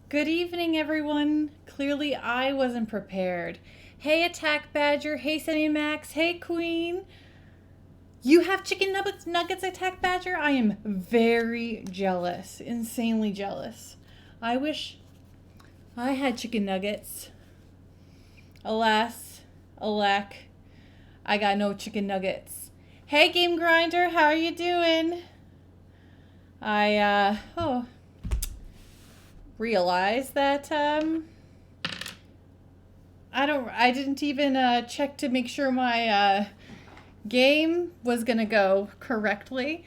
Good evening, everyone. Clearly, I wasn't prepared. Hey, Attack Badger. Hey, Sunny Max. Hey, Queen. You have chicken nuggets, Attack Badger? I am very jealous. Insanely jealous. I wish I had chicken nuggets. Alas, alack, I got no chicken nuggets. Hey, Game Grinder. How are you doing? I realize that I didn't even check to make sure my game was gonna go correctly.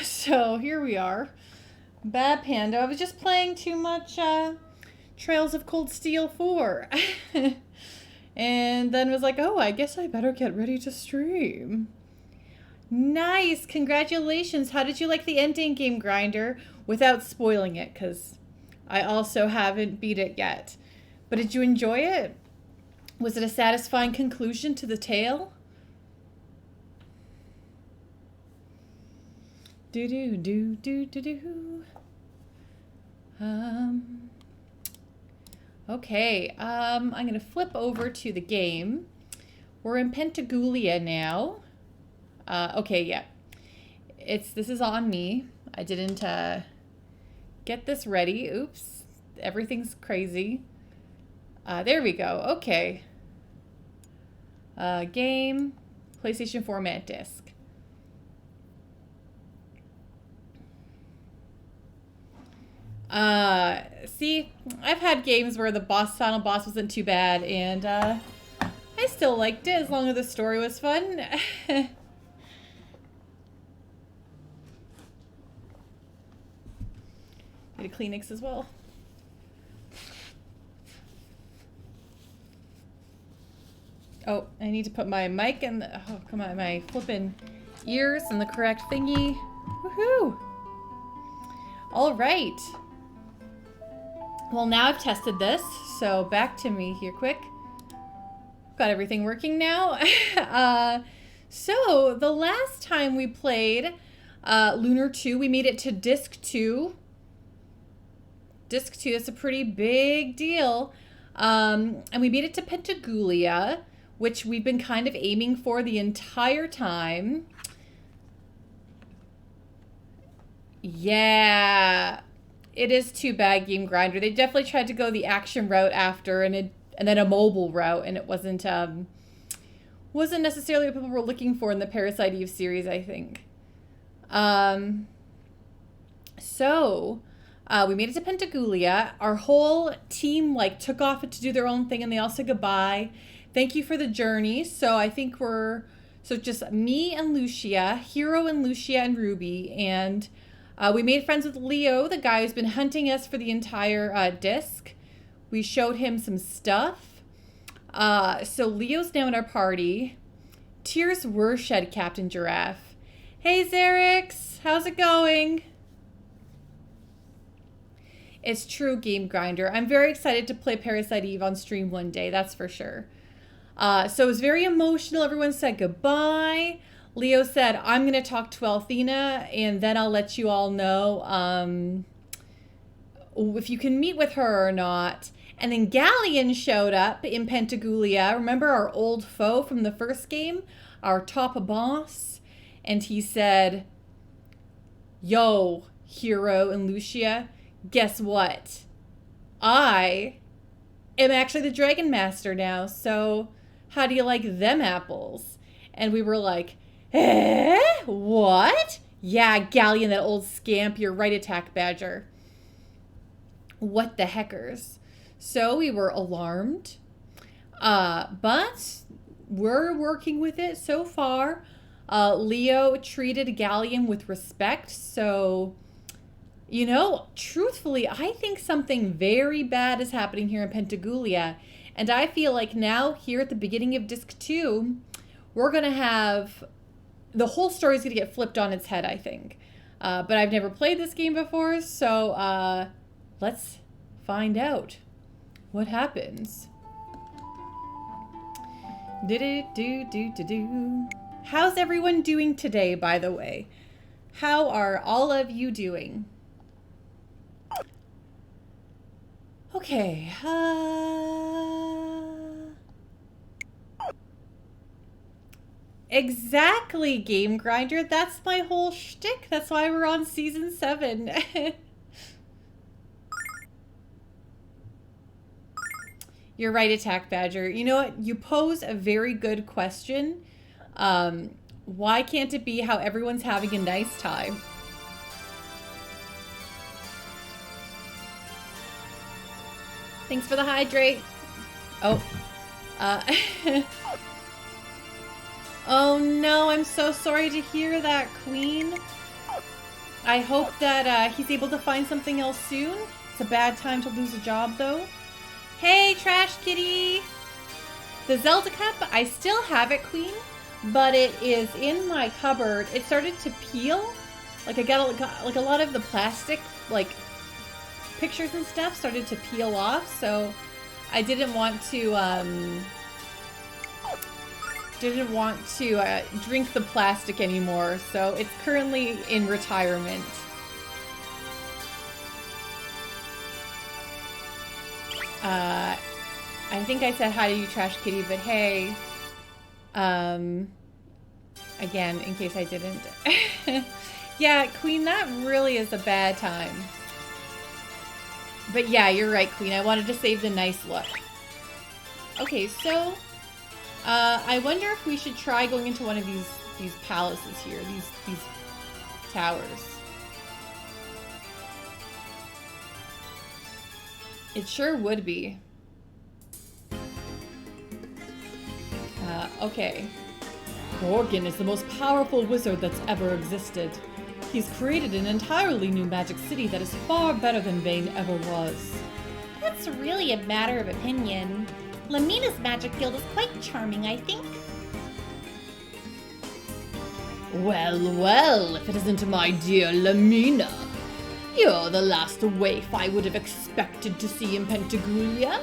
So here we are. Bad Panda. I was just playing too much Trails of Cold Steel 4. And then was like, oh, I guess I better get ready to stream. Nice. Congratulations. How did you like the ending, Game Grinder? Without spoiling it, because I also haven't beat it yet. But did you enjoy it? Was it a satisfying conclusion to the tale? Okay, I'm gonna flip over to the game. We're in Pentagulia now. Okay, yeah. This is on me. I didn't get this ready. Oops. Everything's crazy. There we go. Okay. Game. PlayStation format disc. See, I've had games where the final boss wasn't too bad, and I still liked it as long as the story was fun. Need a Kleenex as well. Oh, I need to put my mic and oh, come on, my flippin' ears in the correct thingy. Woohoo! All right. Well, now I've tested this, so back to me here quick. Got everything working now. So the last time we played Lunar 2, we made it to Disc 2. Disc 2, that's a pretty big deal. And we made it to Pentagulia, which we've been kind of aiming for the entire time. Yeah, it is too bad, Game Grinder. They definitely tried to go the action route after, and then a mobile route, and it wasn't necessarily what people were looking for in the Parasite Eve series, I think. So we made it to Pentagulia. Our whole team took off to do their own thing, and they all said goodbye. Thank you for the journey. So I think so just me and Lucia, Hero and Lucia and Ruby, and we made friends with Leo, the guy who's been hunting us for the entire disc. We showed him some stuff. So Leo's now in our party. Tears were shed, Captain Giraffe. Hey, Xerix. How's it going? It's true, Game Grinder. I'm very excited to play Parasite Eve on stream one day, that's for sure. So it was very emotional. Everyone said goodbye. Leo said, I'm going to talk to Althena, and then I'll let you all know if you can meet with her or not. And then Galleon showed up in Pentagulia. Remember our old foe from the first game? Our top boss? And he said, yo, Hero and Lucia, guess what? I am actually the Dragon Master now, so how do you like them apples? And we were like, eh? What? Yeah, Galleon, that old scamp, you're right, Attack Badger. What the heckers? So we were alarmed, but we're working with it so far. Leo treated Galleon with respect, so, you know, truthfully, I think something very bad is happening here in Pentagulia, and I feel like now, here at the beginning of Disc 2, we're going to have, the whole story is going to get flipped on its head, I think. But I've never played this game before, so let's find out what happens. How's everyone doing today, by the way? How are all of you doing? Okay. Exactly, Game Grinder. That's my whole shtick. That's why we're on season 7. You're right, Attack Badger. You know what? You pose a very good question. Why can't it be how everyone's having a nice time? Thanks for the hydrate. Oh. Oh no, I'm so sorry to hear that, Queen. I hope that he's able to find something else soon. It's a bad time to lose a job, though. Hey, Trash Kitty! The Zelda Cup, I still have it, Queen, but it is in my cupboard. It started to peel. Like, I got like a lot of the plastic, like, pictures and stuff started to peel off, so I didn't want to drink the plastic anymore, so it's currently in retirement. I think I said hi to you, Trash Kitty, but hey, again, in case I didn't. Yeah, Queen, that really is a bad time. But yeah, you're right, Queen. I wanted to save the nice look. Okay, so I wonder if we should try going into one of these palaces here, these towers. It sure would be. Okay. Borgin is the most powerful wizard that's ever existed. He's created an entirely new magic city that is far better than Vane ever was. That's really a matter of opinion. Lamina's magic guild is quite charming, I think. Well, well, if it isn't my dear Lamina. You're the last waif I would have expected to see in Pentagulia.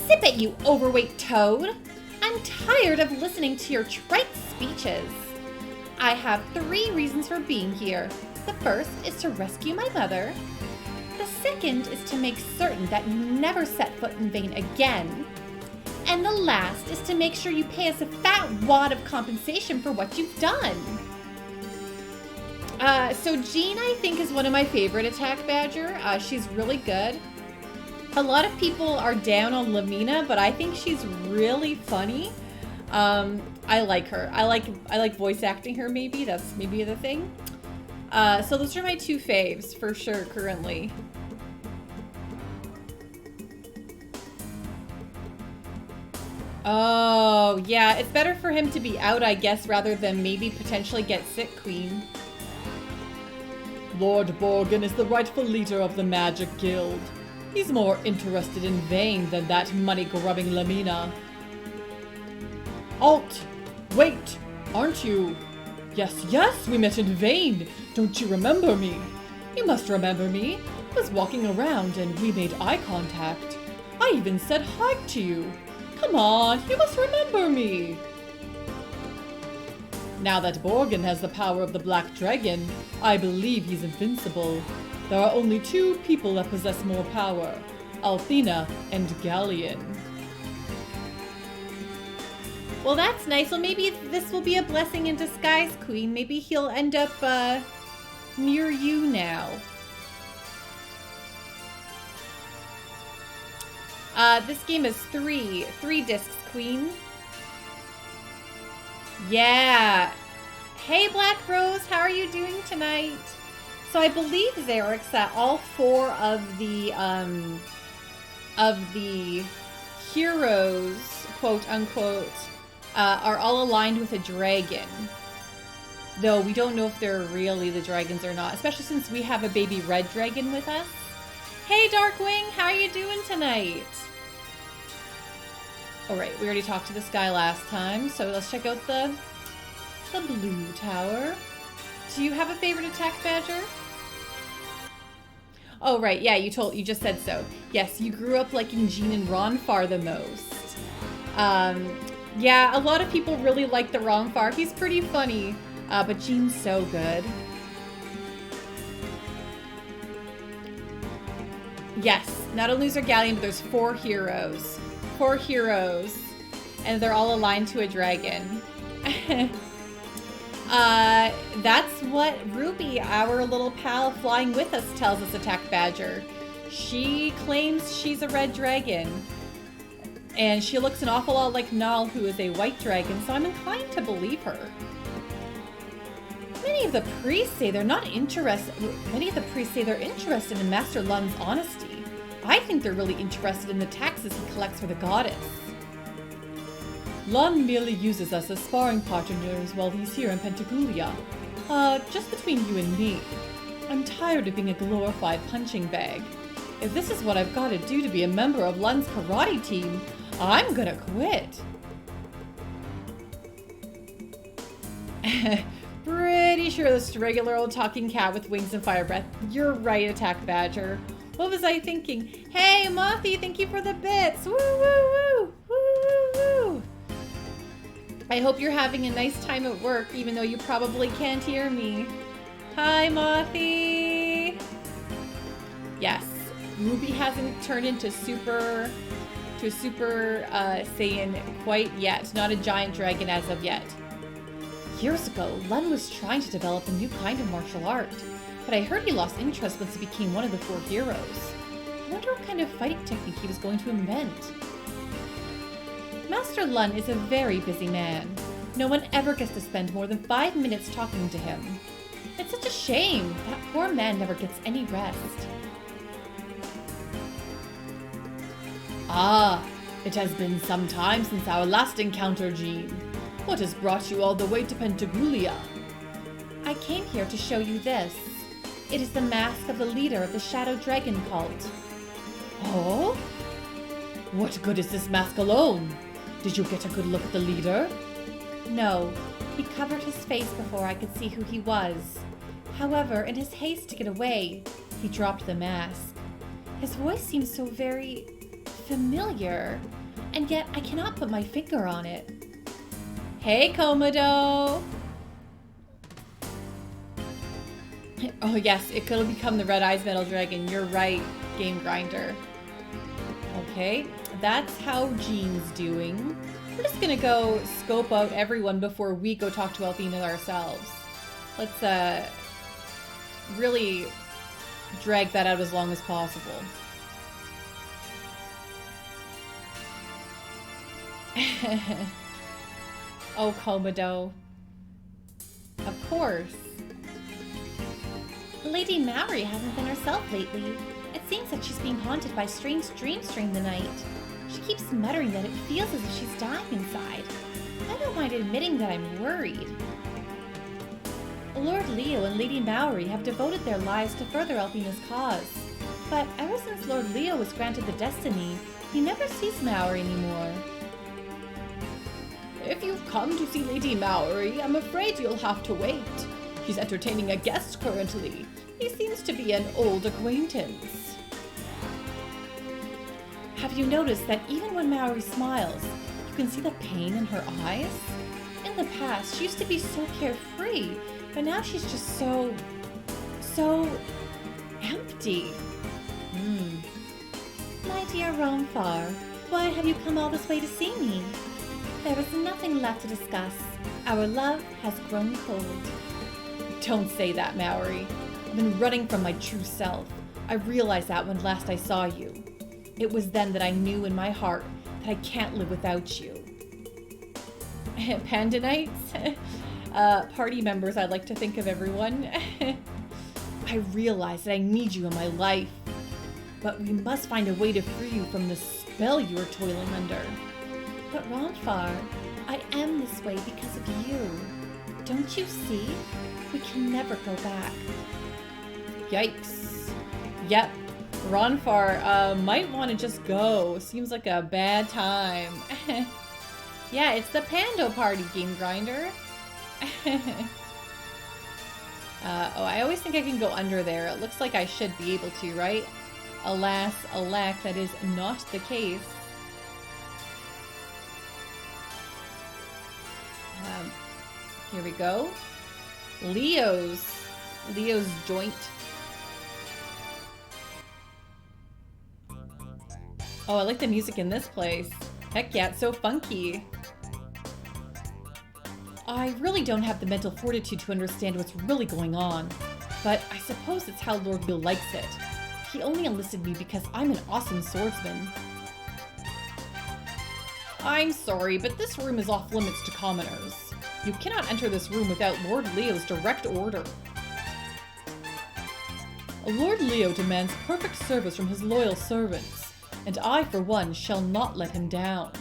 Sip it, you overweight toad. I'm tired of listening to your trite speeches. I have 3 reasons for being here. The first is to rescue my mother. The second is to make certain that you never set foot in Vane again. And the last is to make sure you pay us a fat wad of compensation for what you've done. So Jean, I think, is one of my favorite Attack Badger. She's really good. A lot of people are down on Lamina, but I think she's really funny. I like her. I like voice acting her, maybe. That's maybe the thing. So those are my 2 faves, for sure, currently. Oh, yeah. It's better for him to be out, I guess, rather than maybe potentially get sick, Queen. Lord Borgin is the rightful leader of the Magic Guild. He's more interested in Vane than that money-grubbing Lamina. Alt! Wait! Aren't you? Yes, we met in Vane. Don't you remember me? You must remember me. I was walking around and we made eye contact. I even said hi to you. Come on, you must remember me. Now that Borgin has the power of the Black Dragon, I believe he's invincible. There are only 2 people that possess more power, Althena and Galleon. Well, that's nice. Well, maybe this will be a blessing in disguise, Queen. Maybe he'll end up near you now. This game is 3 discs, Queen. Yeah. Hey, Black Rose, how are you doing tonight? So I believe, Xerix, that all 4 of the heroes, quote unquote, are all aligned with a dragon. Though we don't know if they're really the dragons or not, especially since we have a baby red dragon with us. Hey, Darkwing, how are you doing tonight? Alright, we already talked to this guy last time, so let's check out the blue tower. Do you have a favorite Attack Badger? Oh, right, yeah, you just said so. Yes, you grew up liking Jean and Ronfar the most. Yeah, a lot of people really like the Ronfar. He's pretty funny, but Jean's so good. Yes, not only is there Galleon, but there's 4 heroes. 4 heroes. And they're all aligned to a dragon. That's what Ruby, our little pal flying with us, tells us, Attack Badger. She claims she's a red dragon. And she looks an awful lot like Null, who is a white dragon, so I'm inclined to believe her. Many of the priests say they're interested in Master Lun's honesty. I think they're really interested in the taxes he collects for the goddess. Lun merely uses us as sparring partners while he's here in Pentagulia. Just between you and me, I'm tired of being a glorified punching bag. If this is what I've got to do to be a member of Lun's karate team, I'm gonna quit. Pretty sure this is a regular old talking cat with wings and fire breath. You're right, Attack Badger. What was I thinking? Hey, Mothy, thank you for the bits. Woo, woo, woo. Woo, woo, woo. I hope you're having a nice time at work, even though you probably can't hear me. Hi, Mothy. Yes, Ruby hasn't turned into a super Saiyan quite yet. Not a giant dragon as of yet. Years ago, Lun was trying to develop a new kind of martial art, but I heard he lost interest once he became one of the 4 heroes. I wonder what kind of fighting technique he was going to invent. Master Lun is a very busy man. No one ever gets to spend more than 5 minutes talking to him. It's such a shame. That poor man never gets any rest. Ah, it has been some time since our last encounter, Jean. What has brought you all the way to Pentagulia? I came here to show you this. It is the mask of the leader of the Shadow Dragon cult. Oh? What good is this mask alone? Did you get a good look at the leader? No. He covered his face before I could see who he was. However, in his haste to get away, he dropped the mask. His voice seems so very familiar, and yet I cannot put my finger on it. Hey, Komodo! Oh yes, it could become the Red Eyes Metal Dragon. You're right, Game Grinder. Okay, that's how Jean's doing. We're just gonna go scope out everyone before we go talk to Althena ourselves. Let's really drag that out as long as possible. Oh, Komodo. Of course. Lady Mallory hasn't been herself lately. It seems that she's being haunted by strange dreams during the night. She keeps muttering that it feels as if she's dying inside. I don't mind admitting that I'm worried. Lord Leo and Lady Mallory have devoted their lives to further Althena's cause. But ever since Lord Leo was granted the destiny, he never sees Mallory anymore. If you've come to see Lady Mallory, I'm afraid you'll have to wait. She's entertaining a guest currently. He seems to be an old acquaintance. Have you noticed that even when Mallory smiles, you can see the pain in her eyes? In the past, she used to be so carefree, but now she's just so empty. My dear Romfar, why have you come all this way to see me? There is nothing left to discuss. Our love has grown cold. Don't say that, Mallory. I've been running from my true self. I realized that when last I saw you. It was then that I knew in my heart that I can't live without you. Pandanites? Party members, I'd like to think of everyone. I realize that I need you in my life. But we must find a way to free you from the spell you are toiling under. But Ronfar, I am this way because of you. Don't you see? We can never go back. Yikes. Yep. Ronfar might want to just go. Seems like a bad time. Yeah, it's the Pando Party, Game Grinder. Oh, I always think I can go under there. It looks like I should be able to, right? Alas, alack, that is not the case. Here we go. Leo's joint. Oh, I like the music in this place. Heck yeah, it's so funky. I really don't have the mental fortitude to understand what's really going on, but I suppose it's how Lord Bill likes it. He only enlisted me because I'm an awesome swordsman. I'm sorry, but this room is off limits to commoners. You cannot enter this room without Lord Leo's direct order. Lord Leo demands perfect service from his loyal servants, and I, for one, shall not let him down.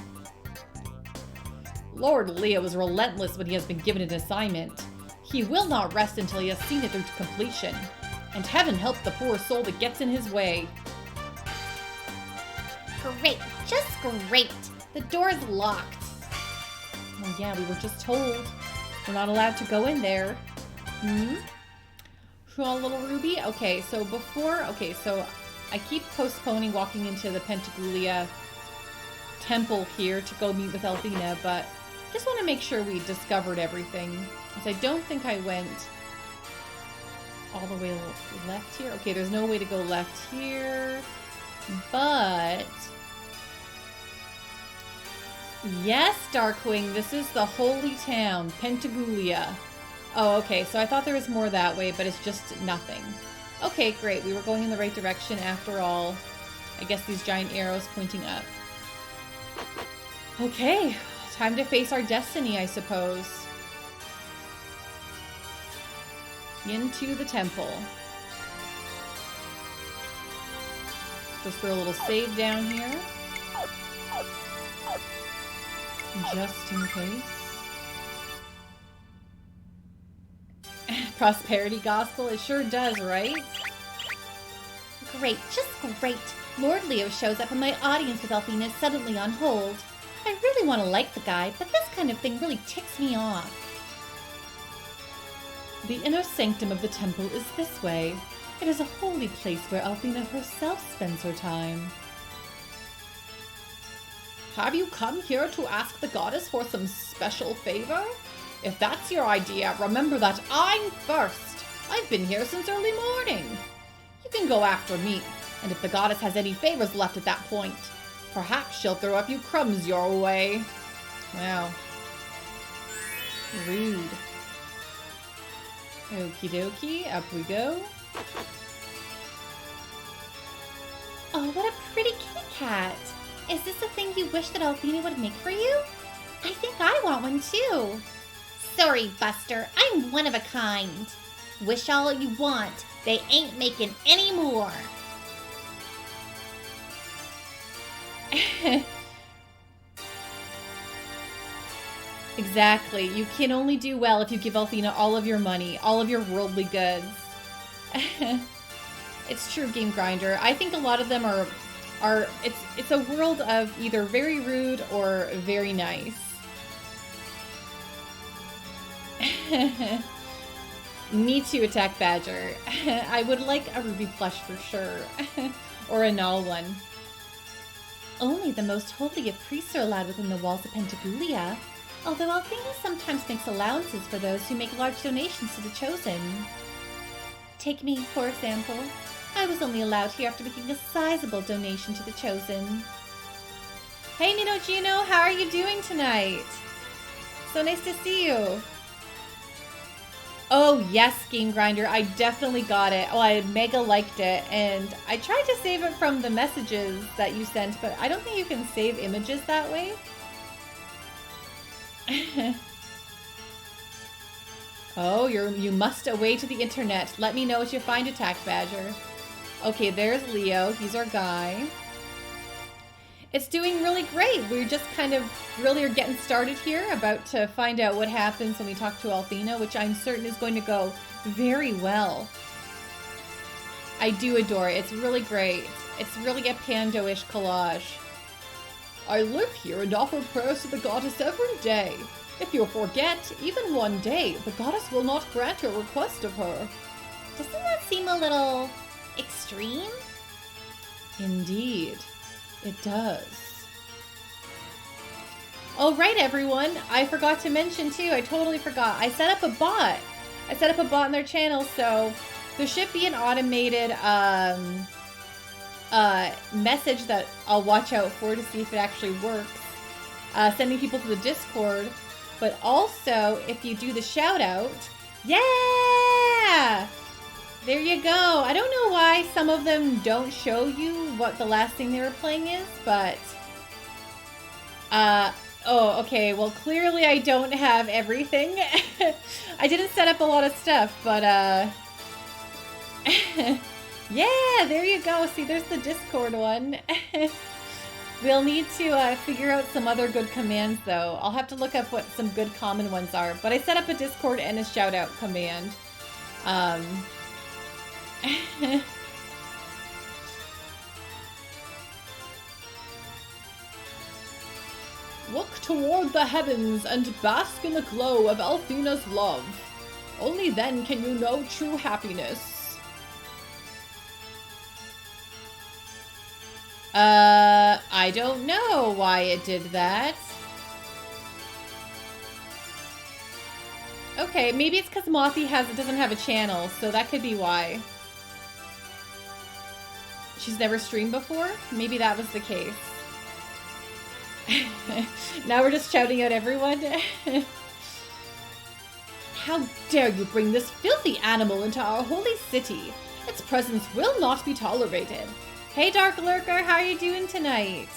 Lord Leo is relentless when he has been given an assignment. He will not rest until he has seen it through to completion, and heaven help the poor soul that gets in his way. Great, just great. The door's locked. Oh yeah, we were just told. We're not allowed to go in there. Little Ruby? Okay, so I keep postponing walking into the Pentagulia temple here to go meet with Althena, but just want to make sure we discovered everything. Because I don't think I went all the way left here. Okay, there's no way to go left here, but yes, Darkwing, this is the holy town, Pentagulia. Oh, okay, so I thought there was more that way, but it's just nothing. Okay, great, we were going in the right direction after all. I guess these giant arrows pointing up. Okay, time to face our destiny, I suppose. Into the temple. Just throw a little save down here. Just in case. Prosperity gospel, it sure does, right? Great, just great. Lord Leo shows up and my audience with Althena is suddenly on hold. I really want to like the guy, but this kind of thing really ticks me off. The inner sanctum of the temple is this way. It is a holy place where Althena herself spends her time. Have you come here to ask the goddess for some special favor? If that's your idea, remember that I'm first. I've been here since early morning. You can go after me, and if the goddess has any favors left at that point, perhaps she'll throw a few crumbs your way. Wow. Rude. Okie dokie, up we go. Oh, what a pretty kitty cat. Is this a thing you wish that Althena would make for you? I think I want one too. Sorry, Buster, I'm one of a kind. Wish all you want, they ain't making any more. Exactly. You can only do well if you give Althena all of your money, all of your worldly goods. It's true, Game Grinder. I think a lot of them are it's a world of either very rude or very nice. Me too, Attack Badger. I would like a ruby plush for sure. Or a null one. Only the most holy of priests are allowed within the walls of Pentagulia, although Althena sometimes makes allowances for those who make large donations to the Chosen. Take me, for example. I was only allowed here after making a sizable donation to the Chosen. Hey Nino Gino, how are you doing tonight? So nice to see you. Oh yes, Game Grinder, I definitely got it. Oh, I mega liked it, and I tried to save it from the messages that you sent, but I don't think you can save images that way. Oh, you must away to the internet. Let me know what you find, Attack Badger. Okay, there's Leo. He's our guy. It's doing really great. We're just kind of really are getting started here, about to find out what happens when we talk to Althena, which I'm certain is going to go very well. I do adore it. It's really great. It's really a Pando-ish collage. I live here and offer prayers to the goddess every day. If you forget, even one day, the goddess will not grant your request of her. Doesn't that seem a little extreme? Indeed. It does. Oh, right, everyone. I forgot to mention, too. I totally forgot. I set up a bot. I set up a bot in their channel, so there should be an automated message that I'll watch out for to see if it actually works. Sending people to the Discord. But also, if you do the shout out, yeah! There you go. I don't know why some of them don't show you what the last thing they were playing is, but... oh, okay. Well, clearly I don't have everything. I didn't set up a lot of stuff, but, yeah, there you go. See, there's the Discord one. We'll need to figure out some other good commands, though. I'll have to look up what some good common ones are. But I set up a Discord and a shout-out command. Look toward the heavens and bask in the glow of Althena's love. Only then can you know true happiness. I don't know why it did that. Okay, maybe it's because Mothy doesn't have a channel, so that could be why. She's never streamed before? Maybe that was the case. Now we're just shouting out everyone. How dare you bring this filthy animal into our holy city? Its presence will not be tolerated. Hey, Dark Lurker, how are you doing tonight?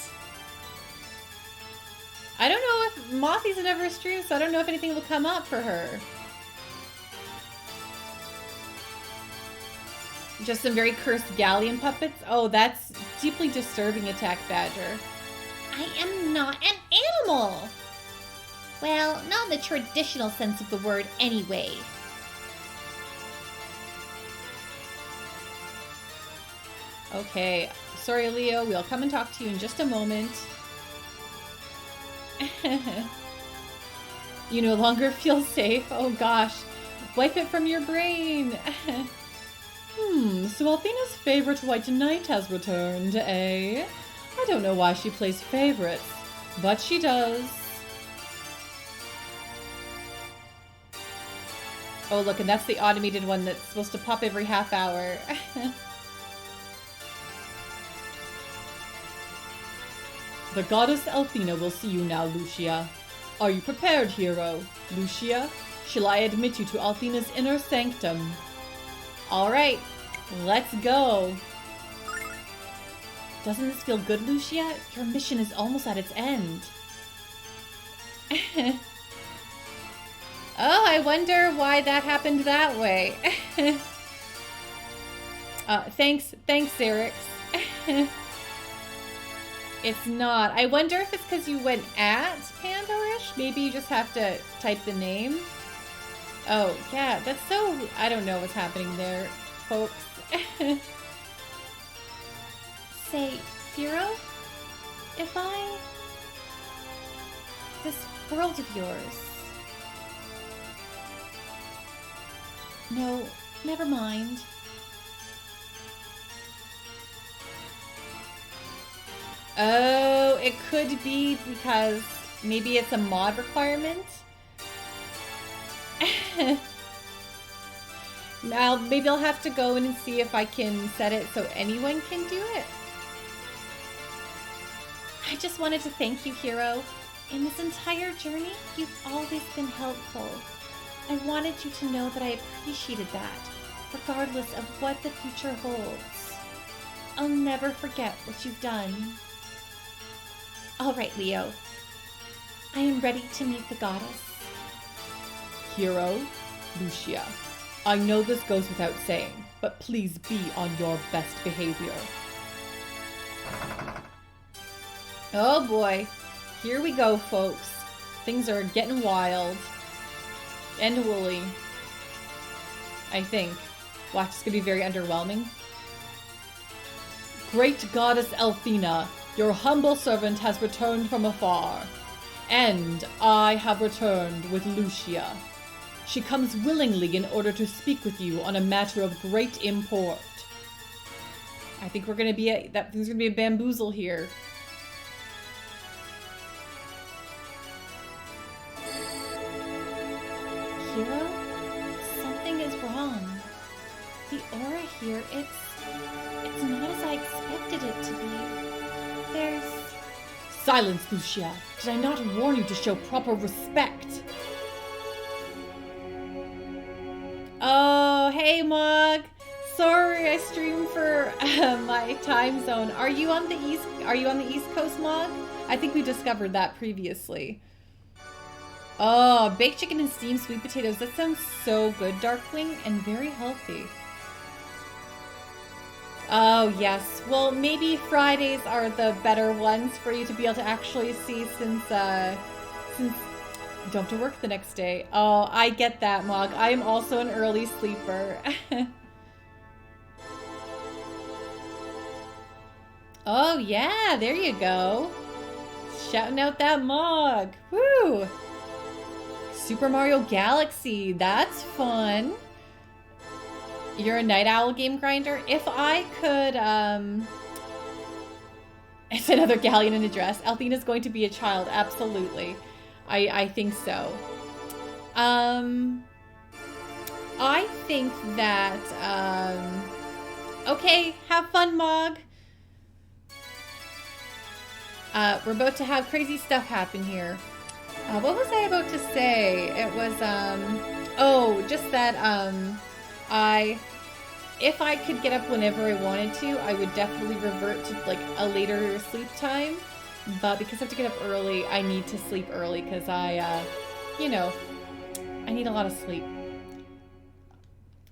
I don't know if Mothy's never streamed, so I don't know if anything will come up for her. Just some very cursed galleon puppets? Oh, that's deeply disturbing, Attack Badger. I am not an animal! Well, not in the traditional sense of the word anyway. Okay, sorry Leo, we'll come and talk to you in just a moment. You no longer feel safe? Oh gosh, wipe it from your brain. So Althena's favorite white knight has returned, eh? I don't know why she plays favorites, but she does. Oh look, and that's the automated one that's supposed to pop every half hour. The goddess Althena will see you now, Lucia. Are you prepared, hero? Lucia, shall I admit you to Althena's inner sanctum? Alright, let's go. Doesn't this feel good, Lucia? Your mission is almost at its end. Oh, I wonder why that happened that way. Thanks, Xerix. It's not. I wonder if it's because you went at Pandorish? Maybe you just have to type the name. Oh, yeah, that's so... I don't know what's happening there, folks. Say, hero? If I... This world of yours... No, never mind. Oh, it could be because maybe it's a mod requirement? Now, maybe I'll have to go in and see if I can set it so anyone can do it. I just wanted to thank you, hero. In this entire journey, you've always been helpful. I wanted you to know that I appreciated that, regardless of what the future holds. I'll never forget what you've done. All right, Leo. I am ready to meet the goddess. Hero, Lucia, I know this goes without saying, but please be on your best behavior. Oh boy, here we go, folks. Things are getting wild. And woolly. I think. Watch, it's gonna be very underwhelming. Great goddess Althena, your humble servant has returned from afar. And I have returned with Lucia. She comes willingly in order to speak with you on a matter of great import. I think we're gonna be there's gonna be a bamboozle here. Hero? Something is wrong. The aura here, it's It's not as I expected it to be. There's... Silence, Lucia! Did I not warn you to show proper respect? Oh, hey, Mog. Sorry, I streamed for my time zone. Are you on the East Coast, Mog? I think we discovered that previously. Oh, baked chicken and steamed sweet potatoes. That sounds so good, Darkwing, and very healthy. Oh, yes. Well, maybe Fridays are the better ones for you to be able to actually see since you don't have to work the next day. Oh, I get that, Mog. I am also an early sleeper. Oh, yeah, there you go. Shouting out that Mog. Woo! Super Mario Galaxy. That's fun. You're a night owl game grinder? If I could, it's another galleon in a dress. Althena's going to be a child. Absolutely. I think so. I think that, okay, have fun, Mog. We're about to have crazy stuff happen here. What was I about to say? It was, oh, just that, if I could get up whenever I wanted to, I would definitely revert to, like, a later sleep time. But because I have to get up early, I need to sleep early because you know, I need a lot of sleep.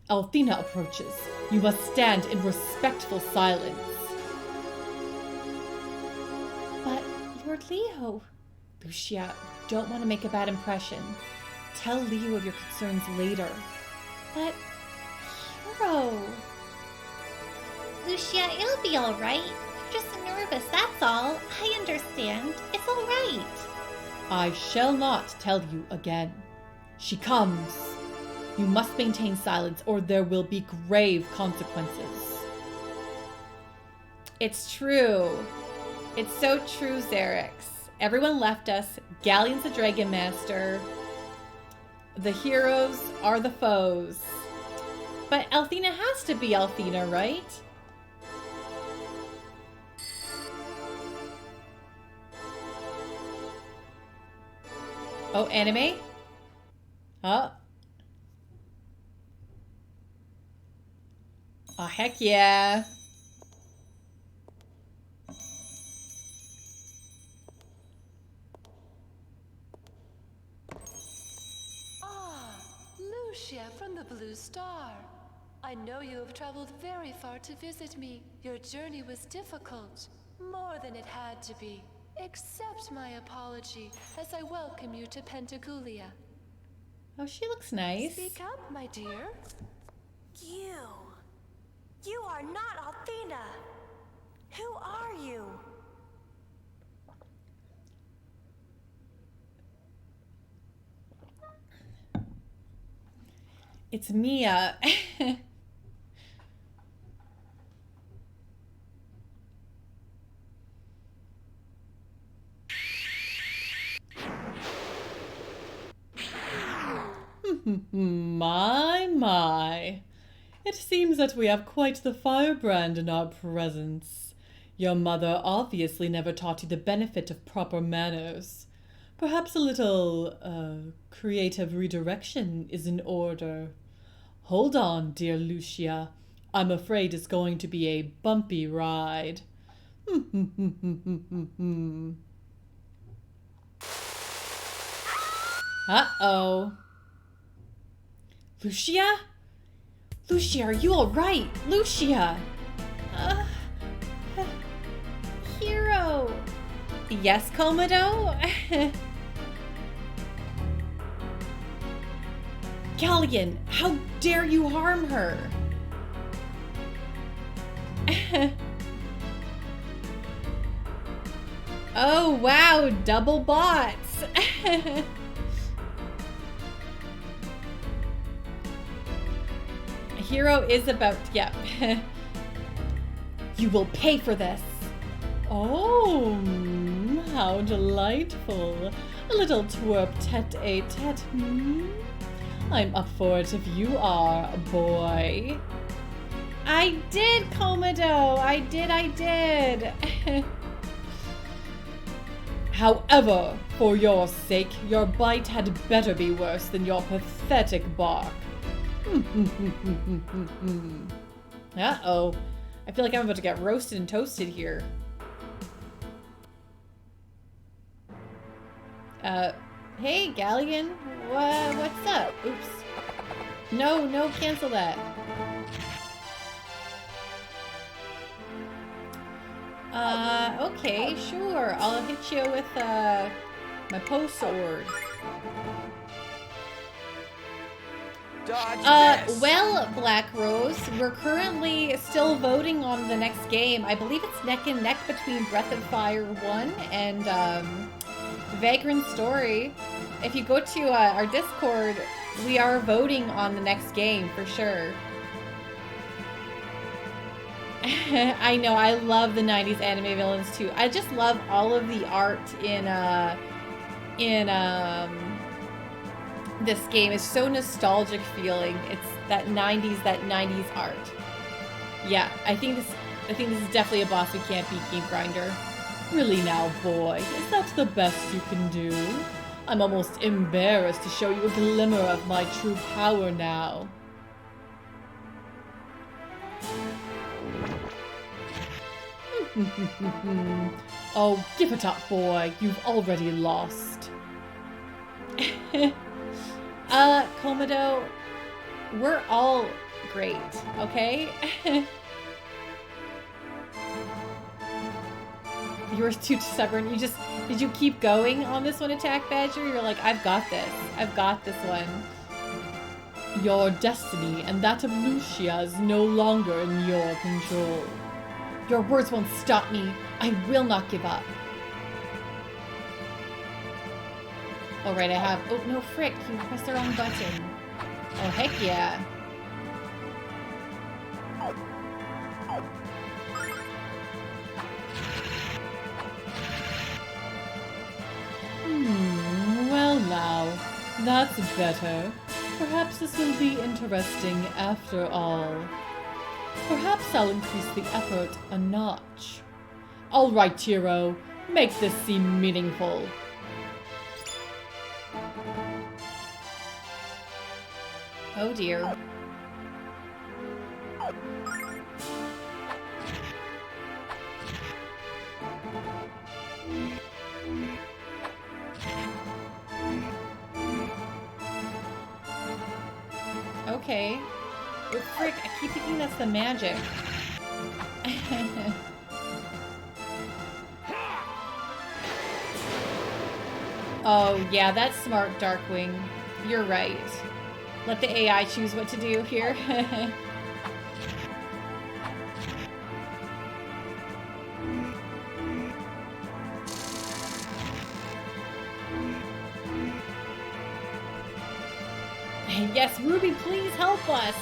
Althena approaches. You must stand in respectful silence. But, Lord Leo... Lucia, don't want to make a bad impression. Tell Leo of your concerns later. But, Hero... Lucia, it'll be alright. You're just nervous, that's all. I understand. It's alright. I shall not tell you again. She comes. You must maintain silence or there will be grave consequences. It's true. It's so true, Xerix. Everyone left us. Galleon's the Dragon Master. The heroes are the foes. But Althena has to be Althena, right? Oh, anime? Oh. Oh, heck yeah. Lucia from the Blue Star. I know you have traveled very far to visit me. Your journey was difficult, more than it had to be. Accept my apology as I welcome you to Pentagulia. Oh, she looks nice. Speak up, my dear. You are not Althena. Who are you? It's Mia. My. It seems that we have quite the firebrand in our presence. Your mother obviously never taught you the benefit of proper manners. Perhaps a little, creative redirection is in order. Hold on, dear Lucia. I'm afraid it's going to be a bumpy ride. Uh-oh. Lucia? Lucia, are you all right? Lucia! Hero! Yes, Komodo? Galleon, how dare you harm her? Oh, wow, double bots. Hero is about, yep. You will pay for this. Oh, how delightful. A little twerp tete-a-tete, I'm up for it if you are, boy. I did, Komodo! I did! However, for your sake, your bite had better be worse than your pathetic bark. Uh-oh. I feel like I'm about to get roasted and toasted here. Hey, Galleon. What's up? Oops. No, cancel that. Okay, sure. I'll hit you with, my post sword. Well, Black Rose, we're currently still voting on the next game. I believe it's neck and neck between Breath of Fire 1 and, Vagrant Story. If you go to, our Discord, we are voting on the next game, for sure. I know, I love the 90s anime villains too. I just love all of the art in this game. It's so nostalgic feeling. It's that 90s art. Yeah, I think this is definitely a boss we can't beat, Game Grinder. Really now, boy, is that the best you can do? I'm almost embarrassed to show you a glimmer of my true power now. Oh, give it up, boy. You've already lost. Komodo, we're all great, okay? You were too stubborn. Did you keep going on this one, Attack Badger? You're like, I've got this. I've got this one. Your destiny and that of Lucia is no longer in your control. Your words won't stop me. I will not give up. Alright, I have... Oh, no, frick. You pressed the wrong button. Oh, heck yeah. Well now. That's better. Perhaps this will be interesting after all. Perhaps I'll increase the effort a notch. Alright, hero. Make this seem meaningful. Oh dear. Okay. Oh, frick, I keep thinking that's the magic. Oh, yeah, that's smart, Darkwing. You're right. Let the AI choose what to do here. Yes, Ruby, please help us!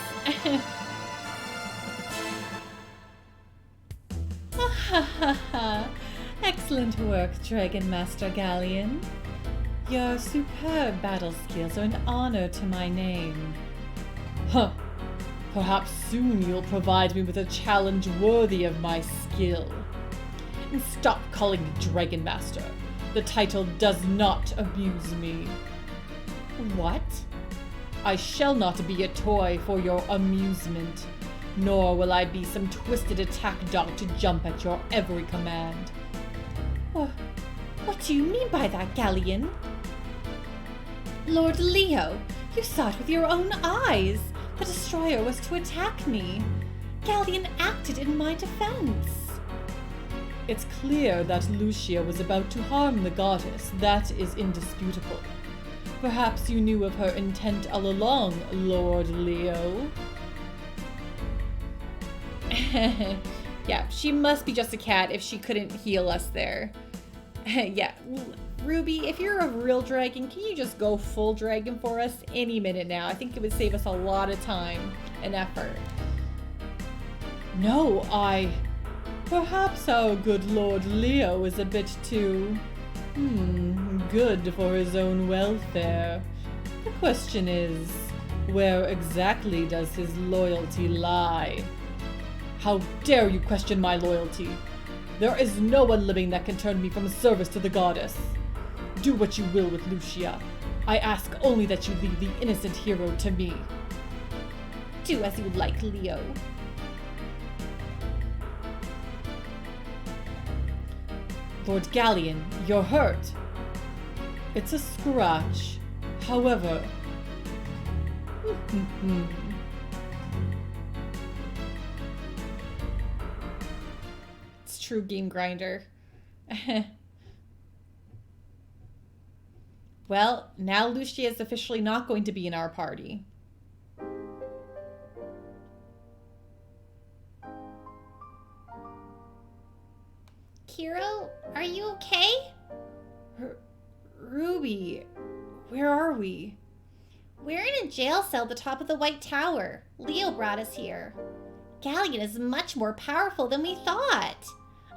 Excellent work, Dragon Master Galleon. Your superb battle skills are an honor to my name. Huh. Perhaps soon you'll provide me with a challenge worthy of my skill. And stop calling me Dragon Master. The title does not abuse me. What? I shall not be a toy for your amusement, nor will I be some twisted attack dog to jump at your every command. What do you mean by that, Galleon? Lord Leo, you saw it with your own eyes. The destroyer was to attack me. Galleon acted in my defense. It's clear that Lucia was about to harm the goddess. That is indisputable. Perhaps you knew of her intent all along, Lord Leo. Yeah, she must be just a cat if she couldn't heal us there. Yeah, Ruby, if you're a real dragon, can you just go full dragon for us any minute now? I think it would save us a lot of time and effort. No, Perhaps our good Lord Leo is a bit too... good for his own welfare. The question is, where exactly does his loyalty lie? How dare you question my loyalty? There is no one living that can turn me from service to the goddess. Do what you will with Lucia. I ask only that you leave the innocent hero to me. Do as you like, Leo. Lord Galleon, you're hurt. It's a scratch. However... It's true, Game Grinder. Well, now Lucia is officially not going to be in our party. Hero, are you okay? Ruby, where are we? We're in a jail cell at the top of the White Tower. Leo brought us here. Galleon is much more powerful than we thought.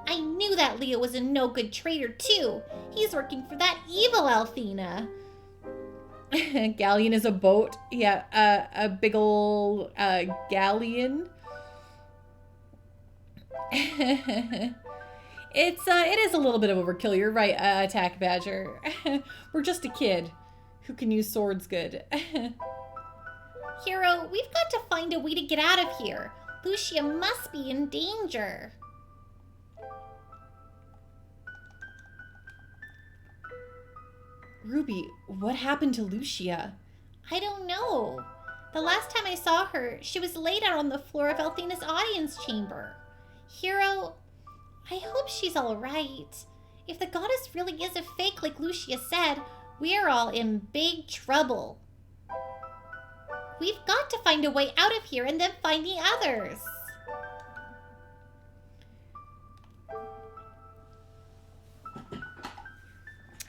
I knew that Leo was a no-good traitor, too. He's working for that evil Althena. Galleon is a boat. Yeah, a big ol' galleon. It is a little bit of overkill. You're right, Attack Badger. We're just a kid who can use swords good. Hero, we've got to find a way to get out of here. Lucia must be in danger. Ruby, what happened to Lucia? I don't know. The last time I saw her, she was laid out on the floor of Althena's audience chamber. Hero, I hope she's all right. If the goddess really is a fake like Lucia said, we're all in big trouble. We've got to find a way out of here and then find the others.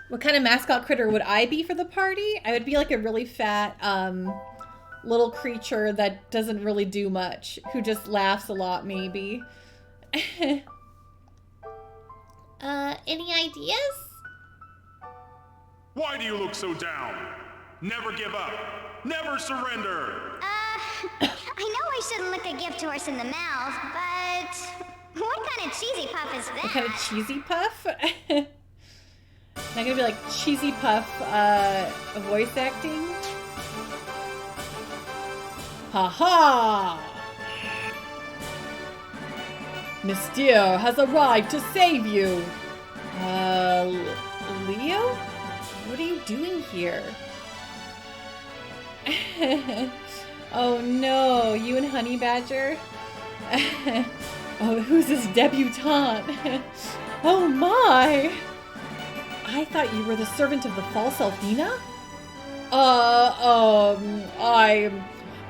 What kind of mascot critter would I be for the party? I would be like a really fat, little creature that doesn't really do much, who just laughs a lot, maybe. Any ideas? Why do you look so down? Never give up. Never surrender. I know I shouldn't look a gift horse in the mouth, but what kind of cheesy puff is that? What kind of cheesy puff? Am I gonna be like cheesy puff, voice acting? Ha-ha! Mystere has arrived to save you! Leo? What are you doing here? Oh no, you and Honey Badger? Oh, who's this debutante? Oh my! I thought you were the servant of the false Althena? I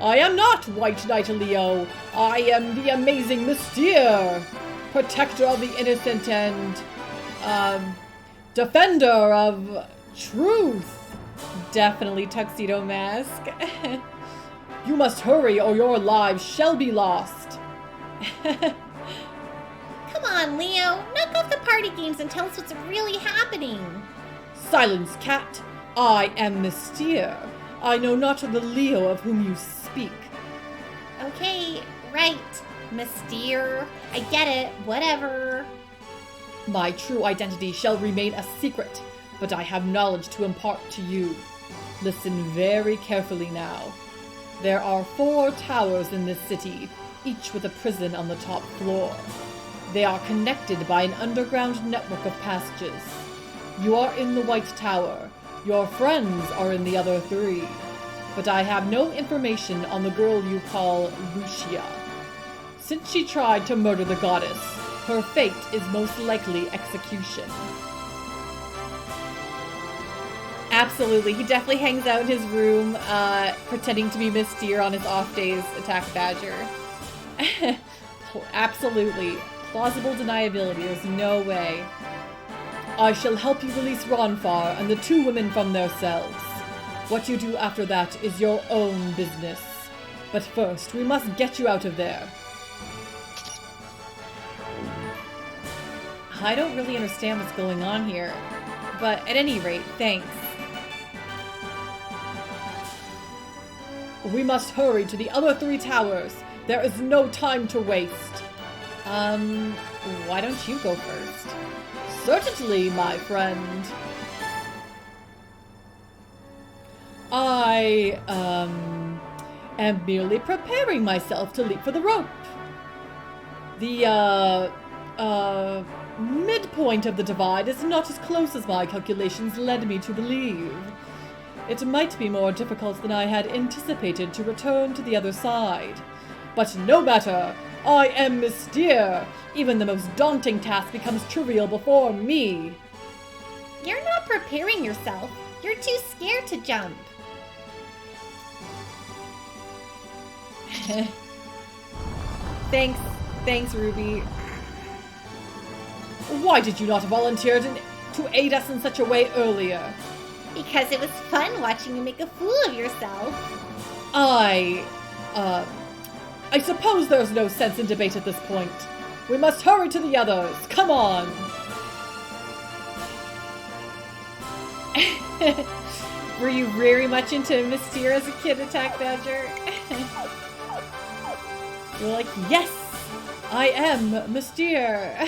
am not White Knight Leo. I am the amazing Mystere, protector of the innocent and, defender of truth. Definitely Tuxedo Mask. You must hurry or your lives shall be lost. Come on, Leo. Knock off the party games and tell us what's really happening. Silence, cat. I am Mystere. I know not the Leo of whom you speak. Okay, right. Mystere. I get it. Whatever. My true identity shall remain a secret, but I have knowledge to impart to you. Listen very carefully now. There are 4 towers in this city, each with a prison on the top floor. They are connected by an underground network of passages. You are in the White Tower. Your friends are in the other 3. But I have no information on the girl you call Lucia. Since she tried to murder the goddess, her fate is most likely execution. Absolutely, he definitely hangs out in his room, pretending to be Mystere on his off days, Attack Badger. Absolutely. Plausible deniability, there's no way. I shall help you release Ronfar and the 2 women from their cells. What you do after that is your own business. But first, we must get you out of there. I don't really understand what's going on here, but at any rate, thanks. We must hurry to the other 3 towers. There is no time to waste. Why don't you go first? Certainly, my friend. I, am merely preparing myself to leap for the rope. The, midpoint of the divide is not as close as my calculations led me to believe. It might be more difficult than I had anticipated to return to the other side. But no matter, I am Mystere. Even the most daunting task becomes trivial before me. You're not preparing yourself. You're too scared to jump. Thanks, Ruby. Why did you not volunteer to aid us in such a way earlier? Because it was fun watching you make a fool of yourself. I suppose there's no sense in debate at this point. We must hurry to the others. Come on. Were you very much into Mystere as a kid, Attack Badger? You're like, yes, I am Mystere.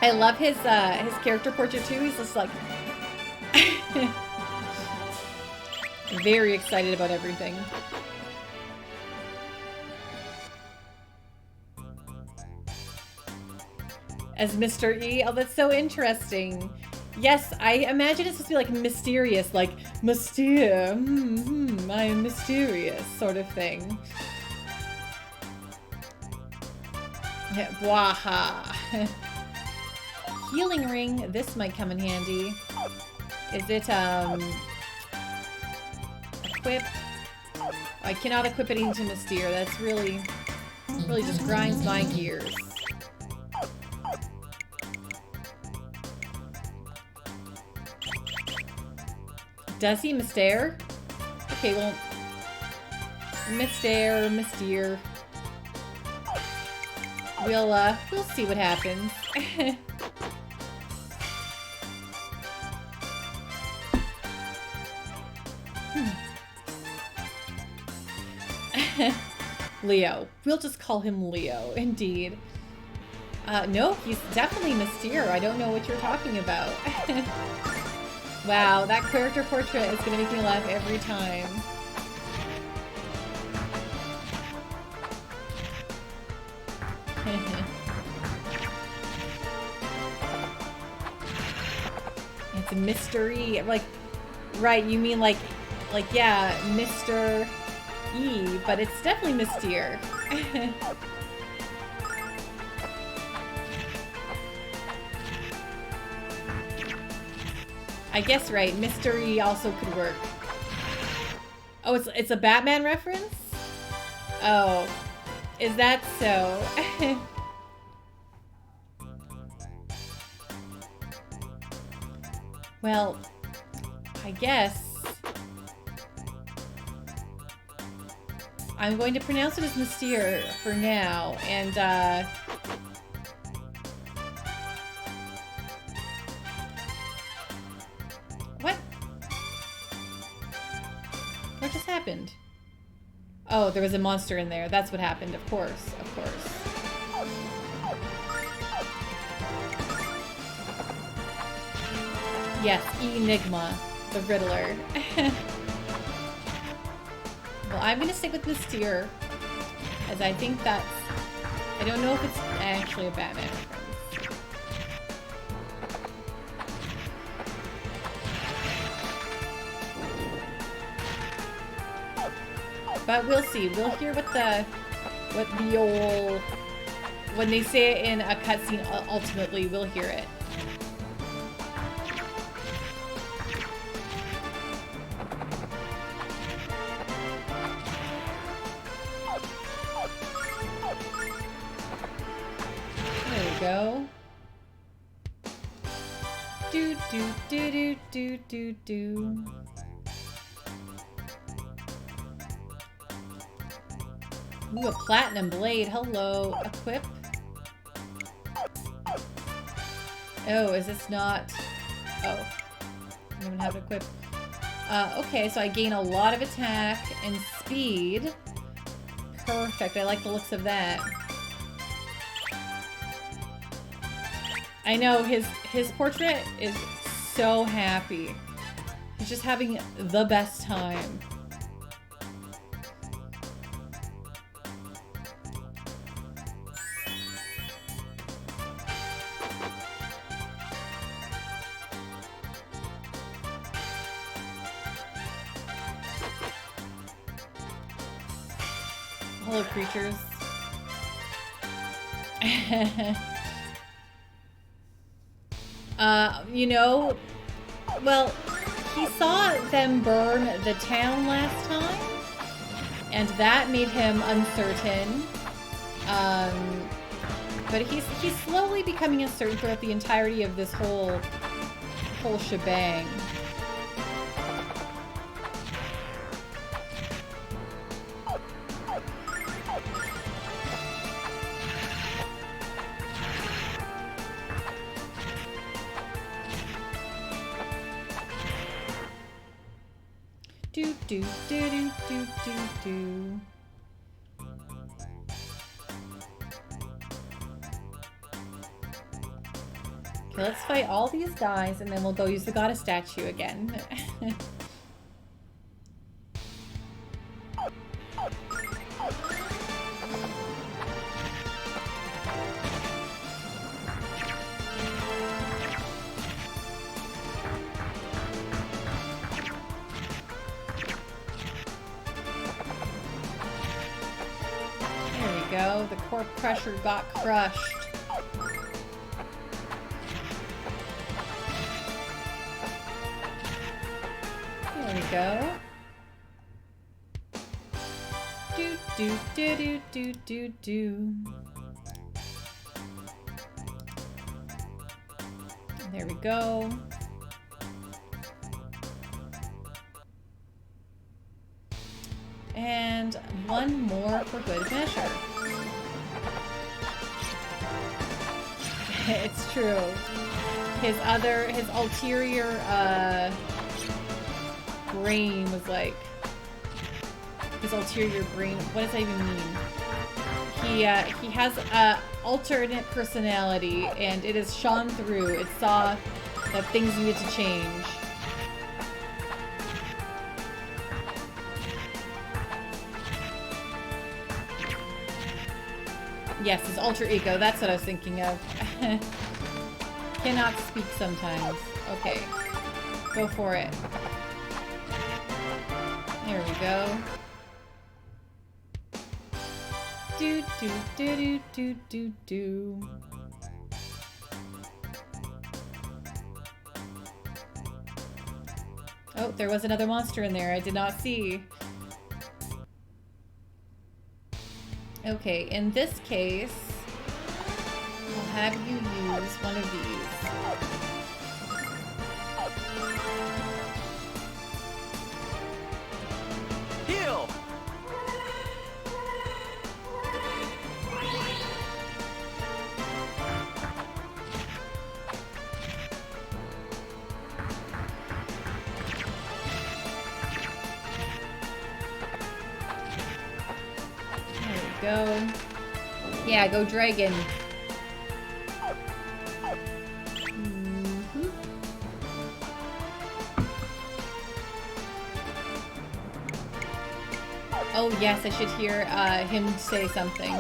I love his character portrait too. He's just like very excited about everything. As Mr. E. Oh, that's so interesting. Yes, I imagine it's supposed to be like mysterious, like Mystere. I am mysterious, sort of thing. Yeah, waha. Healing ring. This might come in handy. Is it equip? Oh, I cannot equip it into Mystere. That's really just grinds my gears. Does he Mystere? Okay, well, Mystere. We'll see what happens. Leo. We'll just call him Leo, indeed. No, he's definitely Mystere. I don't know what you're talking about. Wow, that character portrait is gonna make me laugh every time. It's a mystery. Like, right, you mean like, yeah, Mr. E, but it's definitely Mystere. I guess right, mystery also could work. Oh, it's a Batman reference? Oh, is that so? Well, I guess I'm going to pronounce it as Mystere for now, and what just happened? Oh, there was a monster in there. That's what happened, of course, of course. Yes, Enigma, the Riddler. Well, I'm gonna stick with Mystere, as I think that's... I don't know if it's actually a Batman reference. But we'll see. We'll hear what the old... When they say it in a cutscene, ultimately, we'll hear it. There we go. Do do do do do do do. Ooh, a platinum blade. Hello. Equip. Oh, is this not... Oh. I don't even have it equipped. Okay, so I gain a lot of attack and speed. Perfect. I like the looks of that. I know his portrait is so happy. He's just having the best time. Hello, creatures. You know, well, he saw them burn the town last time, and that made him uncertain. But he's slowly becoming uncertain throughout the entirety of this whole shebang. Do do do do do do do. Okay, let's fight all these guys and then we'll go use the goddess statue again. The core pressure got crushed. There we go. Do do do do do do do. There we go. And one more for good measure. It's true. His ulterior brain was like, his ulterior brain, what does that even mean? He has a alternate personality, and it is shone through. It saw that things needed to change. Yes, his alter ego. That's what I was thinking of. Cannot speak sometimes. Okay. Go for it. There we go. Do do do do do do do. Oh, there was another monster in there I did not see. Okay, in this case, I'll have you use one of these. Heal! Go. Yeah, go dragon. Mm-hmm. Oh yes, I should hear him say something.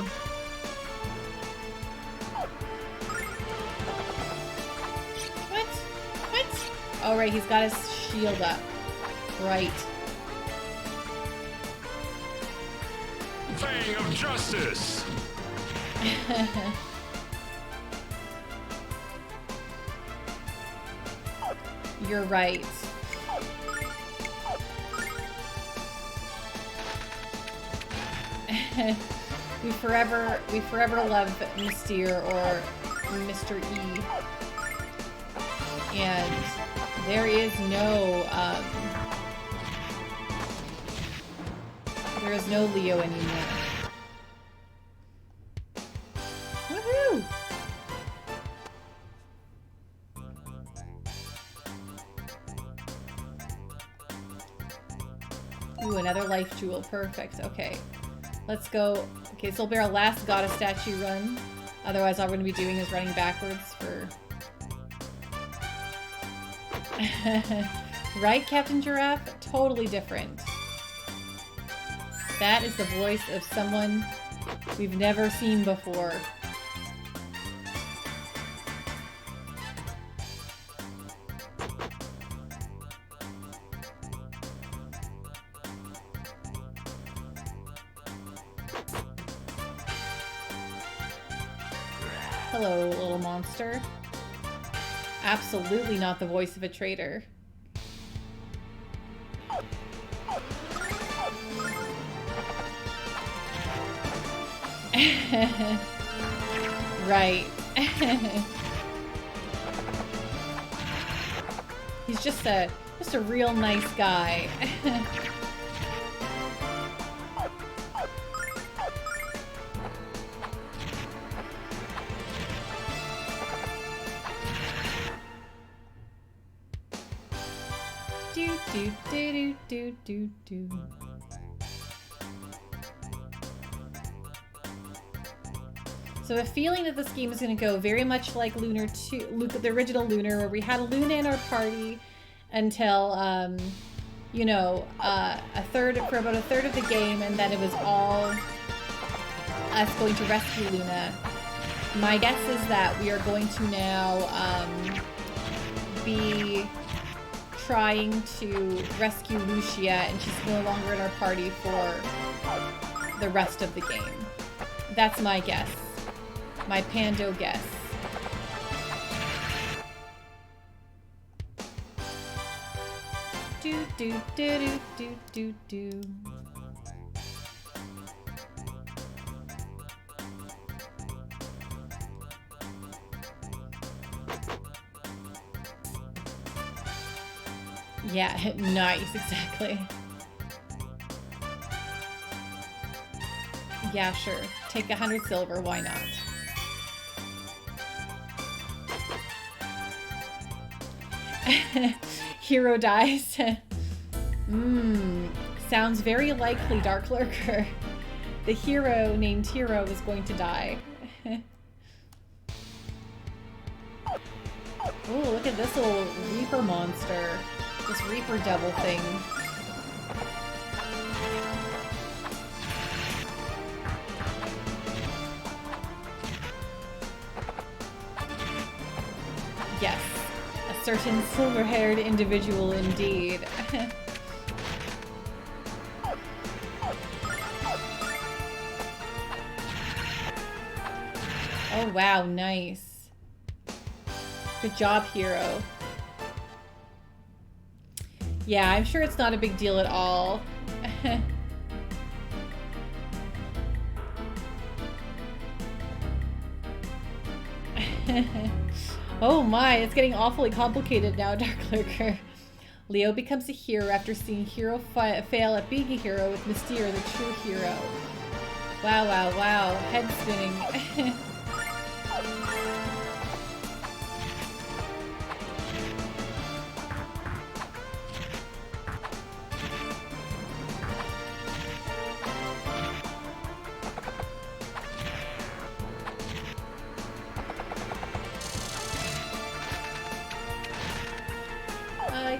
What? What? Oh right, he's got his shield up. Right. Fang of justice. You're right. we forever love Mystere or Mr. E. And there is no Leo anymore. Woohoo! Ooh, another life jewel. Perfect. Okay. Let's go. Okay, so we'll be our last goddess statue run. Otherwise, all we're going to be doing is running backwards for... Right, Captain Giraffe? Totally different. That is the voice of someone we've never seen before. Hello, little monster. Absolutely not the voice of a traitor. Right. He's just a real nice guy. Do do do do do do. So a feeling that this game is going to go very much like Lunar 2, the original Lunar, where we had Luna in our party until, you know, for about a third of the game, and then it was all us going to rescue Luna. My guess is that we are going to now be trying to rescue Lucia, and she's no longer in our party for the rest of the game. That's my guess. My Pando guess. Do do do do do do do. Yeah, nice, exactly. Yeah, sure. Take 100 silver, why not? Hero dies. Sounds very likely, Dark Lurker. The hero named Hero is going to die. Oh, look at this little Reaper monster. This Reaper devil thing. Yes. A certain silver-haired individual indeed. Oh wow, nice. Good job, Hero. Yeah, I'm sure it's not a big deal at all. Oh my, it's getting awfully complicated now, Dark Lurker. Leo becomes a hero after seeing Hero fail at being a hero with Mystere, the true hero. Wow, wow, wow. Head spinning.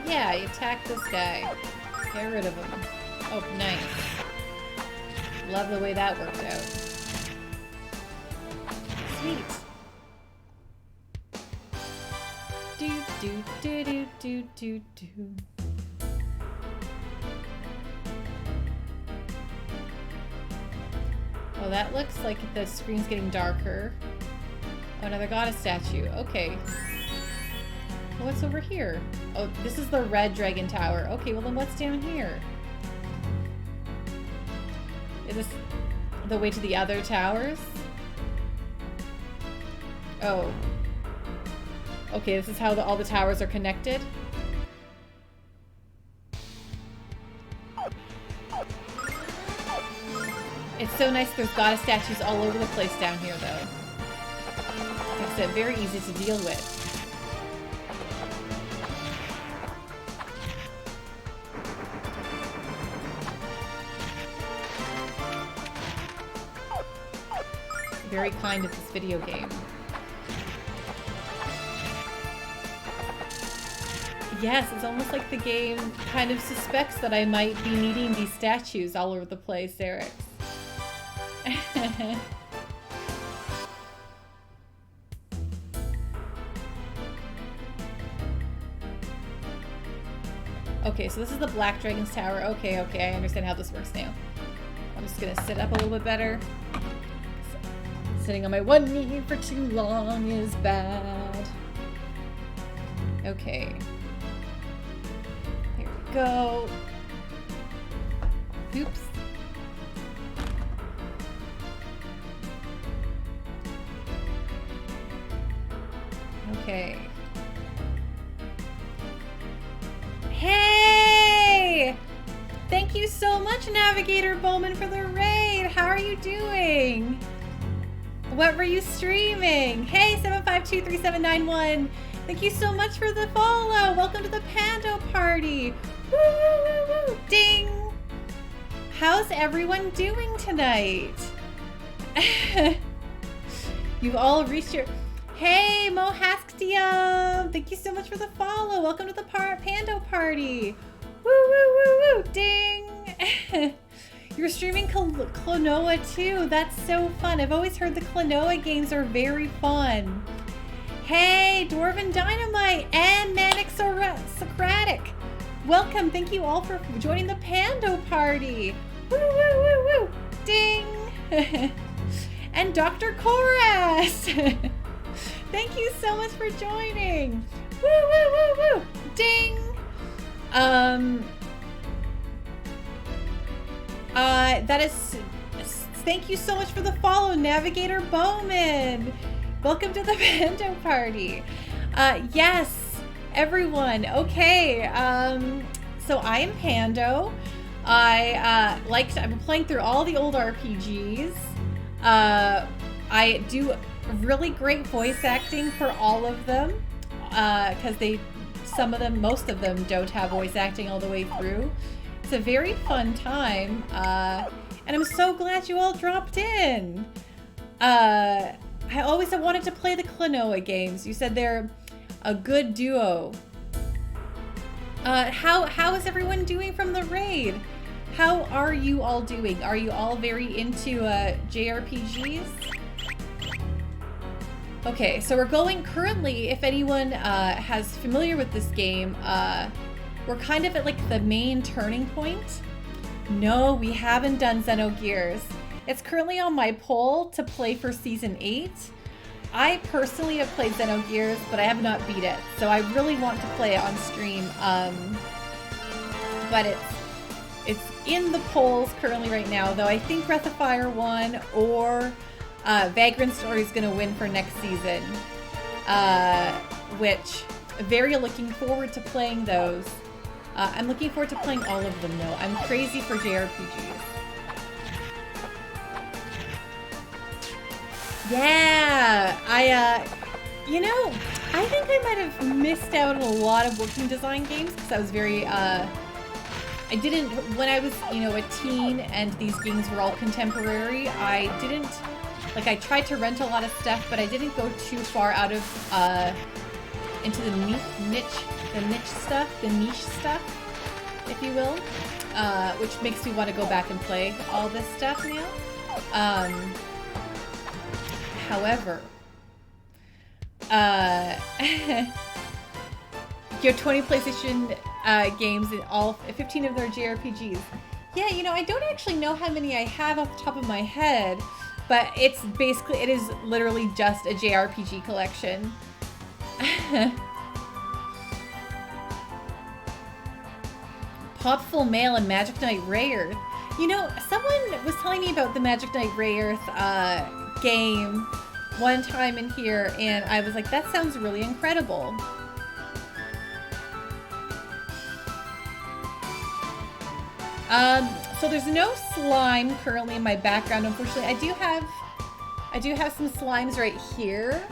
Yeah, you attack this guy. Get rid of him. Oh, nice. Love the way that worked out. Sweet. Do do do do do do do. Oh, that looks like the screen's getting darker. Oh, another goddess statue. Okay. What's over here? Oh, this is the red dragon tower. Okay, well then what's down here? Is this the way to the other towers? Oh. Okay, this is how all the towers are connected? It's so nice there's goddess statues all over the place down here, though. Makes it very easy to deal with. very kind of this video game. Yes, it's almost like the game kind of suspects that I might be needing these statues all over the place, Eric. Okay, so this is the Black Dragon's Tower. Okay, I understand how this works now. I'm just gonna sit up a little bit better. Sitting on my one knee for too long is bad. Okay. Here we go. Oops. Okay. Hey! Thank you so much, Navigator Bowman, for the raid. How are you doing? What were you streaming? Hey, 7523791. Thank you so much for the follow. Welcome to the Pando Party. Woo, woo, woo, woo. Ding. How's everyone doing tonight? You've all reached your... Hey, Mohasktium. Thank you so much for the follow. Welcome to the Pando Party. Woo, woo, woo, woo. Ding. You're streaming Klonoa too. That's so fun. I've always heard the Klonoa games are very fun. Hey, Dwarven Dynamite and Manic Socratic. Welcome. Thank you all for joining the Pando Party. Woo, woo, woo, woo. Ding. And Dr. Koras. Thank you so much for joining. Woo, woo, woo, woo. Ding. That is, thank you so much for the follow, Navigator Bowman. Welcome to the Pando Party. Yes, everyone. Okay, so I am Pando. I've been playing through all the old RPGs. I do really great voice acting for all of them, because most of them don't have voice acting all the way through. It's a very fun time, and I'm so glad you all dropped in. I always have wanted to play the Klonoa games. You said they're a good duo. How is everyone doing from the raid? How are you all doing? Are you all very into JRPGs? Okay, so we're going currently, if anyone has familiar with this game, we're kind of at like the main turning point. No, we haven't done Xenogears. It's currently on my poll to play for Season 8. I personally have played Xenogears, but I have not beat it. So I really want to play it on stream. But it's in the polls currently right now, though I think Breath of Fire 1 or Vagrant Story is going to win for next season. Which, very looking forward to playing those. I'm looking forward to playing all of them, though. I'm crazy for JRPGs. Yeah, I think I might have missed out on a lot of working design games because I was very, when I was, a teen and these games were all contemporary, I tried to rent a lot of stuff, but I didn't go too far out of, into the niche stuff, if you will, which makes me want to go back and play all this stuff now. However, you have 20 PlayStation games and all 15 of them are JRPGs. Yeah, I don't actually know how many I have off the top of my head, but it is literally just a JRPG collection. Popful Mail and Magic Knight Rayearth. Someone was telling me about the Magic Knight Rayearth game one time in here, and I was like, that sounds really incredible. So there's no slime currently in my background, unfortunately. I do have some slimes right here.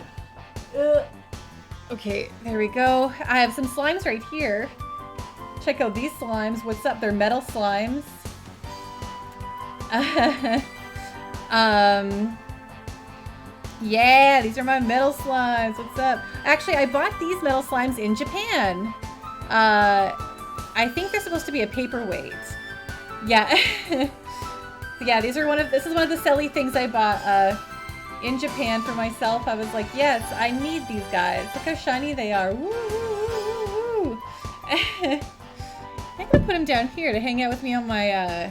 Okay, there we go. I have some slimes right here. Check out these slimes. What's up? They're metal slimes. Yeah, these are my metal slimes. What's up? Actually, I bought these metal slimes in Japan. I think they're supposed to be a paperweight. Yeah. Yeah, this is one of the silly things I bought in Japan for myself. I was like, yes, I need these guys. Look how shiny they are. Woo, woo, woo, woo, woo. I'm gonna put them down here to hang out with me on my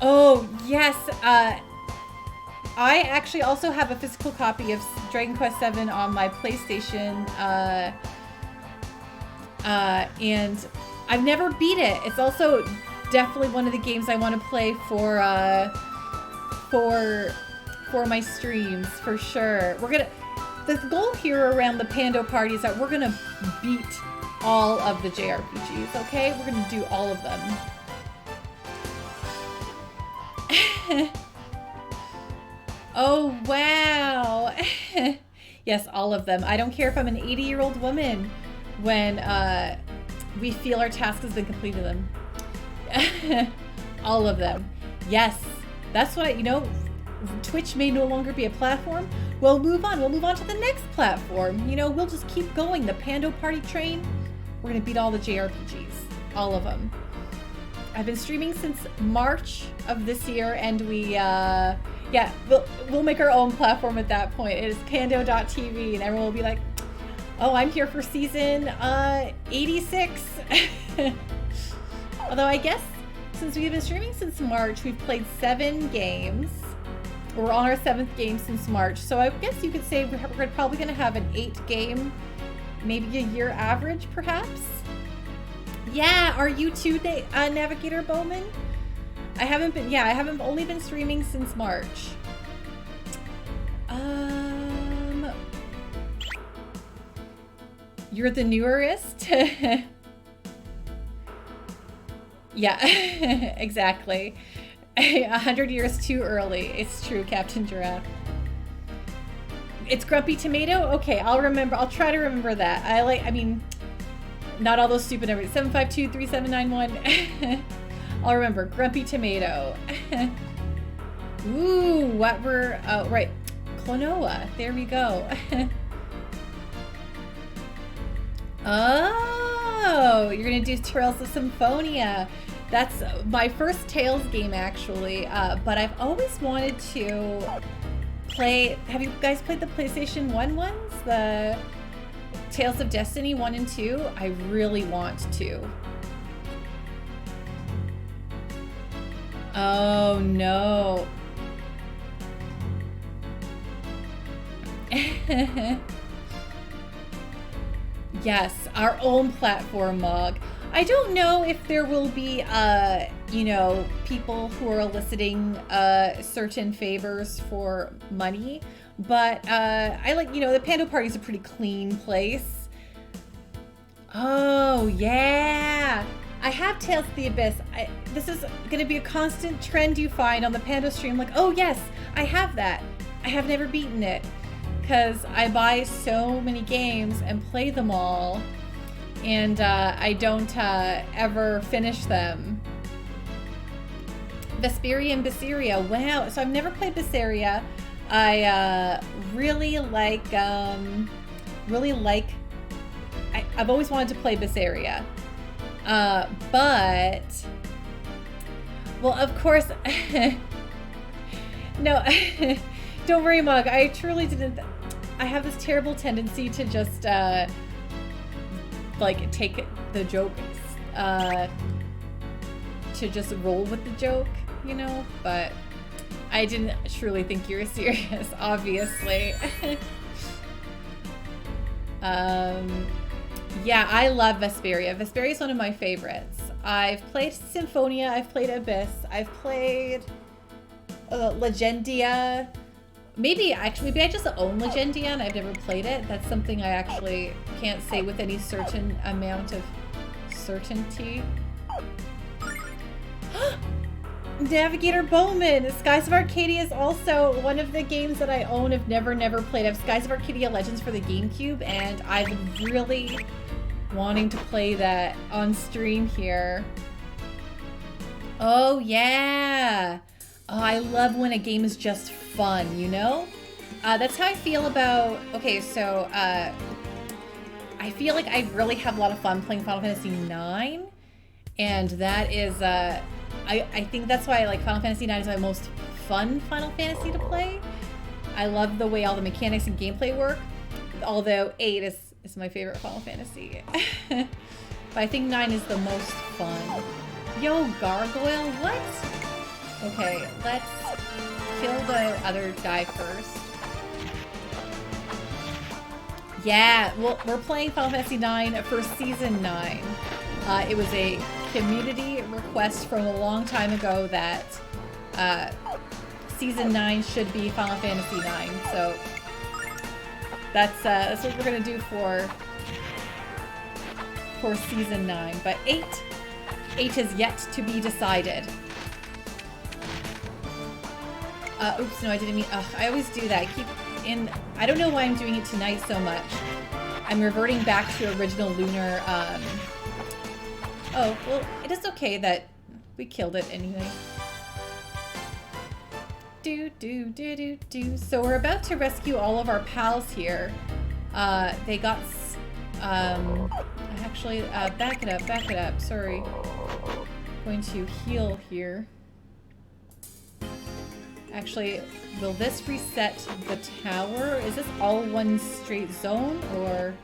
Oh, yes. I actually also have a physical copy of Dragon Quest VII on my PlayStation, and I've never beat it. It's also definitely one of the games I want to play for my streams, for sure. The goal here around the Pando party is that we're gonna beat all of the JRPGs, okay? We're gonna do all of them. Oh, wow. Yes, all of them. I don't care if I'm an 80-year-old woman when we feel our task has been completed them. All of them. Yes. That's what, Twitch may no longer be a platform. We'll move on. We'll move on to the next platform. We'll just keep going. The Pando Party train. We're going to beat all the JRPGs. All of them. I've been streaming since March of this year, and we'll make our own platform at that point. It is pando.tv, and everyone will be like, oh, I'm here for season 86. Although I guess since we've been streaming since March, we've played 7 games. We're on our 7th game since March, so I guess you could say we're probably going to have an 8-game, maybe a year average, perhaps. Yeah, are you too, Navigator Bowman? I haven't only been streaming since March. You're the newerest? Yeah, exactly. 100 years too early. It's true, Captain Giraffe. It's Grumpy Tomato? Okay, I'll try to remember that. Not all those stupid numbers. 7523791. I'll remember. Grumpy Tomato. Ooh, right. Klonoa. There we go. Oh, you're going to do Trails of Symphonia. That's my first Tales game, actually. But I've always wanted to play... Have you guys played the PlayStation 1 ones? The Tales of Destiny 1 and 2? I really want to. Oh, no. Yes, our own platform, Mog. I don't know if there will be, people who are eliciting certain favors for money, but the Pando Party is a pretty clean place. Oh, yeah. I have Tales of the Abyss. This is going to be a constant trend you find on the Pando stream. Like, oh, yes, I have that. I have never beaten it because I buy so many games and play them all. And I don't ever finish them. Vesperia and Berseria. Wow. So I've never played Berseria. I really like... I've always wanted to play Berseria. But... Well, of course... No. Don't worry, Mug. I truly didn't... I have this terrible tendency to just... take the joke, to just roll with the joke, but I didn't truly think you were serious, obviously. Yeah, I love Vesperia. Vesperia is one of my favorites. I've played Symphonia, I've played Abyss, I've played Legendia. Maybe I just own Legendia and I've never played it. That's something I actually can't say with any certain amount of certainty. Navigator Bowman! Skies of Arcadia is also one of the games that I own. I've never played. I have Skies of Arcadia Legends for the GameCube, and I've been really wanting to play that on stream here. Oh, yeah! Oh, I love when a game is just fun, you know? That's how I feel about... Okay, so, I feel like I really have a lot of fun playing Final Fantasy IX. And that is, I think that's why, like, Final Fantasy IX is my most fun Final Fantasy to play. I love the way all the mechanics and gameplay work. Although 8 is my favorite Final Fantasy. But I think 9 is the most fun. Yo, Gargoyle, what? Okay, let's kill the other guy first. Yeah, well, we're playing Final Fantasy IX for Season 9. It was a community request from a long time ago that Season 9 should be Final Fantasy IX. So that's what we're gonna do for Season 9. But 8 is yet to be decided. Oops, no, I didn't mean. I always do that. I don't know why I'm doing it tonight so much. I'm reverting back to original Lunar. Oh, well, it is okay that we killed it anyway. So we're about to rescue all of our pals here. They got... actually, back it up. Sorry. Going to heal here. Actually, will this reset the tower? Is this all one straight zone, or...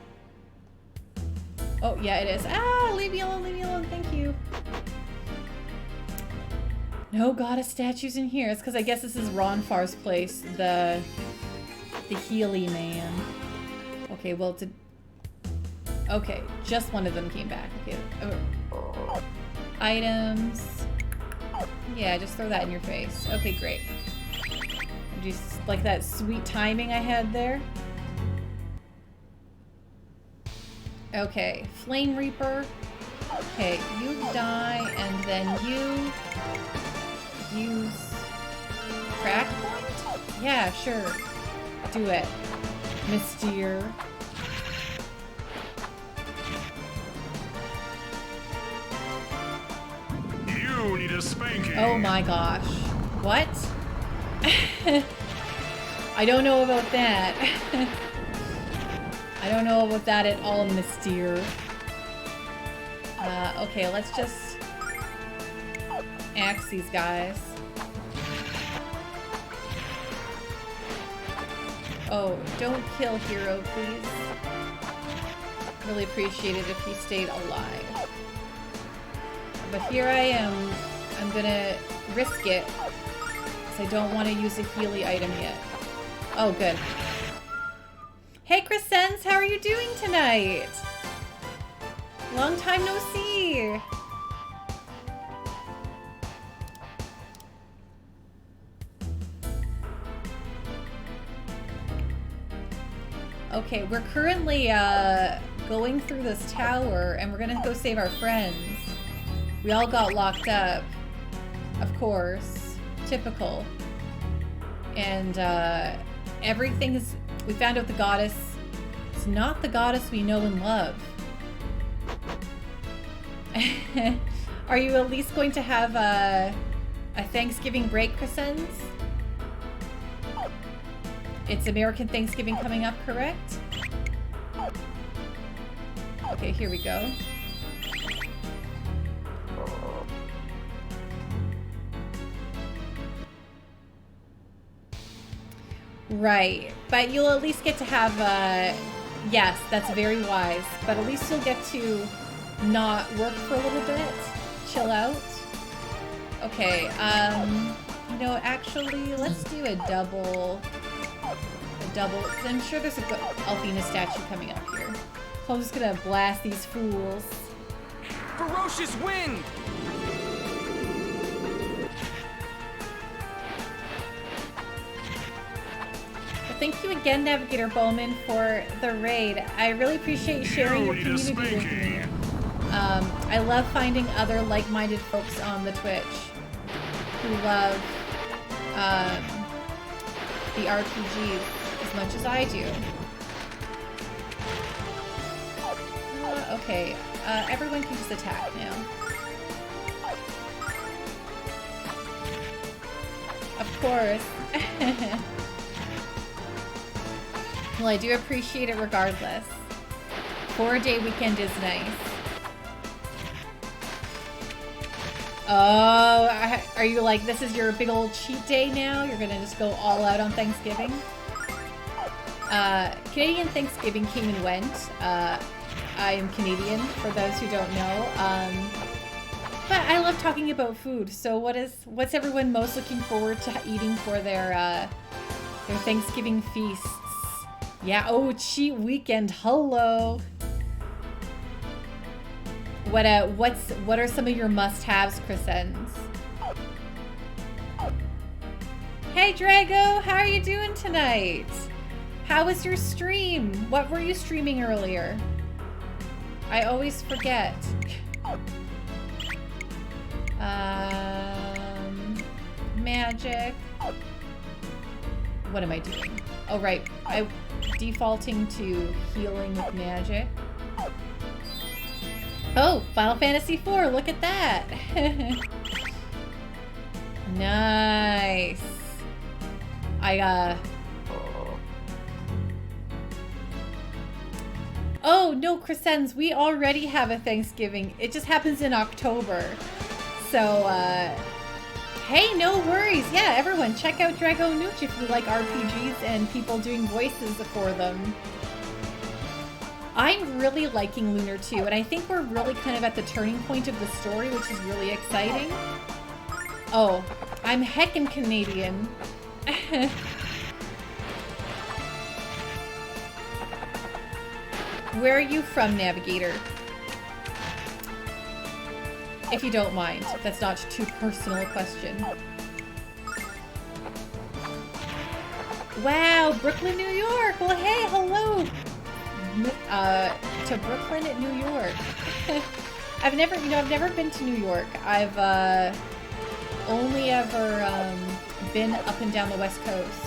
Oh, yeah, it is. Ah, leave me alone, thank you. No goddess statues in here. It's because I guess this is Ronfar's place, the Healy man. Okay, well, okay, just one of them came back. Okay. Oh. Items. Yeah, just throw that in your face. Okay, great. Just like that sweet timing I had there. Okay, Flame Reaper. Okay, you die, and then you use Crack Point? Yeah, sure. Do it. Mystere. You need a spanking. Oh my gosh. What? I don't know about that. I don't know about that at all, Mystere. Okay, let's just axe these guys. Oh, don't kill Hero, please. Really appreciate it if he stayed alive. But here I am. I'm gonna risk it, because I don't want to use a Healy item yet. Oh, good. Hey, Crescens, how are you doing tonight? Long time no see. Okay, we're currently going through this tower, and we're gonna go save our friends. We all got locked up, of course, typical. And everything is. We found out the goddess is not the goddess we know and love. Are you at least going to have a Thanksgiving break, Crescens? It's American Thanksgiving coming up, correct? Okay, here we go. Right, but you'll at least get to have, yes, that's very wise, but at least you'll get to not work for a little bit, chill out. Okay, you know, actually, let's do a double, because I'm sure there's a Althena statue coming up here. So I'm just gonna blast these fools. Ferocious wind! Thank you again, Navigator Bowman, for the raid. I really appreciate sharing your community with me. I love finding other like-minded folks on the Twitch who love the RPGs as much as I do. Okay, everyone can just attack now. Of course. Well, I do appreciate it regardless. 4-day weekend is nice. Oh, are you like, this is your big old cheat day now? You're gonna just go all out on Thanksgiving? Canadian Thanksgiving came and went. I am Canadian, for those who don't know. But I love talking about food. So what's everyone most looking forward to eating for their Thanksgiving feasts? Yeah, oh, cheat weekend, hello. What are some of your must-haves, Crescens? Hey Drago, how are you doing tonight? How was your stream? What were you streaming earlier? I always forget. Magic. What am I doing? Oh right, I'm defaulting to healing with magic. Oh, Final Fantasy IV, look at that! Nice. Oh, no, Crescens, we already have a Thanksgiving. It just happens in October. So, hey, no worries. Yeah, everyone, check out Drago Nooch if you like RPGs and people doing voices for them. I'm really liking Lunar too, and I think we're really kind of at the turning point of the story, which is really exciting. Oh, I'm heckin' Canadian. Where are you from, Navigator? If you don't mind, if that's not too personal a question. Wow, Brooklyn, New York. Well, hey, hello. To Brooklyn, New York. I've never been to New York. I've only ever been up and down the West Coast.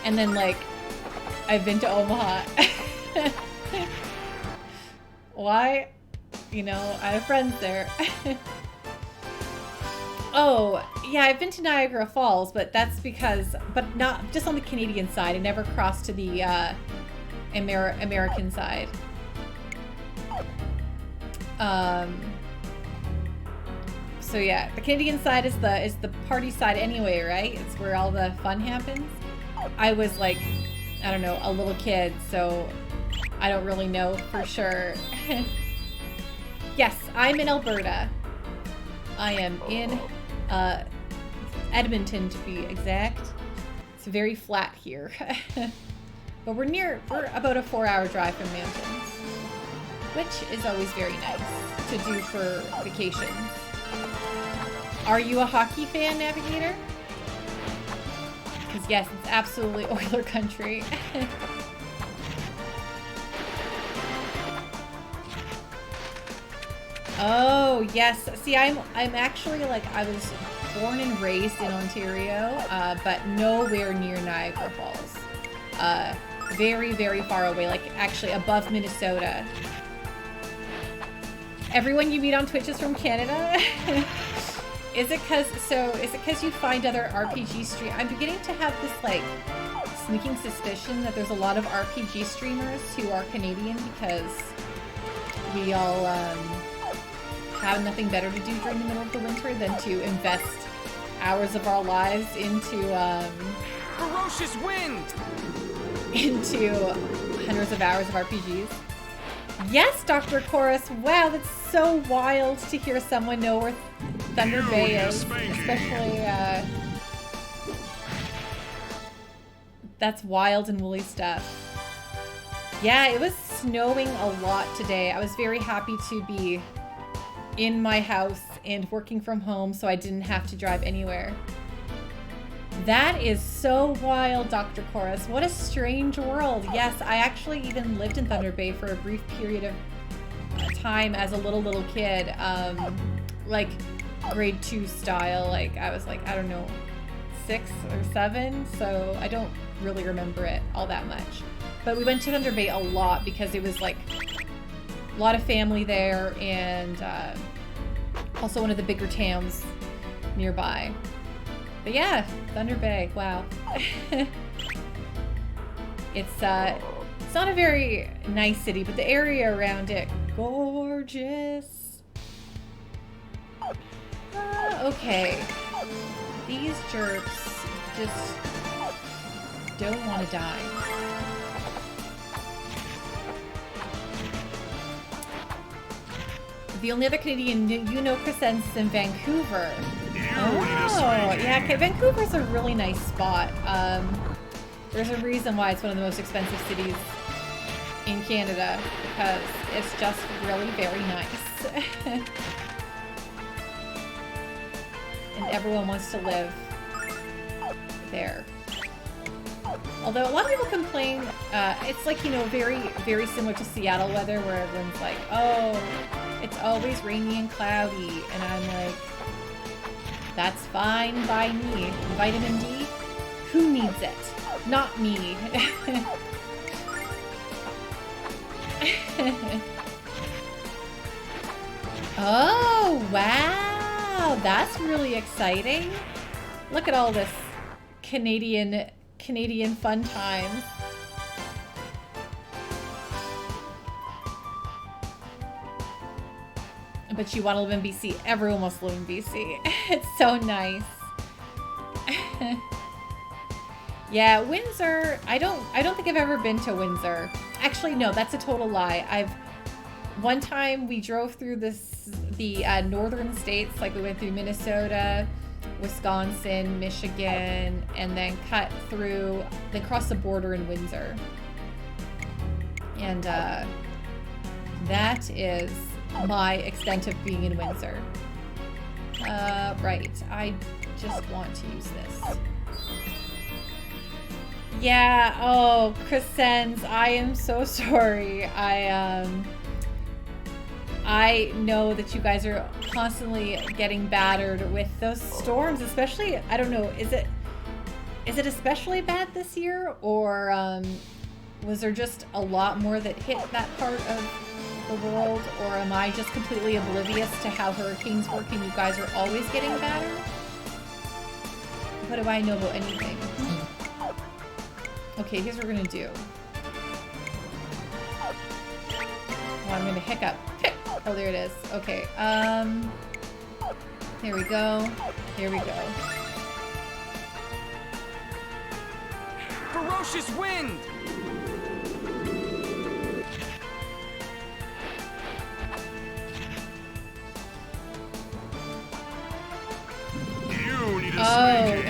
And then, like, I've been to Omaha. Why? You know, I have friends there. Oh, yeah, I've been to Niagara Falls, but that's because, but not just on the Canadian side. I never crossed to the American side. So yeah, the Canadian side is the party side anyway, right? It's where all the fun happens. I was like, I don't know, a little kid, so I don't really know for sure. Yes, I'm in Alberta. I am in Edmonton, to be exact. It's very flat here. But we're about a 4-hour drive from mountains, which is always very nice to do for vacations. Are you a hockey fan, Navigator? Because yes, it's absolutely Oiler country. Oh, yes. See, I'm actually, like, I was born and raised in Ontario, but nowhere near Niagara Falls. Very, very far away, like, actually above Minnesota. Everyone you meet on Twitch is from Canada? Is it because you find other RPG stream? I'm beginning to have this, like, sneaking suspicion that there's a lot of RPG streamers who are Canadian because we all, have nothing better to do during the middle of the winter than to invest hours of our lives into, Ferocious wind! into hundreds of hours of RPGs. Yes, Dr. Chorus. Wow, that's so wild to hear someone know where Thunder Bay is. Especially, that's wild and woolly stuff. Yeah, it was snowing a lot today. I was very happy to be in my house and working from home so I didn't have to drive anywhere. That is so wild, Dr. Chorus. What a strange world. Yes, I actually even lived in Thunder Bay for a brief period of time as a little kid. Like grade 2 style. Like I was like, I don't know, 6 or 7. So I don't really remember it all that much. But we went to Thunder Bay a lot because it was like a lot of family there and also one of the bigger towns nearby. But yeah, Thunder Bay, wow. It's not a very nice city, but the area around it, gorgeous. Okay. These jerks just don't want to die. The only other Canadian you know Crescent's in Vancouver. Oh, yeah, okay. Vancouver's a really nice spot. There's a reason why it's one of the most expensive cities in Canada, because it's just really very nice. And everyone wants to live there. Although a lot of people complain, it's like, you know, very, very similar to Seattle weather, where everyone's like, oh, it's always rainy and cloudy. And I'm like, that's fine by me. Vitamin D? Who needs it? Not me. Oh, wow. That's really exciting. Look at all this Canadian fun times. But you want to live in BC. Everyone wants to live in BC. It's so nice. Yeah, Windsor. I don't think I've ever been to Windsor. Actually, no, that's a total lie. One time we drove through the northern states, like we went through Minnesota, Wisconsin, Michigan, and then then crossed the border in Windsor. And that is my extent of being in Windsor. Right, I just want to use this. Yeah, oh, Crescens, I am so sorry. I know that you guys are constantly getting battered with those storms, especially, I don't know, is it especially bad this year, or was there just a lot more that hit that part of the world, or am I just completely oblivious to how hurricanes work and you guys are always getting battered? What do I know about anything? Okay, here's what we're gonna do. Oh, I'm gonna hiccup. Oh, there it is. Okay, here we go. Here we go. Ferocious wind! You need a Oh,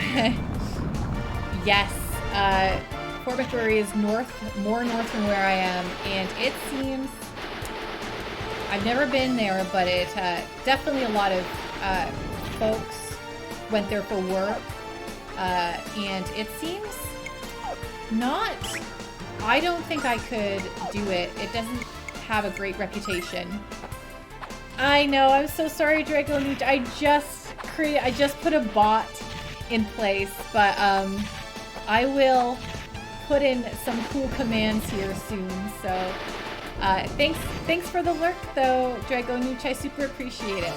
yes. Fort McMurray is more north from where I am, and it seems, I've never been there, but it definitely a lot of folks went there for work, and it seems not, I don't think I could do it. It doesn't have a great reputation. I know, I'm so sorry, Draco Nooch. I just put a bot in place, but I will put in some cool commands here soon. So thanks for the lurk though, Draco Nooch. I super appreciate it.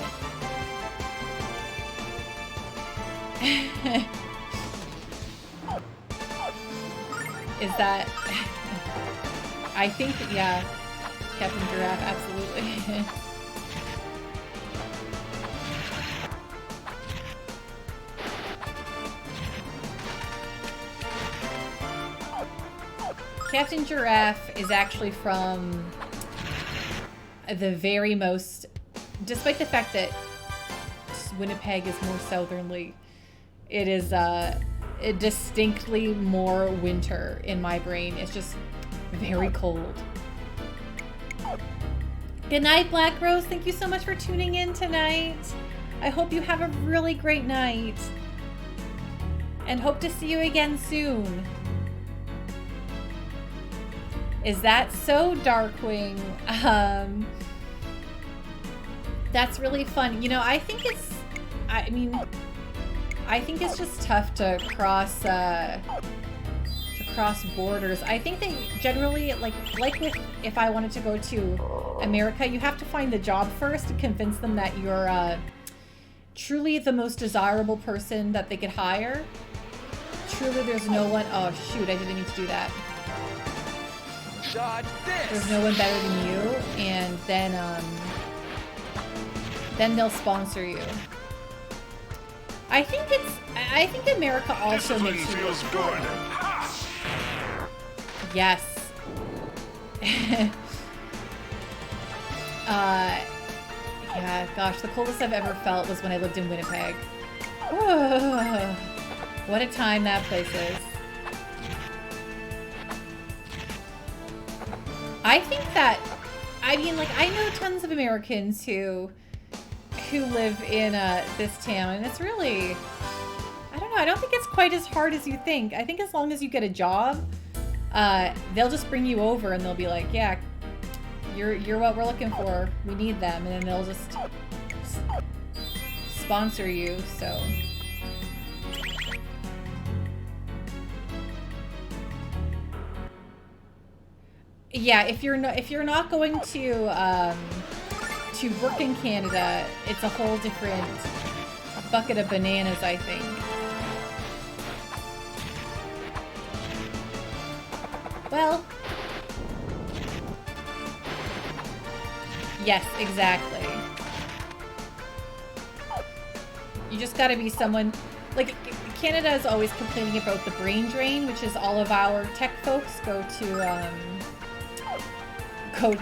Is that I think, yeah, Captain Giraffe, absolutely. Captain Giraffe is actually from the very most, despite the fact that Winnipeg is more southerly, it is distinctly more winter in my brain. It's just very cold. Good night, Black Rose. Thank you so much for tuning in tonight. I hope you have a really great night. And hope to see you again soon. Is that so, Darkwing? That's really fun. You know, I think it's just tough to cross borders. I think that generally, like with, if I wanted to go to America, you have to find the job first to convince them that truly the most desirable person that they could hire. Truly there's no one, oh shoot, I didn't mean to do that. Dodge this. There's no one better than you, and then they'll sponsor you. I think America also makes you feels good. Yes. Yeah, gosh, the coldest I've ever felt was when I lived in Winnipeg. Whoa. What a time that place is. I think that, I mean, like, I know tons of Americans who live in this town, and it's really, I don't know, I don't think it's quite as hard as you think. I think as long as you get a job, they'll just bring you over and they'll be like, yeah, you're what we're looking for. We need them. And then they'll just sponsor you, so. Yeah, if you're not going to work in Canada, it's a whole different bucket of bananas, I think. Well, yes, exactly. You just gotta be someone, like, Canada is always complaining about the brain drain, which is all of our tech folks go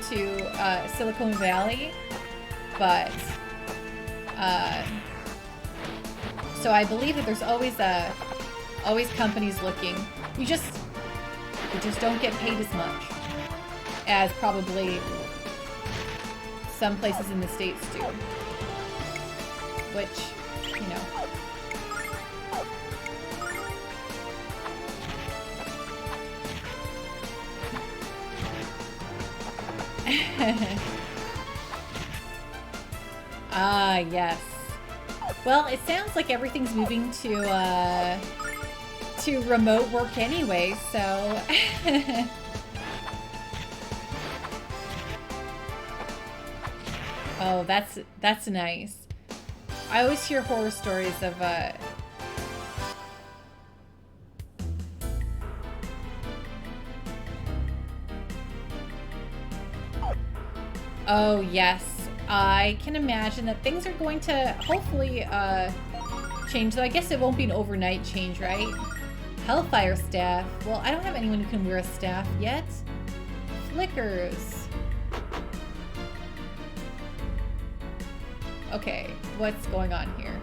to Silicon Valley, but so I believe that there's always companies looking. You just don't get paid as much as probably some places in the States do, which, you know. Ah, yes. Well, it sounds like everything's moving to remote work anyway, so. Oh, that's nice. I always hear horror stories of oh, yes. I can imagine that things are going to hopefully change, though I guess it won't be an overnight change, right? Hellfire staff. Well, I don't have anyone who can wear a staff yet. Flickers. Okay, what's going on here?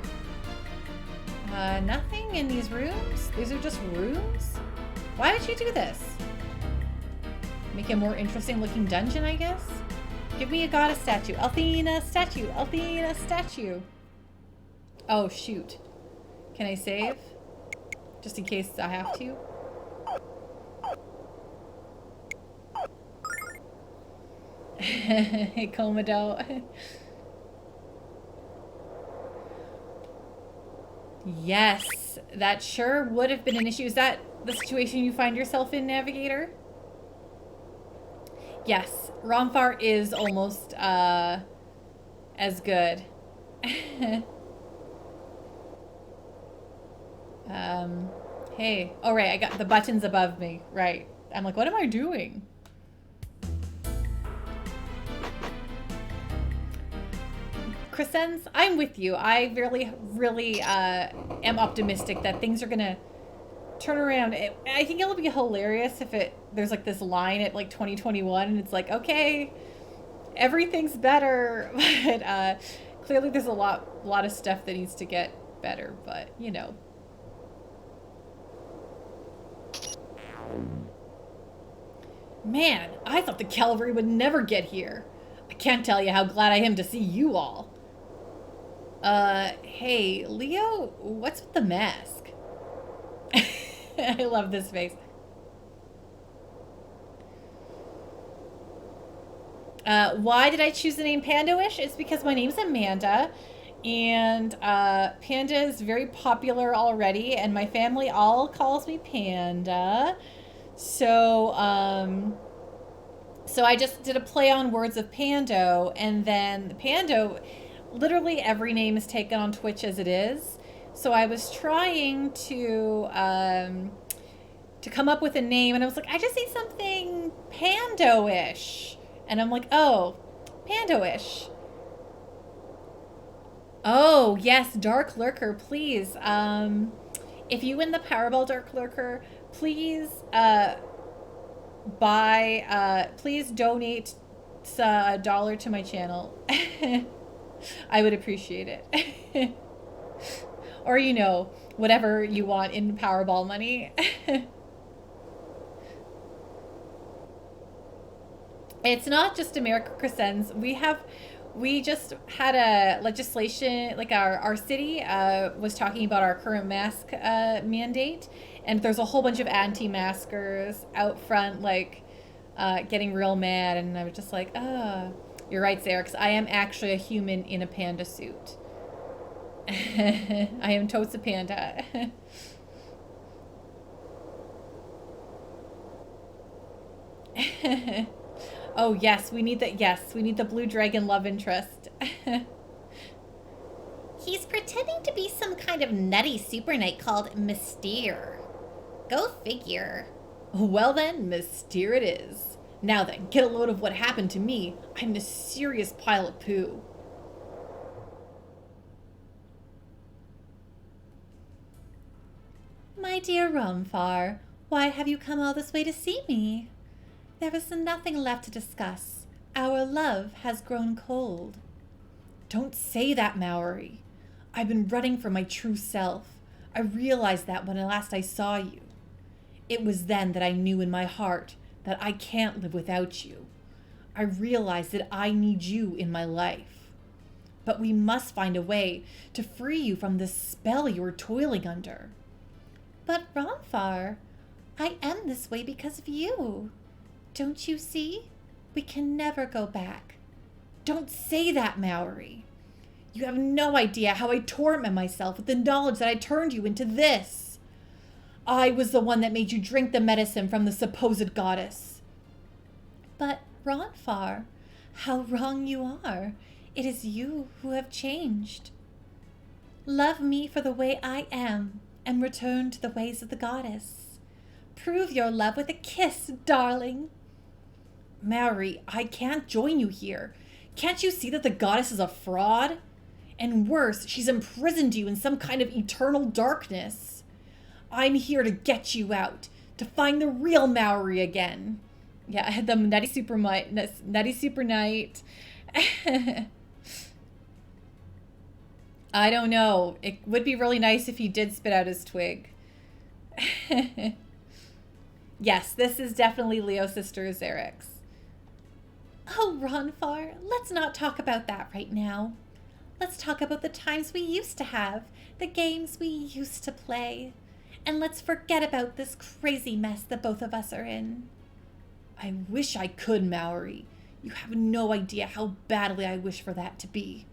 Nothing in these rooms? These are just rooms? Why would you do this? Make a more interesting looking dungeon, I guess? Give me a goddess statue. Althena statue. Althena statue. Oh, shoot. Can I save? Just in case I have to. Hey, Komodo. Yes, that sure would have been an issue. Is that the situation you find yourself in, Navigator? Yes, Romfar is almost as good. Hey. Oh, right, I got the buttons above me. Right. I'm like, what am I doing? Crescens, I'm with you. I really am optimistic that things are gonna turn around. I think it'll be hilarious if there's like this line at like 2021 and it's like, okay, everything's better, but clearly there's a lot of stuff that needs to get better, but you know. Man, I thought the cavalry would never get here. I can't tell you how glad I am to see you all. Hey, Leo, what's with the mask? I love this face. Why did I choose the name Pandoish? It's because my name's Amanda, and Panda is very popular already, and my family all calls me Panda. So, so I just did a play on words of Pando, and then Pando, literally every name is taken on Twitch as it is. So I was trying to come up with a name, and I was like, I just need something Pando-ish. And I'm like, oh, Pando-ish. Oh, yes, Dark Lurker, please. If you win the Powerball, Dark Lurker, please please donate $1 to my channel. I would appreciate it. Or, you know, whatever you want in Powerball money. It's not just America Crescens. We just had a legislation, like our city was talking about our current mask mandate, and there's a whole bunch of anti-maskers out front, like getting real mad, and I was just like, you're right, Xerix. I am actually a human in a panda suit. I am totes a panda. Oh yes, we need the blue dragon love interest. He's pretending to be some kind of nutty super knight called Mystere. Go figure. Well then, Mystere it is. Now then, get a load of what happened to me. I'm a serious pile of poo. My dear Romfar, why have you come all this way to see me? There is nothing left to discuss. Our love has grown cold. Don't say that, Mallory. I've been running from my true self. I realized that when last I saw you. It was then that I knew in my heart that I can't live without you. I realized that I need you in my life. But we must find a way to free you from this spell you are toiling under. But Romfar, I am this way because of you. Don't you see? We can never go back. Don't say that, Mallory. You have no idea how I torment myself with the knowledge that I turned you into this. I was the one that made you drink the medicine from the supposed goddess. But, Romfar, how wrong you are. It is you who have changed. Love me for the way I am, and return to the ways of the goddess. Prove your love with a kiss, darling. Mallory, I can't join you here. Can't you see that the goddess is a fraud? And worse, she's imprisoned you in some kind of eternal darkness. I'm here to get you out, to find the real Mallory again. Yeah, I had the Nutty Super Knight. I don't know. It would be really nice if he did spit out his twig. Yes, this is definitely Leo's sister, Xerix. Oh, Romfar, let's not talk about that right now. Let's talk about the times we used to have, the games we used to play. And let's forget about this crazy mess that both of us are in. I wish I could, Mallory. You have no idea how badly I wish for that to be.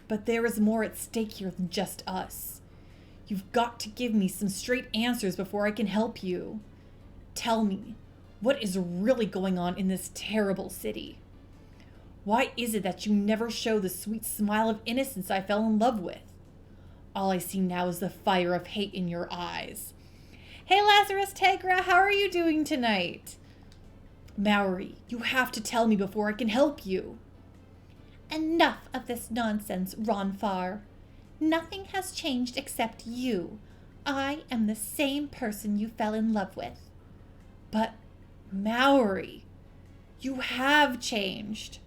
But there is more at stake here than just us. You've got to give me some straight answers before I can help you. Tell me, what is really going on in this terrible city? Why is it that you never show the sweet smile of innocence I fell in love with? All I see now is the fire of hate in your eyes. Hey, Lazarus Tegra, how are you doing tonight? Mallory, you have to tell me before I can help you. Enough of this nonsense, Romfar. Nothing has changed except you. I am the same person you fell in love with. But, Mallory, you have changed.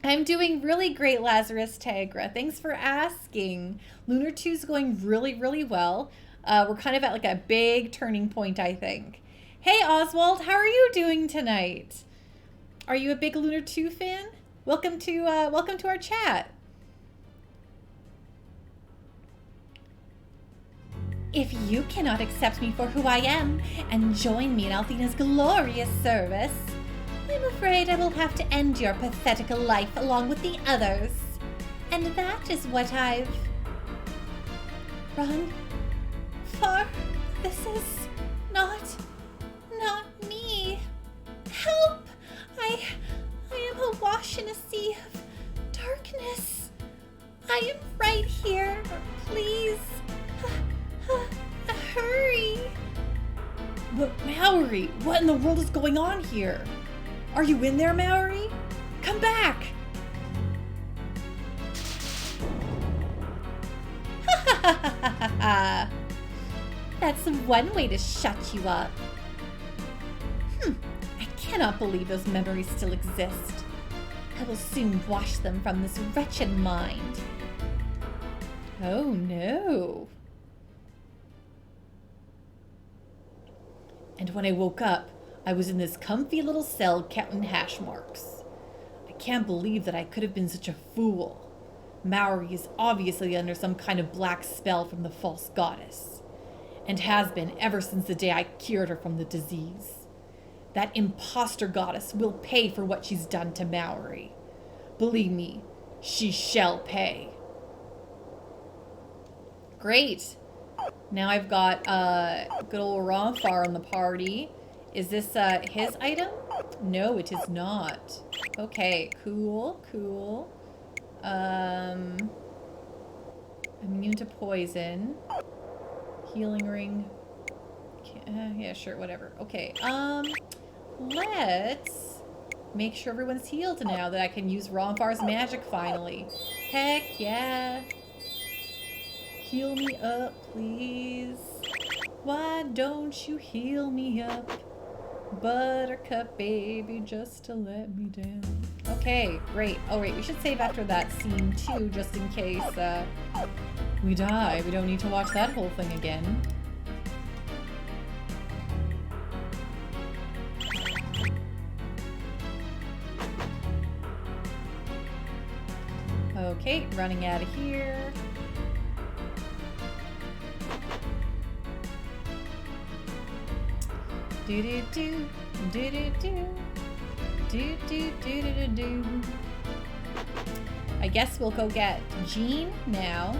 I'm doing really great, Lazarus Tegra. Thanks for asking. Lunar 2 is going really, really well. We're kind of at like a big turning point, I think. Hey, Oswald, how are you doing tonight? Are you a big Lunar 2 fan? Welcome to our chat. If you cannot accept me for who I am and join me in Althena's glorious service, I'm afraid I will have to end your pathetic life along with the others. And that is what I've... Romfar, this is not me. Help! I am awash in a sea of darkness. I am right here. Please. Hurry. But Mallory, what in the world is going on here? Are you in there, Mallory? Come back! That's one way to shut you up. I cannot believe those memories still exist. I will soon wash them from this wretched mind. Oh no. And when I woke up, I was in this comfy little cell counting hash marks. I can't believe that I could have been such a fool. Mallory is obviously under some kind of black spell from the false goddess, and has been ever since the day I cured her from the disease. That imposter goddess will pay for what she's done to Mallory. Believe me, she shall pay. Great. Now I've got good old Ronfar on the party. Is this his item? No, it is not. Okay, cool, cool. I'm immune to poison. Healing ring. Yeah, sure, whatever. Okay, let's make sure everyone's healed now that I can use Ronfar's magic finally. Heck yeah. Heal me up, please. Why don't you heal me up? Buttercup baby, just to let me down. Okay, great. Oh wait, we should save after that scene too, just in case we die. We don't need to watch that whole thing again. Okay, running out of here. Do do do do do do do do do do do. I guess we'll go get Jean now.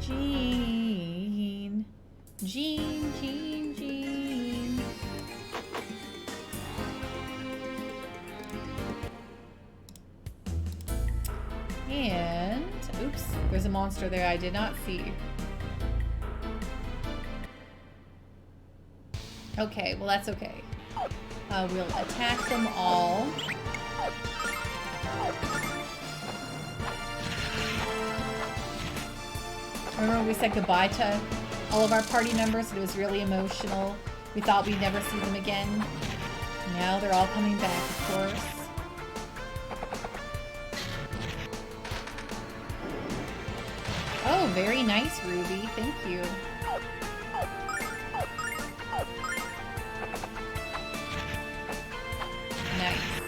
Jean, Jean, Jean, Jean. And oops, there's a monster there I did not see. Okay, well that's okay. We'll attack them all. Remember we said goodbye to all of our party members and it was really emotional. We thought we'd never see them again. Now they're all coming back, of course. Oh, very nice, Ruby. Thank you. Nice.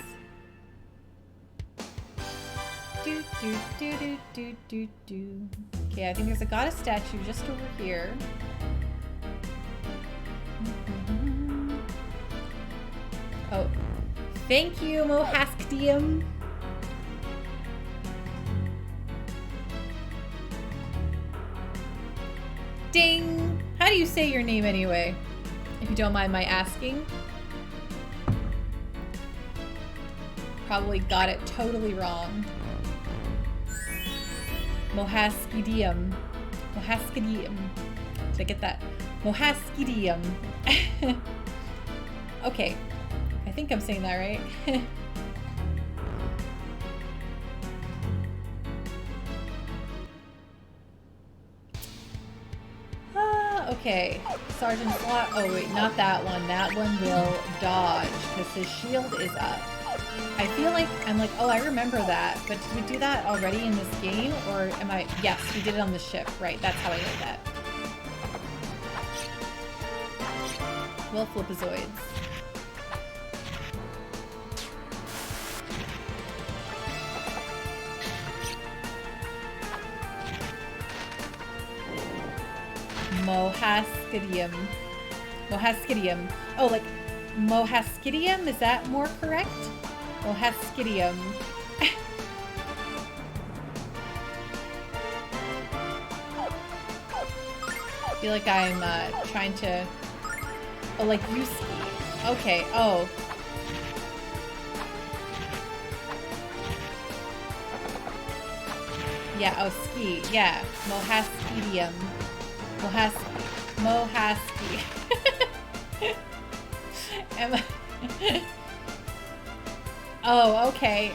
Do do do do do do do. Okay, I think there's a goddess statue just over here. Oh, thank you, Mohaskdium. Ding! How do you say your name anyway? If you don't mind my asking. Probably got it totally wrong. Mohaskdium. Mohaskdium. Did I get that? Mohaskdium. Okay. I think I'm saying that right. Okay. Sergeant Slot. Oh wait, not that one. That one will dodge because his shield is up. I feel like I'm like, oh, I remember that. But did we do that already in this game? Or am I? Yes, we did it on the ship. Right, that's how I did that. Well, flipazoids. Mohaskdium. Mohaskdium. Oh, like Mohaskdium? Is that more correct? Mohaskdium. I feel like I'm trying to... Oh, like Yuski. Okay, oh. Yeah, oh, ski. Yeah, Mohaskidium. Mohaski. Oh, okay.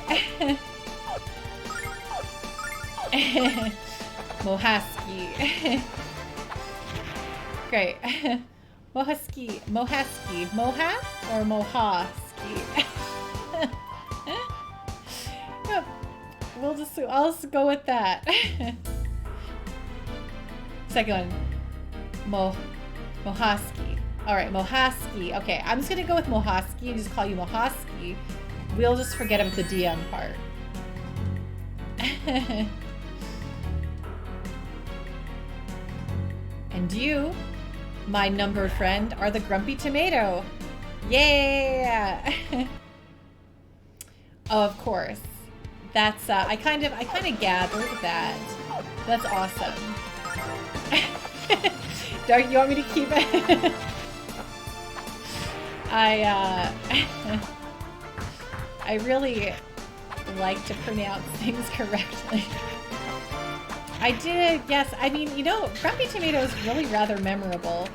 Mohaski. Great. Mohaski. Moha or Mohaski? Yep. I'll just go with that. Second one. Mohaski. Alright, Mohaski. Okay, I'm just gonna go with Mohaski and just call you Mohaski. We'll just forget about the DM part. And you, my numbered friend, are the Grumpy Tomato. Yeah! Oh, of course. That's I kind of gathered that. That's awesome. Dark, you want me to keep it? I really like to pronounce things correctly. I did, yes. I mean, you know, Grumpy Tomato is really rather memorable.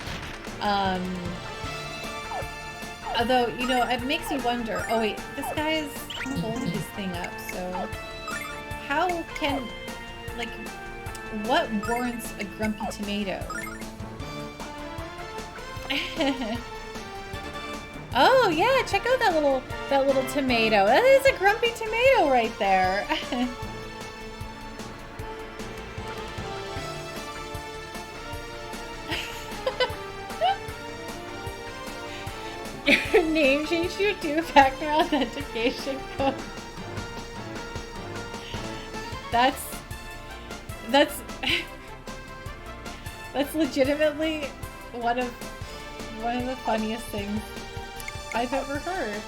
Although, you know, it makes me wonder. Oh wait, this guy's holding his thing up, so how can, like, what warrants a Grumpy Tomato? Oh yeah, check out that little tomato. That is a Grumpy Tomato right there. Your name change your 2-factor authentication code. That's legitimately one of the funniest things I've ever heard.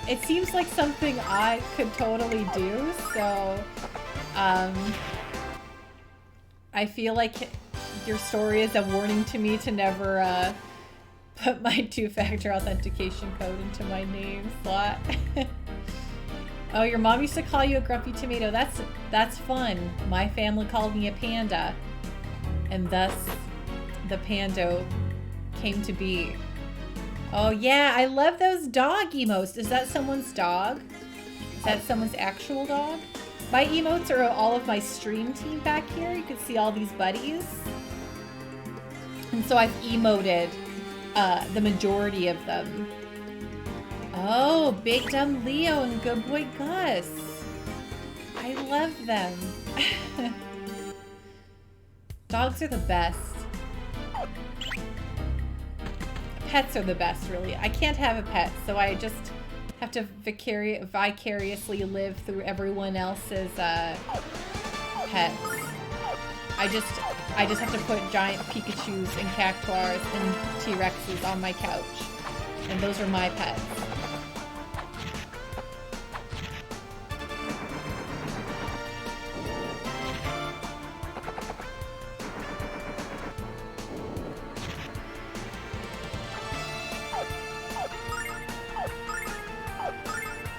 It seems like something I could totally do, so I feel like your story is a warning to me to never put my 2-factor authentication code into my name slot. Oh, your mom used to call you a Grumpy Tomato. That's fun. My family called me a panda, and thus the Pando came to be. Oh yeah, I love those dog emotes. Is that someone's dog? Is that someone's actual dog? My emotes are all of my stream team back here. You can see all these buddies. And so I've emoted the majority of them. Oh, Big Dumb Leo and Good Boy Gus. I love them. Dogs are the best. Pets are the best, really. I can't have a pet, so I just have to vicariously live through everyone else's pets. I just have to put giant Pikachus and Cactuars and T-Rexes on my couch. And those are my pets.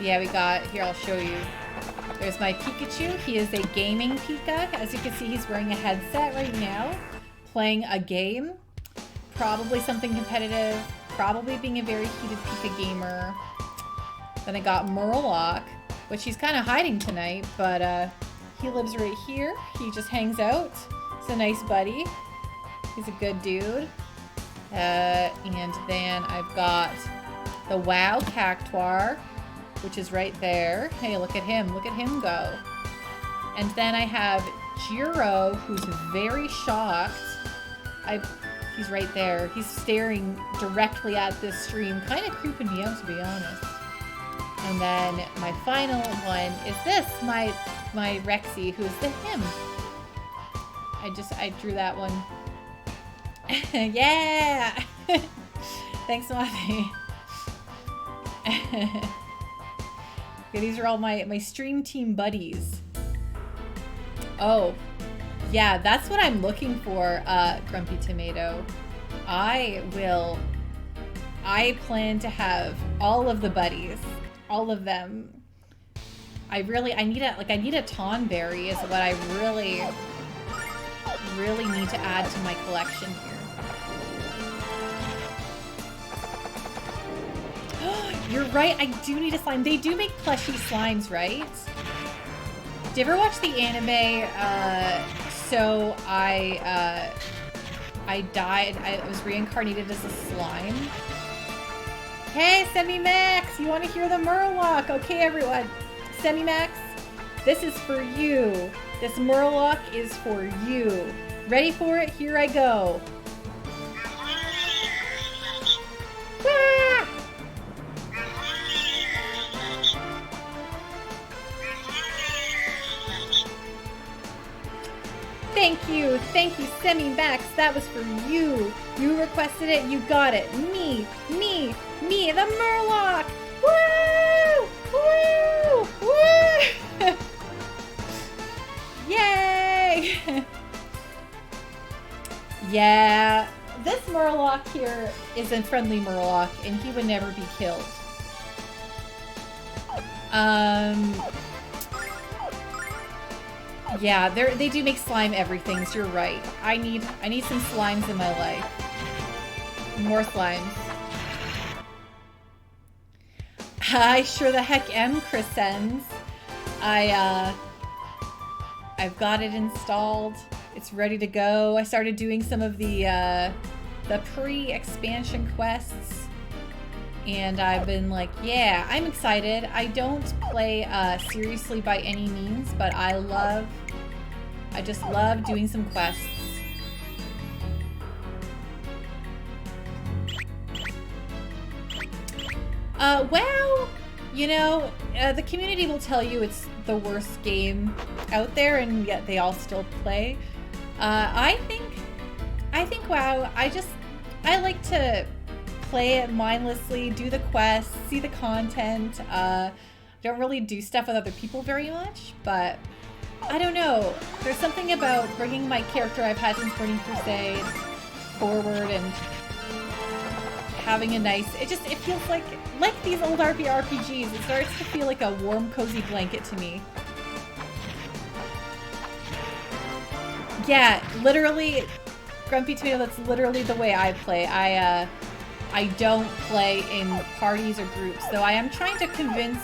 Yeah, we got, here I'll show you. There's my Pikachu. He is a gaming Pika. As you can see, he's wearing a headset right now, playing a game. Probably something competitive, probably being a very heated Pika gamer. Then I got Murloc, which he's kind of hiding tonight, but he lives right here. He just hangs out. He's a nice buddy. He's a good dude. And then I've got the WoW Cactuar, which is right there. Hey, look at him. Look at him go. And then I have Jiro, who's very shocked. He's right there. He's staring directly at this stream, kind of creeping me out, to be honest. And then my final one is this, my Rexy, who's the him. I drew that one. Yeah! Thanks, Matthew. Okay, these are all my stream team buddies. Oh, yeah, that's what I'm looking for, Grumpy Tomato. I plan to have all of the buddies, all of them. I need a Tonberry is what I really need to add to my collection here. You're right, I do need a slime. They do make plushy slimes, right? Did you ever watch the anime, So I died, I was reincarnated as a slime? Hey, Semi-Max, you want to hear the Murloc? Okay, everyone. Semi-Max, this is for you. This Murloc is for you. Ready for it? Here I go. Ah! Thank you, Semi-Max. That was for you. You requested it, you got it. Me, the Murloc. Woo! Woo! Woo! Yay! Yeah, this Murloc here is a friendly Murloc, and he would never be killed. Yeah, they do make slime everythings, you're right. I need some slimes in my life. More slimes. I sure the heck am, Chris Sens. I've got it installed. It's ready to go. I started doing some of the pre-expansion quests. And I've been like, yeah, I'm excited. I don't play seriously by any means, but I just love doing some quests. Well, you know, the community will tell you it's the worst game out there, and yet they all still play. I think WoW, I like to play it mindlessly, do the quests, see the content. Don't really do stuff with other people very much, but I don't know. There's something about bringing my character I've had since Burning Crusade forward and having a nice... It feels like these old RPGs. It starts to feel like a warm, cozy blanket to me. Yeah, literally, Grumpy Tomato, that's literally the way I play. I don't play in parties or groups, though I am trying to convince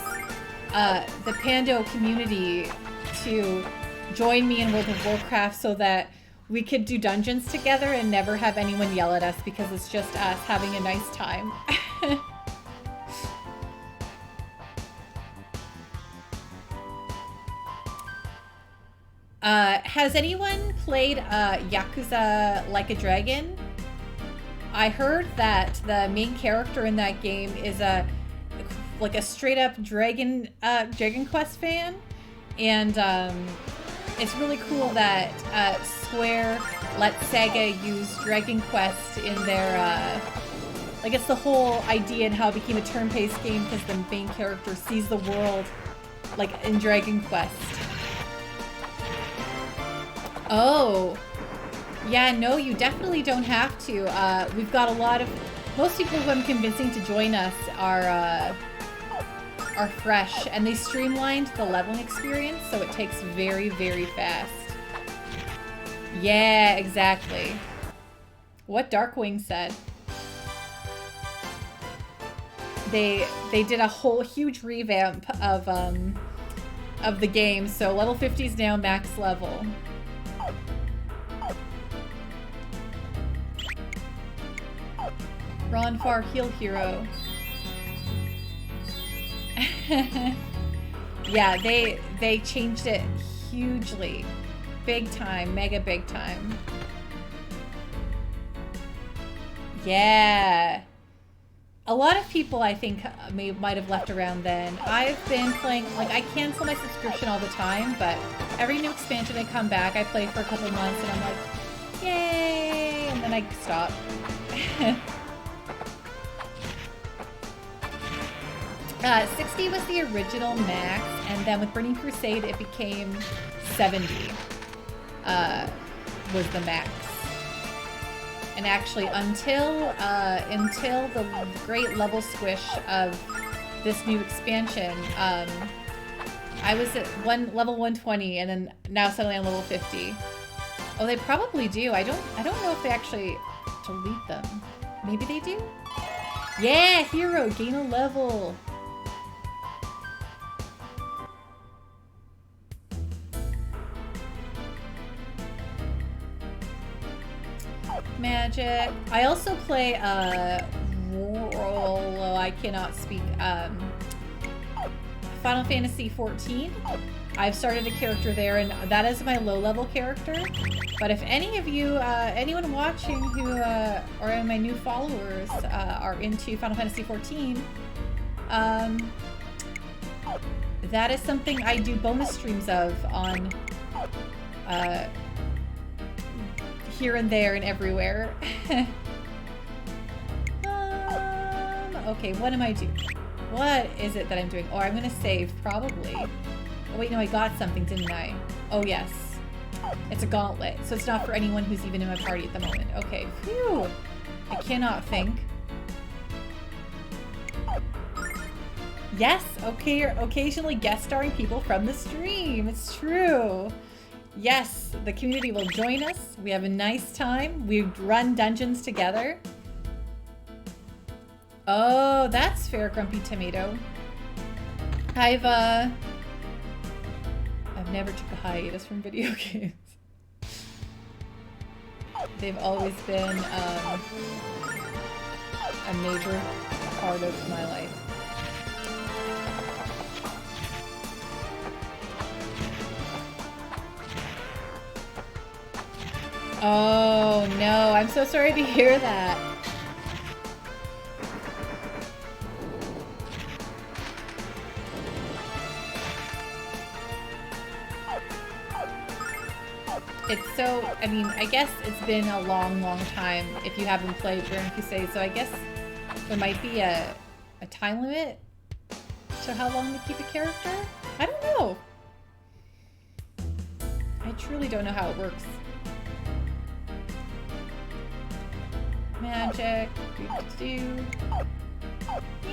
the Pando community to join me in World of Warcraft so that we could do dungeons together and never have anyone yell at us because it's just us having a nice time. Has anyone played Yakuza Like a Dragon? I heard that the main character in that game is like a straight up Dragon Quest fan, and it's really cool that Square let Sega use Dragon Quest in their like it's the whole idea and how it became a turn-based game because the main character sees the world like in Dragon Quest. Oh. Yeah, no, you definitely don't have to. We've got a lot of... Most people who I'm convincing to join us are fresh, and they streamlined the leveling experience, so it takes very, very fast. Yeah, exactly. What Darkwing said. They did a whole huge revamp of the game, so level 50 is now max level. Ron Farr, Heal Hero. Yeah, they changed it hugely. Big time, mega big time. Yeah. A lot of people, I think, might have left around then. I've been playing, like, I cancel my subscription all the time, but every new expansion I come back, I play for a couple months, and I'm like, yay! And then I stop. 60 was the original max, and then with Burning Crusade it became 70 was the max. And actually until the great level squish of this new expansion, I was at level 120 and then now suddenly I'm level 50. Oh, they probably do. I don't know if they actually delete them. Maybe they do? Yeah, hero, gain a level. Magic. I also play I cannot speak. Final Fantasy 14. I've started a character there, and that is my low-level character. But if any of you, anyone watching who are my new followers are into Final Fantasy 14, that is something I do bonus streams of on here and there and everywhere. Okay, what am I doing? What is it that I'm doing? Oh, I'm gonna save, probably. Oh wait, no, I got something, didn't I? Oh yes. It's a gauntlet, so it's not for anyone who's even in my party at the moment. Okay, phew. I cannot think. Yes, okay, occasionally guest starring people from the stream. It's true. Yes, the community will join us. We have a nice time. We run dungeons together. Oh, that's fair, Grumpy Tomato. I've never took a hiatus from video games. They've always been a major part of my life. Oh no, I'm so sorry to hear that. It's so, I mean, I guess it's been a long, long time if you haven't played Burning Crusade, so I guess there might be a time limit to how long to keep a character? I don't know. I truly don't know how it works. Magic.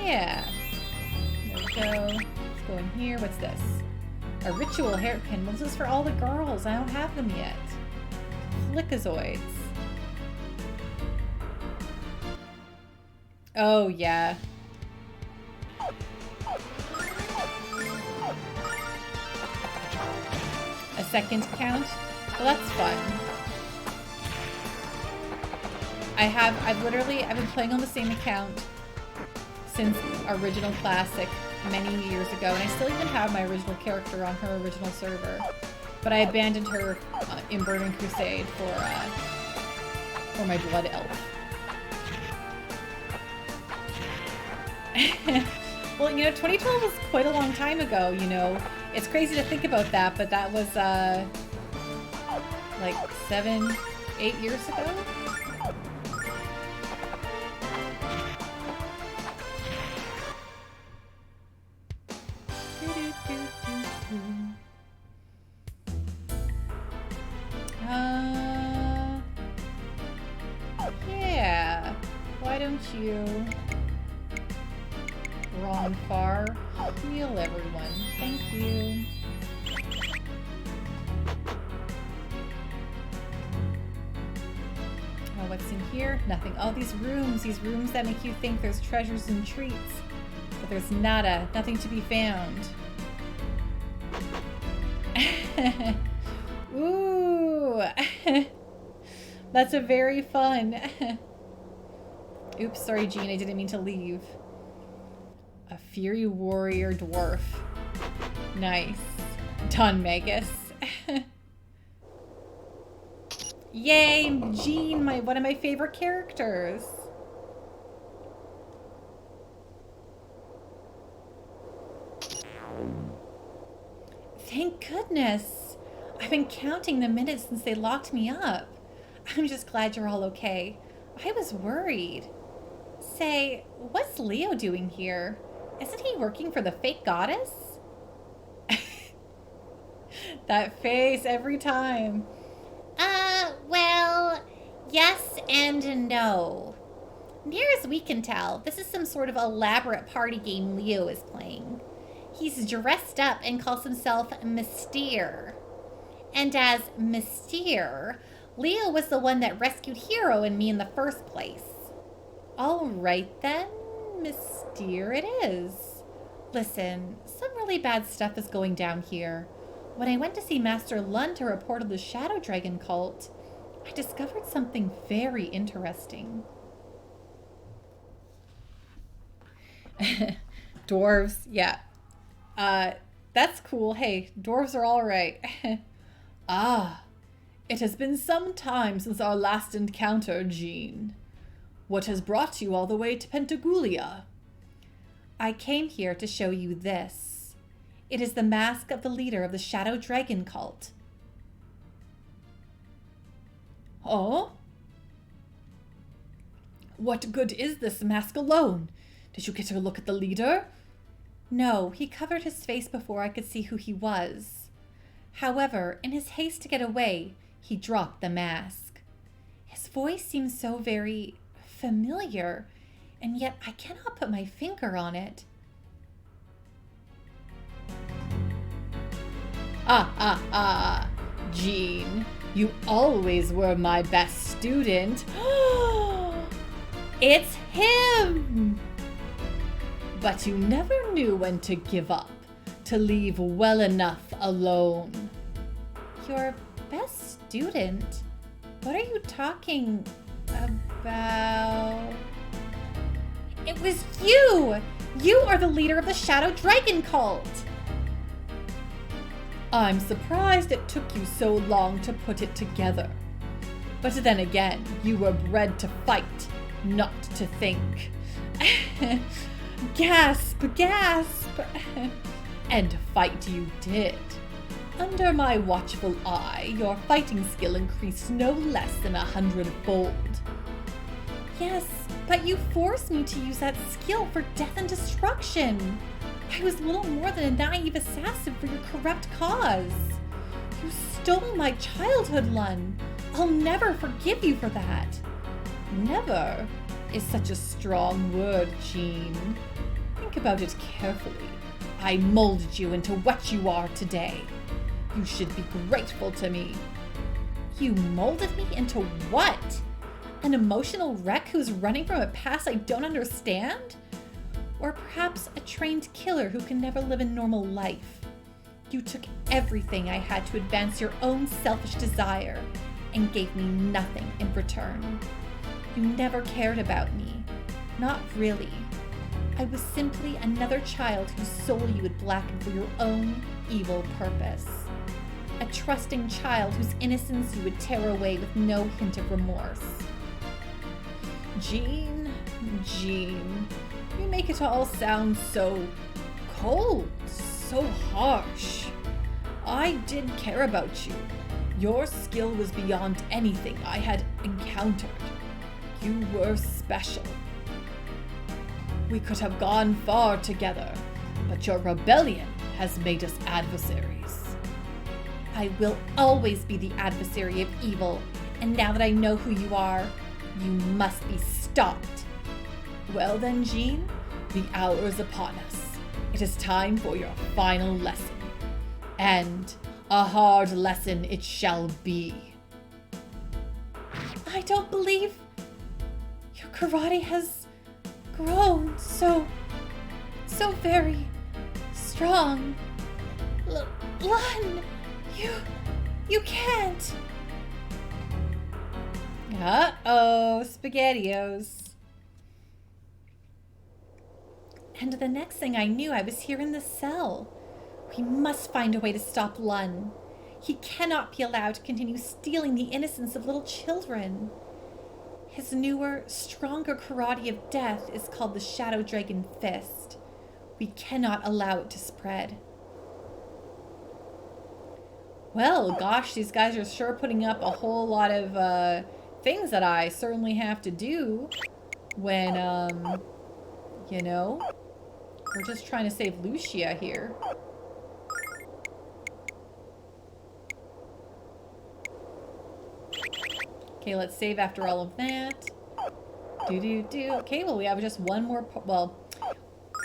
Yeah. There we go. Let's go in here. What's this? A ritual hairpin. Well, this is for all the girls. I don't have them yet. Flickazoids. Oh, yeah. A second account? Well, that's fun. I've been playing on the same account since Original Classic many years ago, and I still even have my original character on her original server. But I abandoned her in Burning Crusade for my Blood Elf. Well, you know, 2012 was quite a long time ago, you know. It's crazy to think about that, but that was, like 7, 8 years ago? Yeah. Why don't you... Wrong far. Heal everyone. Thank you. Oh, what's in here? Nothing. Oh, these rooms that make you think there's treasures and treats. But there's nothing to be found. Ooh. That's a very fun. Oops, sorry, Jean, I didn't mean to leave. A Fury Warrior Dwarf. Nice. Done, Magus. Yay, Jean, one of my favorite characters. Thank goodness. I've been counting the minutes since they locked me up. I'm just glad you're all okay. I was worried. Say, what's Leo doing here? Isn't he working for the fake goddess? That face every time. Well, yes and no. Near as we can tell, this is some sort of elaborate party game Leo is playing. He's dressed dressed up and calls himself Mystere. And as Mystere, Leo was the one that rescued Hero and me in the first place. All right then, Mystere it is. Listen, some really bad stuff is going down here. When I went to see Master Lund to report on the Shadow Dragon cult, I discovered something very interesting. Dwarves, yeah. That's cool. Hey, dwarves are all right. Ah, it has been some time since our last encounter, Jean. What has brought you all the way to Pentagulia? I came here to show you this. It is the mask of the leader of the Shadow Dragon cult. Oh? What good is this mask alone? Did you get a look at the leader? No, he covered his face before I could see who he was. However, in his haste to get away, he dropped the mask. His voice seems so very familiar, and yet I cannot put my finger on it. Jean, you always were my best student. It's him! But you never knew when to give up, to leave well enough alone. Your best student? What are you talking about? It was you! You are the leader of the Shadow Dragon cult! I'm surprised it took you so long to put it together. But then again, you were bred to fight, not to think. Gasp, gasp! And fight you did. Under my watchful eye, your fighting skill increased no less than 100-fold. Yes, but you forced me to use that skill for death and destruction. I was little more than a naive assassin for your corrupt cause. You stole my childhood, Lun. I'll never forgive you for that. Never is such a strong word, Jean. Think about it carefully. I molded you into what you are today. You should be grateful to me. You molded me into what? An emotional wreck who's running from a past I don't understand? Or perhaps a trained killer who can never live a normal life? You took everything I had to advance your own selfish desire and gave me nothing in return. You never cared about me. Not really. I was simply another child whose soul you would blacken for your own evil purpose. A trusting child whose innocence you would tear away with no hint of remorse. Jean, you make it all sound so cold, so harsh. I did care about you. Your skill was beyond anything I had encountered. You were special. We could have gone far together, but your rebellion has made us adversaries. I will always be the adversary of evil, and now that I know who you are, you must be stopped. Well then, Jean, the hour is upon us. It is time for your final lesson. And a hard lesson it shall be. I don't believe your karate has grown so very strong. Lun, you can't. Uh-oh, SpaghettiOs. And the next thing I knew, I was here in the cell. We must find a way to stop Lun. He cannot be allowed to continue stealing the innocence of little children. His newer, stronger karate of death is called the Shadow Dragon Fist. We cannot allow it to spread. Well, gosh, these guys are sure putting up a whole lot of things that I certainly have to do when, you know, we're just trying to save Lucia here. Okay, let's save after all of that. Okay, well, we have just one more, well,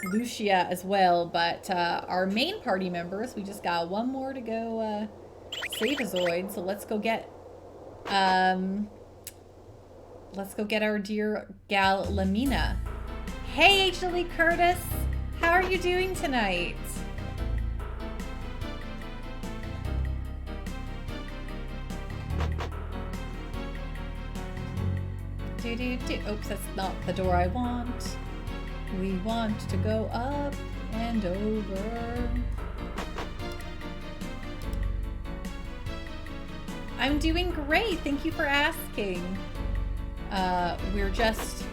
Lucia as well, but our main party members, we just got one more to go save a Zoid, so let's go get our dear gal Lamina. Hey, H. Lee Curtis, how are you doing tonight? Oops, that's not the door I want. We want to go up and over. I'm doing great. Thank you for asking. We're just...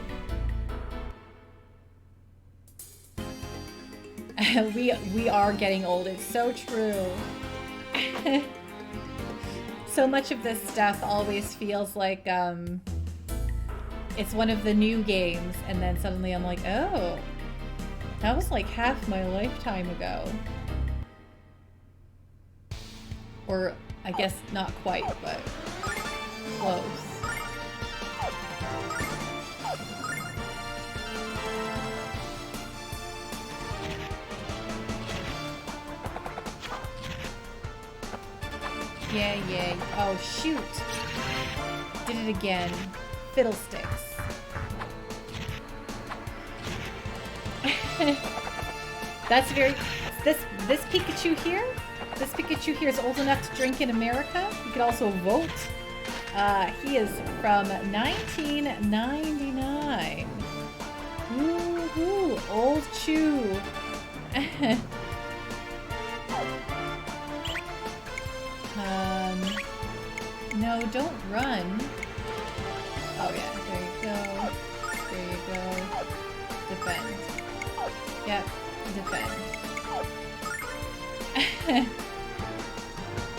we are getting old. It's so true. So much of this stuff always feels like it's one of the new games, and then suddenly I'm like, oh, that was like half my lifetime ago. Or I guess not quite, but close. Yeah. Oh, shoot. Did it again. Fiddlesticks. That's very... This Pikachu here? This Pikachu here is old enough to drink in America. You could also vote. He is from 1999. Woohoo! Old Chew. No, don't run. Oh yeah, there you go. There you go. Defend. Yep, defend.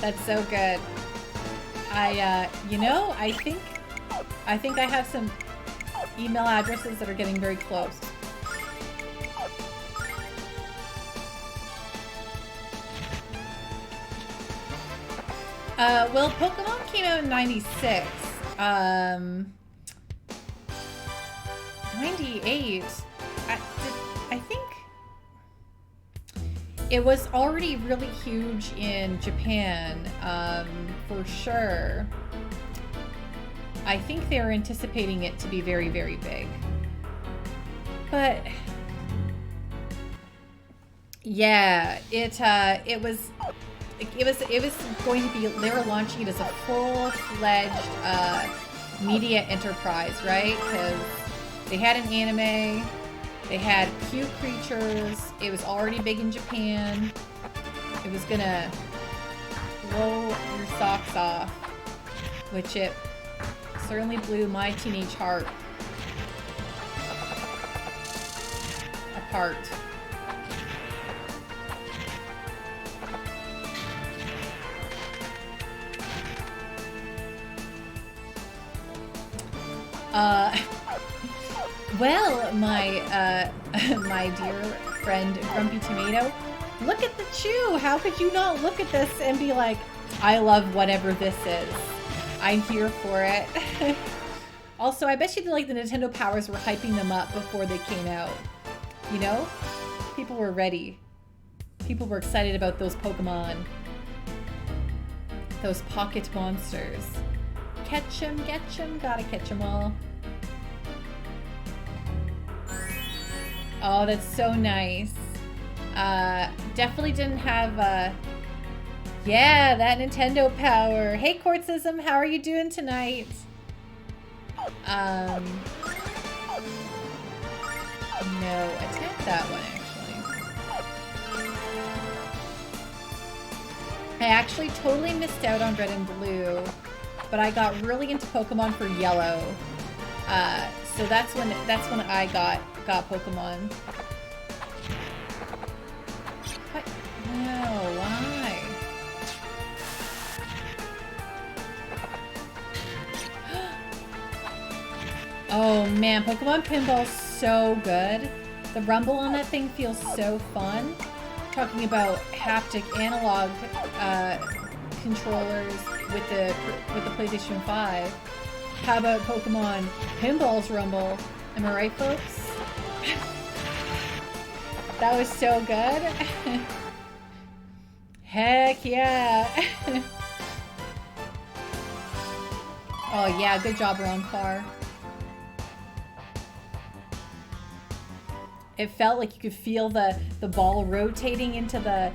That's so good. You know, I think I have some email addresses that are getting very close. Well, Pokemon came out in 96. 98. I think it was already really huge in Japan, for sure. I think they were anticipating it to be very, very big. But yeah, it was going to be, they were launching it as a full-fledged media enterprise, right? Because they had an anime, they had cute creatures, it was already big in Japan, it was gonna blow your socks off, which it certainly blew my teenage heart apart. Well, my my dear friend Grumpy Tomato, look at the chew. How could you not look at this and be like, I love whatever this is. I'm here for it. Also, I bet you like the Nintendo Powers were hyping them up before they came out. You know? People were ready. People were excited about those Pokemon. Those pocket monsters. Catch 'em, gotta catch 'em all. Oh, that's so nice. Definitely didn't have, yeah, that Nintendo Power. Hey, Quartzism, how are you doing tonight? No, attack that one, actually. I actually totally missed out on Red and Blue, but I got really into Pokemon for Yellow. So that's when I got Pokemon. What? No, why? Oh man, Pokemon Pinball's so good. The rumble on that thing feels so fun. Talking about haptic analog controllers with the PlayStation 5. How about Pokemon Pinball's rumble? Am I right, folks? That was so good. Heck yeah. Oh yeah, good job, Ronfar. It felt like you could feel the ball rotating into the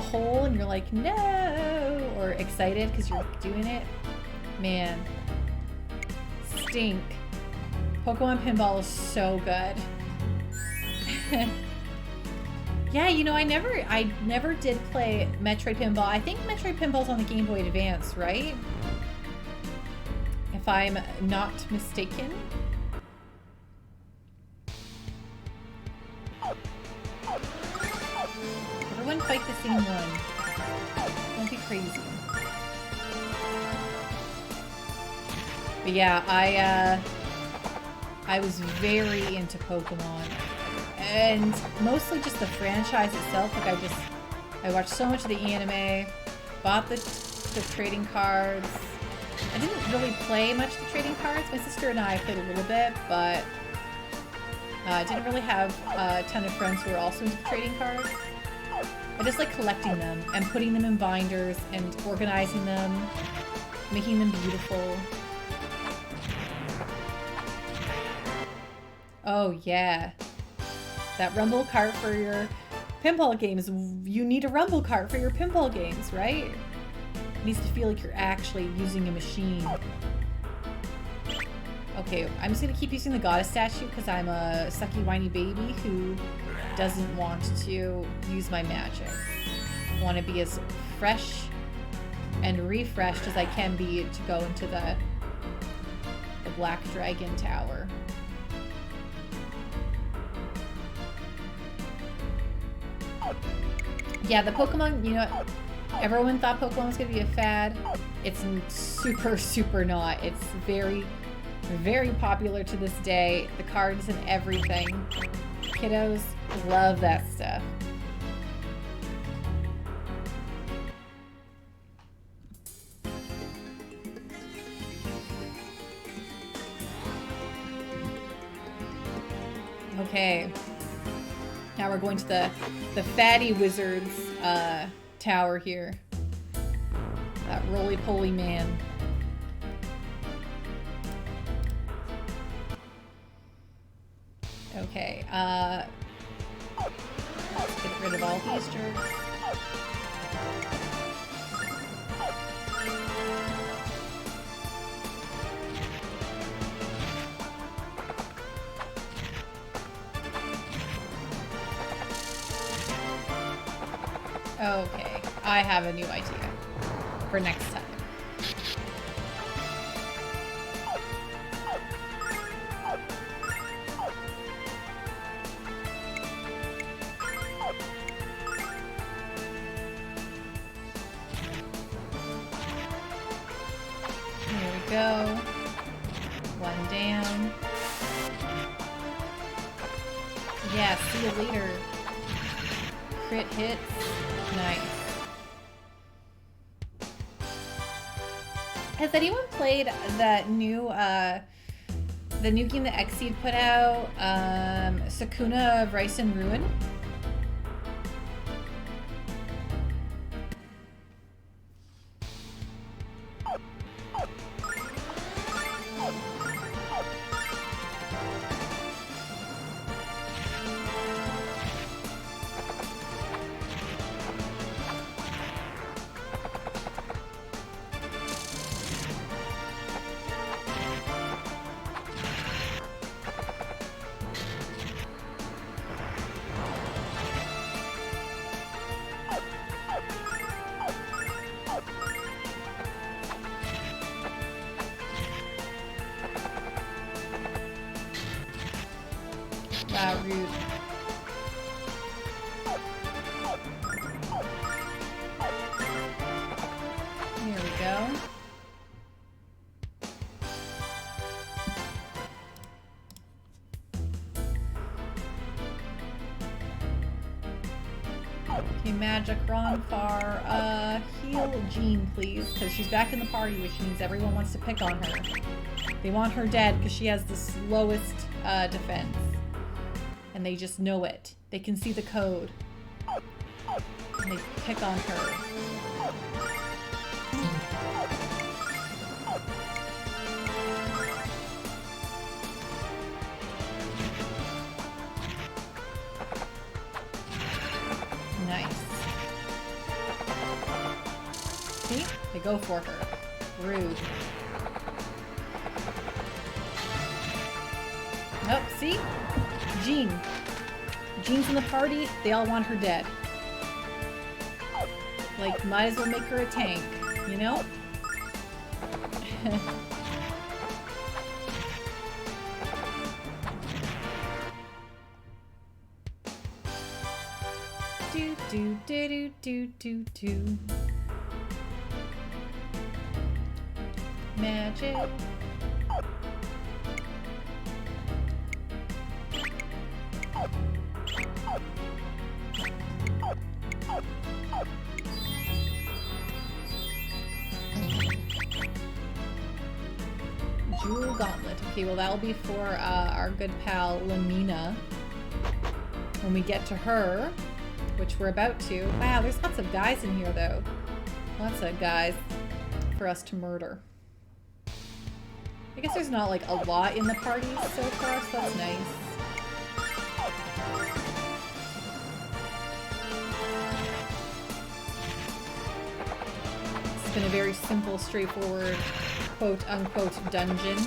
hole, and you're like, no, or excited because you're doing it. Man, stink. Pokemon Pinball is so good. Yeah, you know, I never did play Metroid Pinball. I think Metroid Pinball's on the Game Boy Advance, right? If I'm not mistaken. Everyone fight the same one. Don't be crazy. But yeah, I was very into Pokemon. And mostly just the franchise itself. Like I watched so much of the anime, bought the trading cards. I didn't really play much of the trading cards. My sister and I played a little bit, but I didn't really have a ton of friends who were also into trading cards. I just like collecting them and putting them in binders and organizing them, making them beautiful. Oh yeah. That rumble cart for your pinball games. You need a rumble cart for your pinball games, right? It needs to feel like you're actually using a machine. Okay, I'm just gonna keep using the goddess statue because I'm a sucky whiny baby who doesn't want to use my magic. I want to be as fresh and refreshed as I can be to go into the Black Dragon Tower. Yeah, the Pokemon, you know, everyone thought Pokemon was going to be a fad. It's super, super not. It's very, very popular to this day. The cards and everything. Kiddos love that stuff. Okay. Now we're going to the Fatty Wizard's tower here. That roly-poly man. Okay, let's get rid of all these jerks. Okay, I have a new idea for next time. Here we go. One down. Yeah, see you later. Crit hits. Nice. Has anyone played that new the new game that Xseed put out, Sakuna of Rice and Ruin? Wow, rude. Here we go. Okay, Magic Ronfar, heal Jean, please, because she's back in the party, which means everyone wants to pick on her. They want her dead because she has the slowest defense. And they just know it. They can see the code. And they pick on her. Nice. See? They go for her. Rude. Nope, see? Jean. Jean's in the party, they all want her dead. Like, might as well make her a tank, you know? Do do do do do do. Magic. Jewel Gauntlet. Okay, well that'll be for our good pal Lamina. When we get to her, which we're about to. Wow, there's lots of guys in here though. Lots of guys for us to murder. I guess there's not like a lot in the party so far, so that's nice. It's been a very simple, straightforward, quote-unquote dungeon.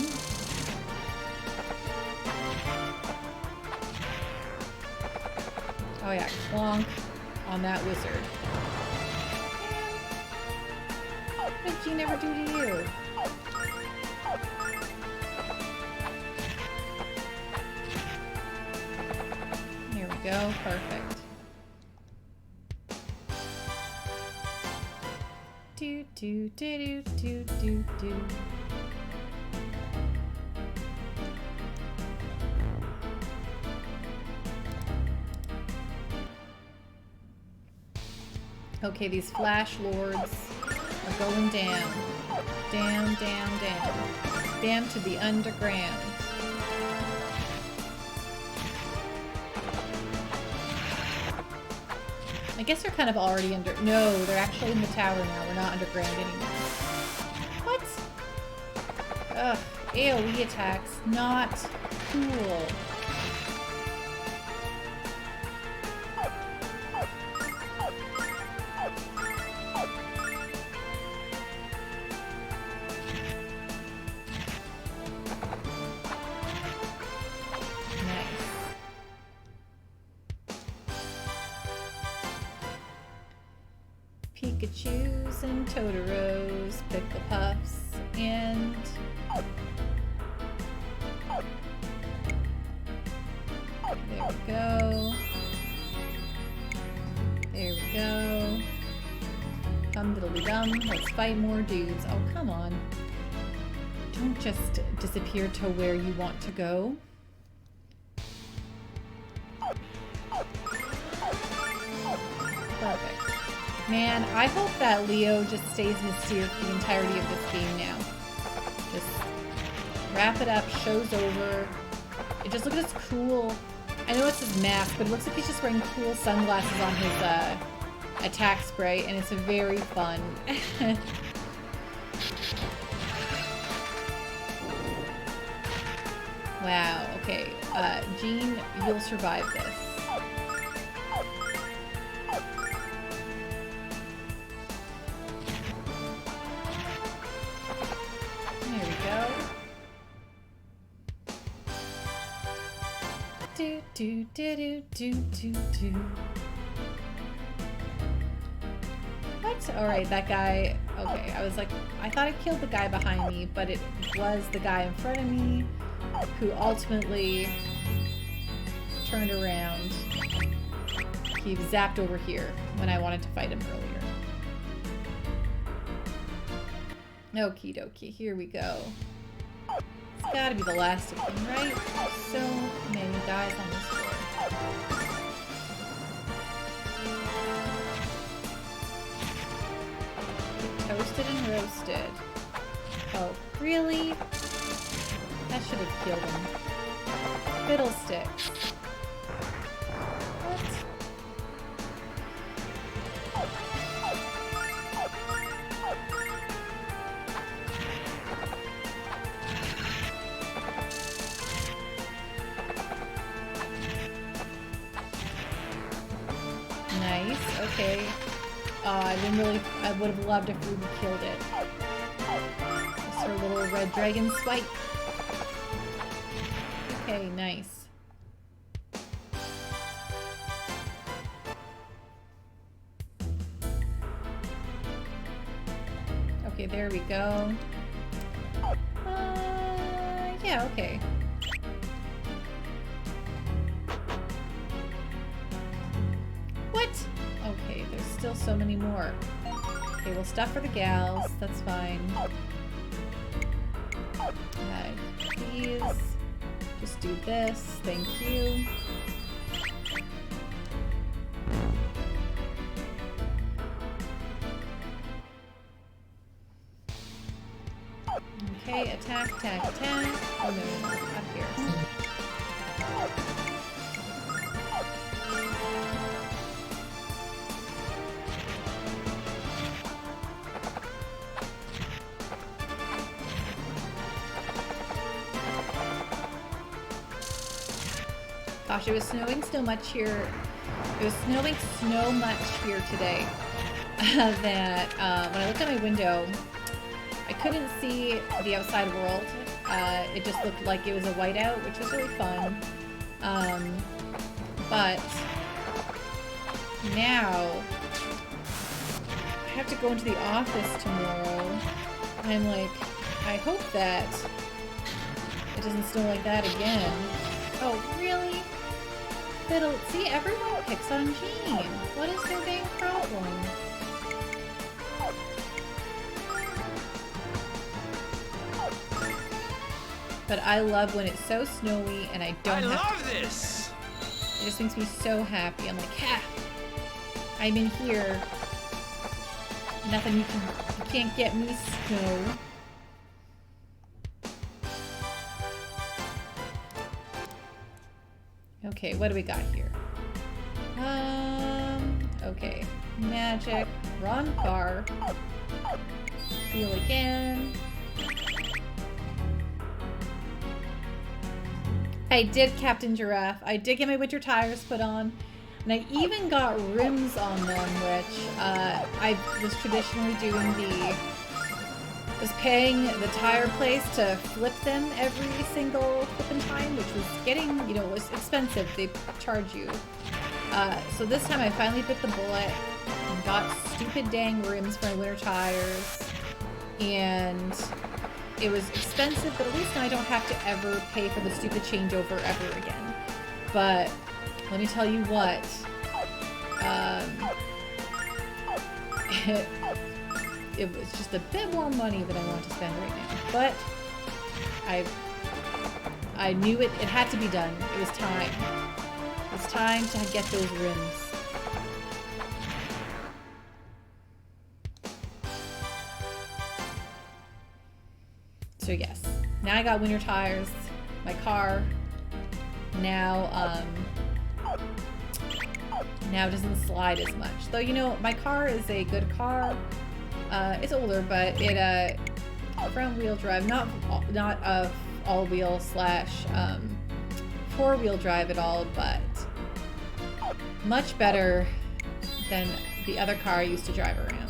Oh yeah, clonk on that wizard. What did Jean ever do to you? Here we go, perfect. Do do do do do do. Okay, these Flash Lords are going down. Down, down, down. Down to the underground. I guess they're kind of already under... No, they're actually in the tower now. We're not underground anymore. What? Ugh, AoE attacks. Not cool. Pikachus and Totoros, Pickle Puffs, and... There we go. There we go. Dum diddly dum. Let's fight more dudes. Oh, come on. Don't just disappear to where you want to go. Perfect. Man, I hope that Leo just stays mysterious the entirety of this game now. Just wrap it up, show's over. It just looks at this cool... I know it's his mask, but it looks like he's just wearing cool sunglasses on his attack spray, and it's very fun. Wow, okay. Jean, you'll survive this. Do do do do do do do. What? Alright, that guy... Okay, I was like... I thought I killed the guy behind me, but it was the guy in front of me who ultimately turned around. He zapped over here when I wanted to fight him earlier. Okie dokie, here we go. It's gotta be the last of them, right? So many guys on this floor. Get toasted and roasted. Oh, really? That should have killed him. Fiddlesticks. Nice. Okay. I would have loved if Ruby killed it. Just her little red dragon swipe. Okay, nice. Okay, there we go. Yeah, okay. What? Okay, there's still so many more. Okay, well, stuff for the gals. That's fine. Please. Just do this. Thank you. Okay, attack, attack, attack. Oh, no, up here. Gosh, it was snowing so much here. It was snowing so much here today that when I looked out my window, I couldn't see the outside world. It just looked like it was a whiteout, which was really fun. But now I have to go into the office tomorrow. And I'm like, I hope that it doesn't snow like that again. Oh, really? Fiddle. See, everyone picks on Jean. What is their dang problem? But I love when it's so snowy and I don't have to. I love this! It just makes me so happy. I'm like, ha! I'm in here. Nothing you can't get me, snow. Okay, what do we got here? Okay. Magic. Wrong car. Heal again. I did, Captain Giraffe. I did get my winter tires put on. And I even got rims on them, which I was traditionally doing was paying the tire place to flip them every single flipping time, which was getting, it was expensive. They charge you. So this time I finally bit the bullet and got stupid dang rims for my winter tires. And it was expensive, but at least now I don't have to ever pay for the stupid changeover ever again. But let me tell you what, it was just a bit more money than I want to spend right now. But I knew it had to be done. It was time. It was time to get those rims. So yes, now I got winter tires. My car now doesn't slide as much. Though my car is a good car. It's older, but it front wheel drive, not all wheel / 4-wheel drive at all, but much better than the other car I used to drive around.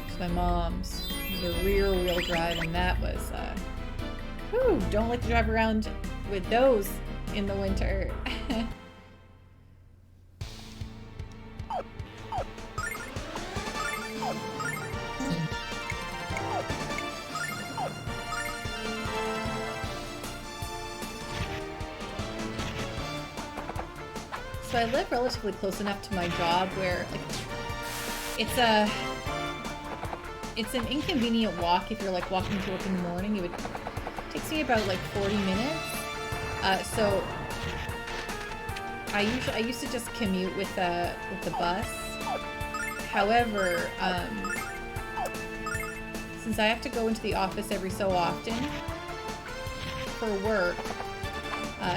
It's my mom's. It was a rear wheel drive, and that was don't like to drive around with those in the winter. So I live relatively close enough to my job where it's an inconvenient walk if you're walking to work in the morning. It takes me about 40 minutes. So I used to just commute with the bus. However, since I have to go into the office every so often for work,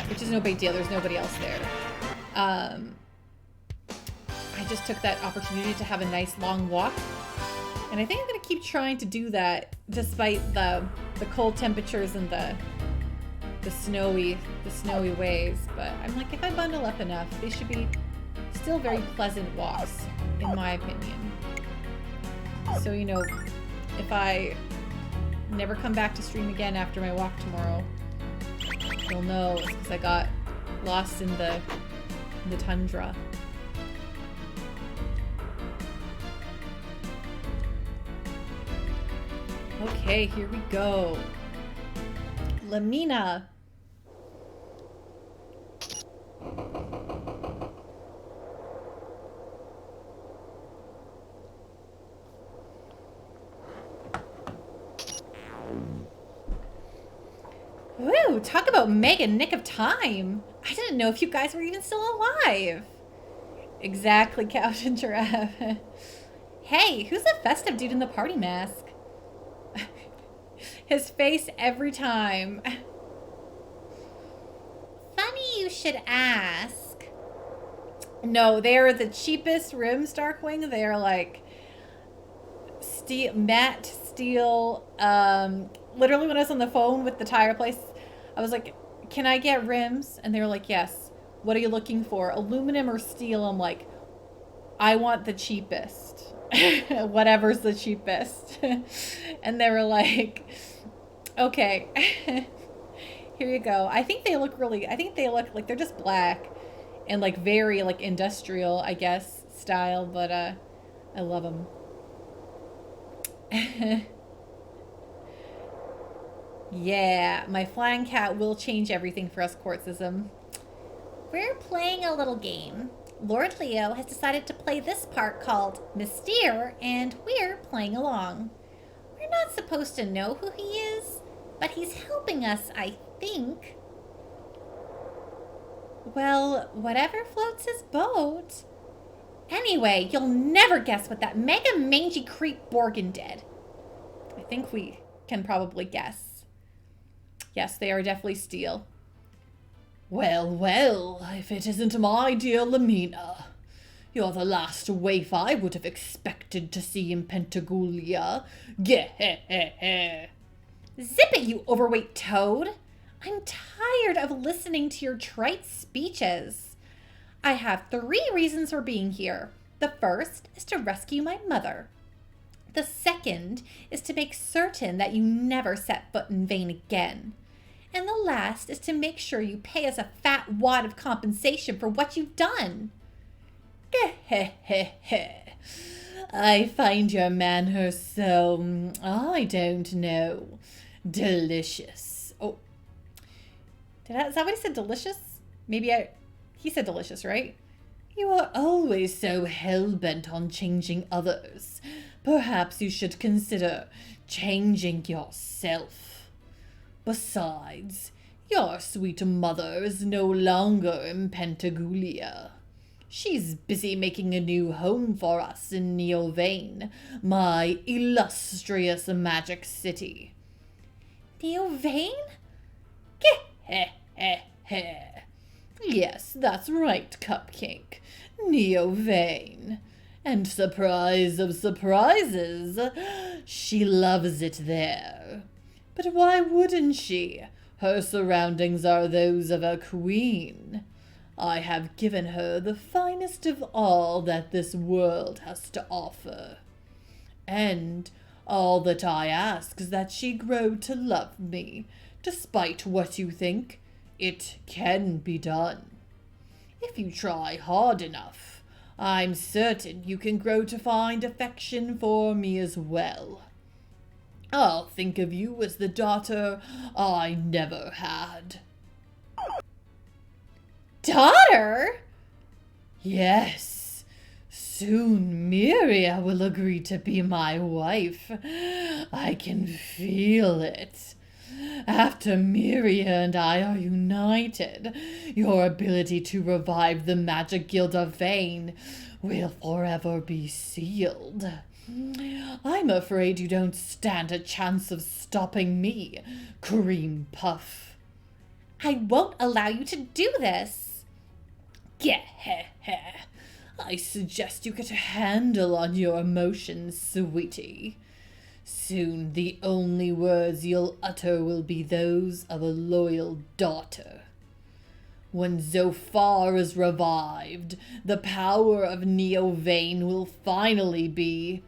which is no big deal, there's nobody else there. I just took that opportunity to have a nice long walk, and I think I'm gonna keep trying to do that despite the cold temperatures and the snowy ways. But I'm like, if I bundle up enough, they should be still very pleasant walks, in my opinion. So, you know, if I never come back to stream again after my walk tomorrow, you'll know it's because I got lost in the tundra. Okay, here we go. Lamina. Woo, talk about mega nick of time. I didn't know if you guys were even still alive. Exactly, Couch and Giraffe. Hey, who's the festive dude in the party mask? His face every time. Funny you should ask. No, they're the cheapest rims, Darkwing. They're like matte steel. Literally when I was on the phone with the tire place, I was like, can I get rims? And they were like, yes. What are you looking for? Aluminum or steel? I'm like, I want the cheapest. Whatever's the cheapest. And they were like, okay. Here you go. I think they look like they're just black and like very like industrial, I guess, style, but I love them. Yeah, my flying cat will change everything for us, Quartzism. We're playing a little game. Lord Leo has decided to play this part called Mystere, and we're playing along. We're not supposed to know who he is, but he's helping us, I think. Well, whatever floats his boat. Anyway, you'll never guess what that mega mangy creep Borgin did. I think we can probably guess. Yes, they are definitely steel. Well, well, if it isn't my dear Lamina. You're the last waif I would have expected to see in Pentagulia. Geh-heh-heh-heh. Zip it, you overweight toad. I'm tired of listening to your trite speeches. I have 3 reasons for being here. The first is to rescue my mother. The second is to make certain that you never set foot in Vane again. And the last is to make sure you pay us a fat wad of compensation for what you've done. Geh-heh-heh-heh. I find your manners so, I don't know, delicious. Oh, is that what he said, delicious? He said delicious, right? You are always so hell-bent on changing others. Perhaps you should consider changing yourself. Besides, your sweet mother is no longer in Pentagulia. She's busy making a new home for us in Neovane, my illustrious magic city. Neovane? Geh-heh-heh-heh. Yes, that's right, Cupcake. Neovane. And surprise of surprises, she loves it there. But why wouldn't she? Her surroundings are those of a queen. I have given her the finest of all that this world has to offer. And all that I ask is that she grow to love me, despite what you think. It can be done. If you try hard enough, I'm certain you can grow to find affection for me as well. I'll think of you as the daughter I never had. Daughter? Yes. Soon Miria will agree to be my wife. I can feel it. After Miria and I are united, your ability to revive the Magic Guild of Vane will forever be sealed. I'm afraid you don't stand a chance of stopping me, Cream Puff. I won't allow you to do this. Geh-heh-heh. I suggest you get a handle on your emotions, sweetie. Soon the only words you'll utter will be those of a loyal daughter. When Zophar is revived, the power of Neo-Vane will finally be...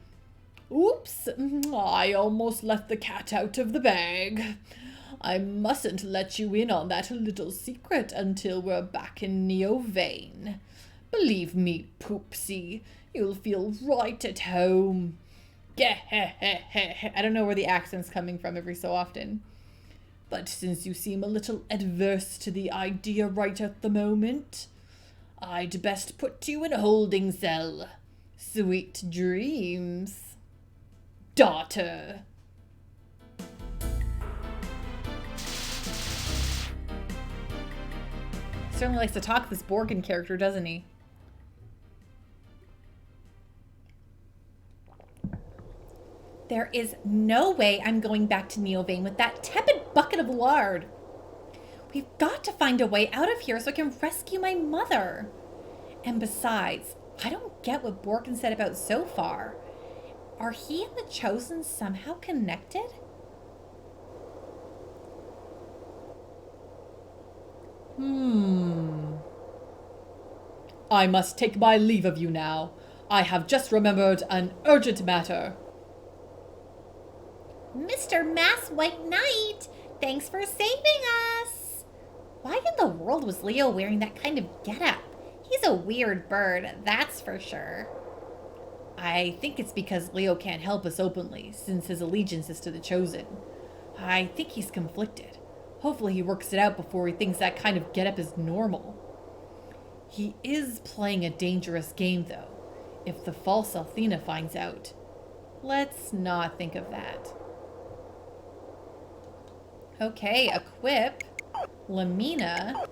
Oops, I almost let the cat out of the bag. I mustn't let you in on that little secret until we're back in Neo-Vane. Believe me, Poopsie, you'll feel right at home. I don't know where the accent's coming from every so often. But since you seem a little adverse to the idea right at the moment, I'd best put you in a holding cell. Sweet dreams, daughter. Certainly likes to talk, this Borgin character, doesn't he? There is no way I'm going back to Neo-Vane with that tepid bucket of lard. We've got to find a way out of here so I can rescue my mother. And besides, I don't get what Borgin said about Zophar. Are he and the Chosen somehow connected? I must take my leave of you now. I have just remembered an urgent matter. Mr. Mass White Knight, thanks for saving us. Why in the world was Leo wearing that kind of getup? He's a weird bird, that's for sure. I think it's because Leo can't help us openly, since his allegiance is to the Chosen. I think he's conflicted. Hopefully he works it out before he thinks that kind of getup is normal. He is playing a dangerous game, though, if the false Althena finds out. Let's not think of that. Okay, equip. Lamina.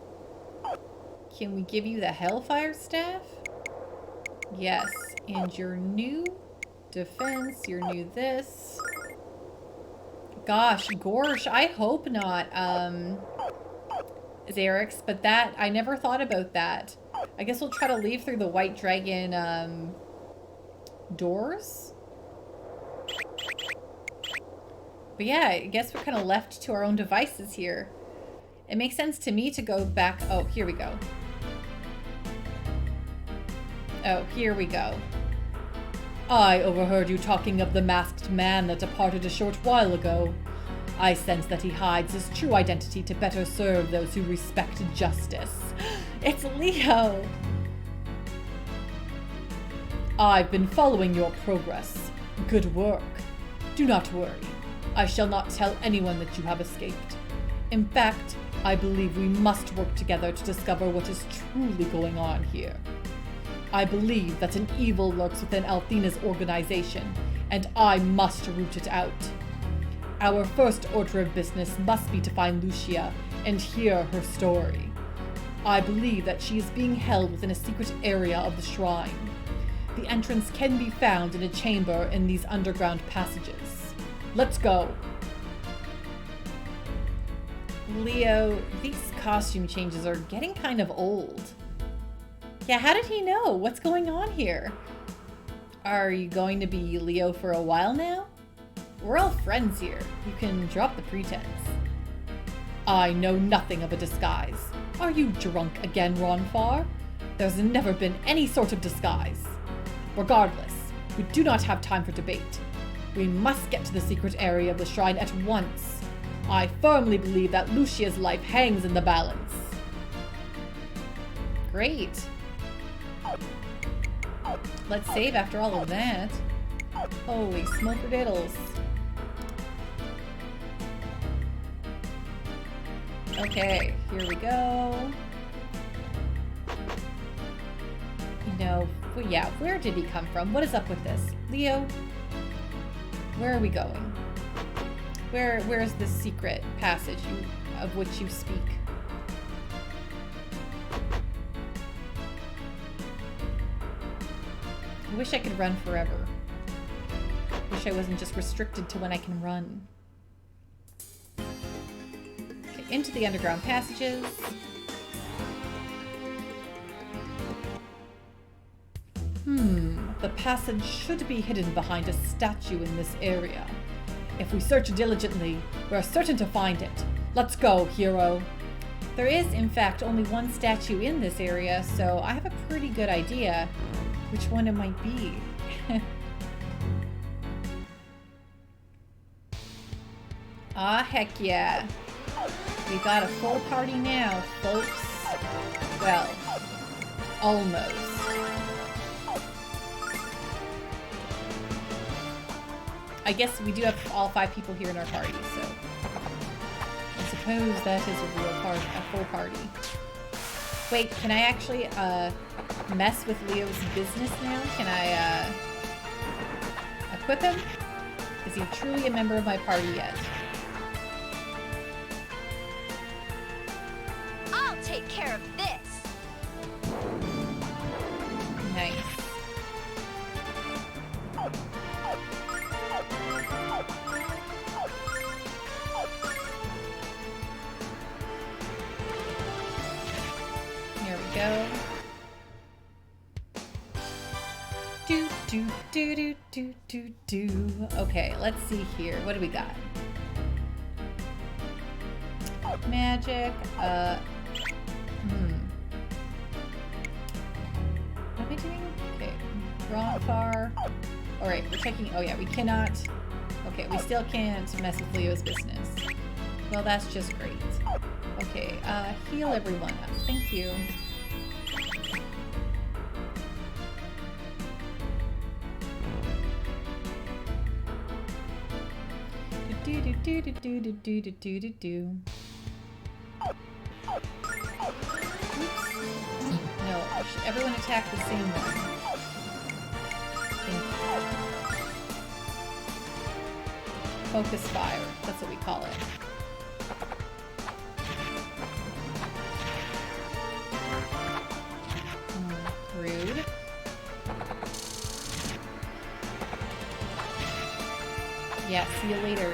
Can we give you the Hellfire Staff? Yes, and your new defense, your new this. Gosh, Gorsh, I hope not, Xerix, but that, I never thought about that. I guess we'll try to leave through the White Dragon, doors? But yeah, I guess we're kind of left to our own devices here. It makes sense to me to go back. Oh, here we go. Oh, here we go. I overheard you talking of the masked man that departed a short while ago. I sense that he hides his true identity to better serve those who respect justice. It's Leo! I've been following your progress. Good work. Do not worry. I shall not tell anyone that you have escaped. In fact, I believe we must work together to discover what is truly going on here. I believe that an evil lurks within Althena's organization, and I must root it out. Our first order of business must be to find Lucia and hear her story. I believe that she is being held within a secret area of the shrine. The entrance can be found in a chamber in these underground passages. Let's go. Leo, these costume changes are getting kind of old. Yeah, how did he know? What's going on here? Are you going to be Leo for a while now? We're all friends here. You can drop the pretense. I know nothing of a disguise. Are you drunk again, Ronfar? There's never been any sort of disguise. Regardless, we do not have time for debate. We must get to the secret area of the shrine at once. I firmly believe that Lucia's life hangs in the balance. Great. Let's save after all of that. Holy smoker diddles. Okay, here we go. You know, well, yeah, where did he come from? What is up with this? Leo, where are we going? Where's this secret passage of which you speak? I wish I could run forever. Wish I wasn't just restricted to when I can run. Okay, into the underground passages. The passage should be hidden behind a statue in this area. If we search diligently, we're certain to find it. Let's go, hero. There is, in fact, only one statue in this area, so I have a pretty good idea which one it might be. Ah, heck yeah. We got a full party now, folks. Well, almost. I guess we do have all 5 people here in our party, so I suppose that is a real party, a full party. Wait, can I actually mess with Leo's business now? Can I equip him? Is he truly a member of my party yet? I'll take care of this. Nice. Here we go. Do. Okay, let's see here. What do we got? Magic. What am I doing? Okay. Wrong far. Alright, we're checking. Oh yeah, we cannot. Okay, we still can't mess with Leo's business. Well, that's just great. Okay, heal everyone up. Thank you. Do. No, everyone attack the same one. Focus fire. That's what we call it. Rude. Yeah, see you later.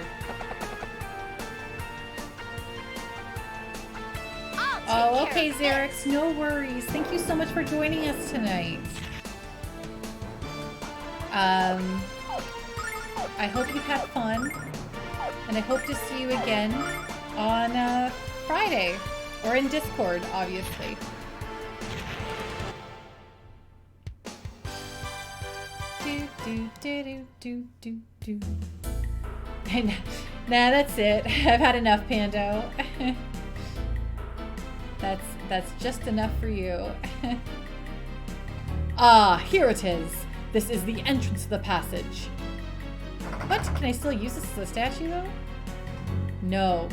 Oh, okay, Xerix, no worries. Thank you so much for joining us tonight. I hope you had fun, and I hope to see you again on Friday, or in Discord, obviously. Do. Nah, that's it. I've had enough, Pando. That's just enough for you. Ah, here it is. This is the entrance to the passage. What? Can I still use this as a statue, though? No.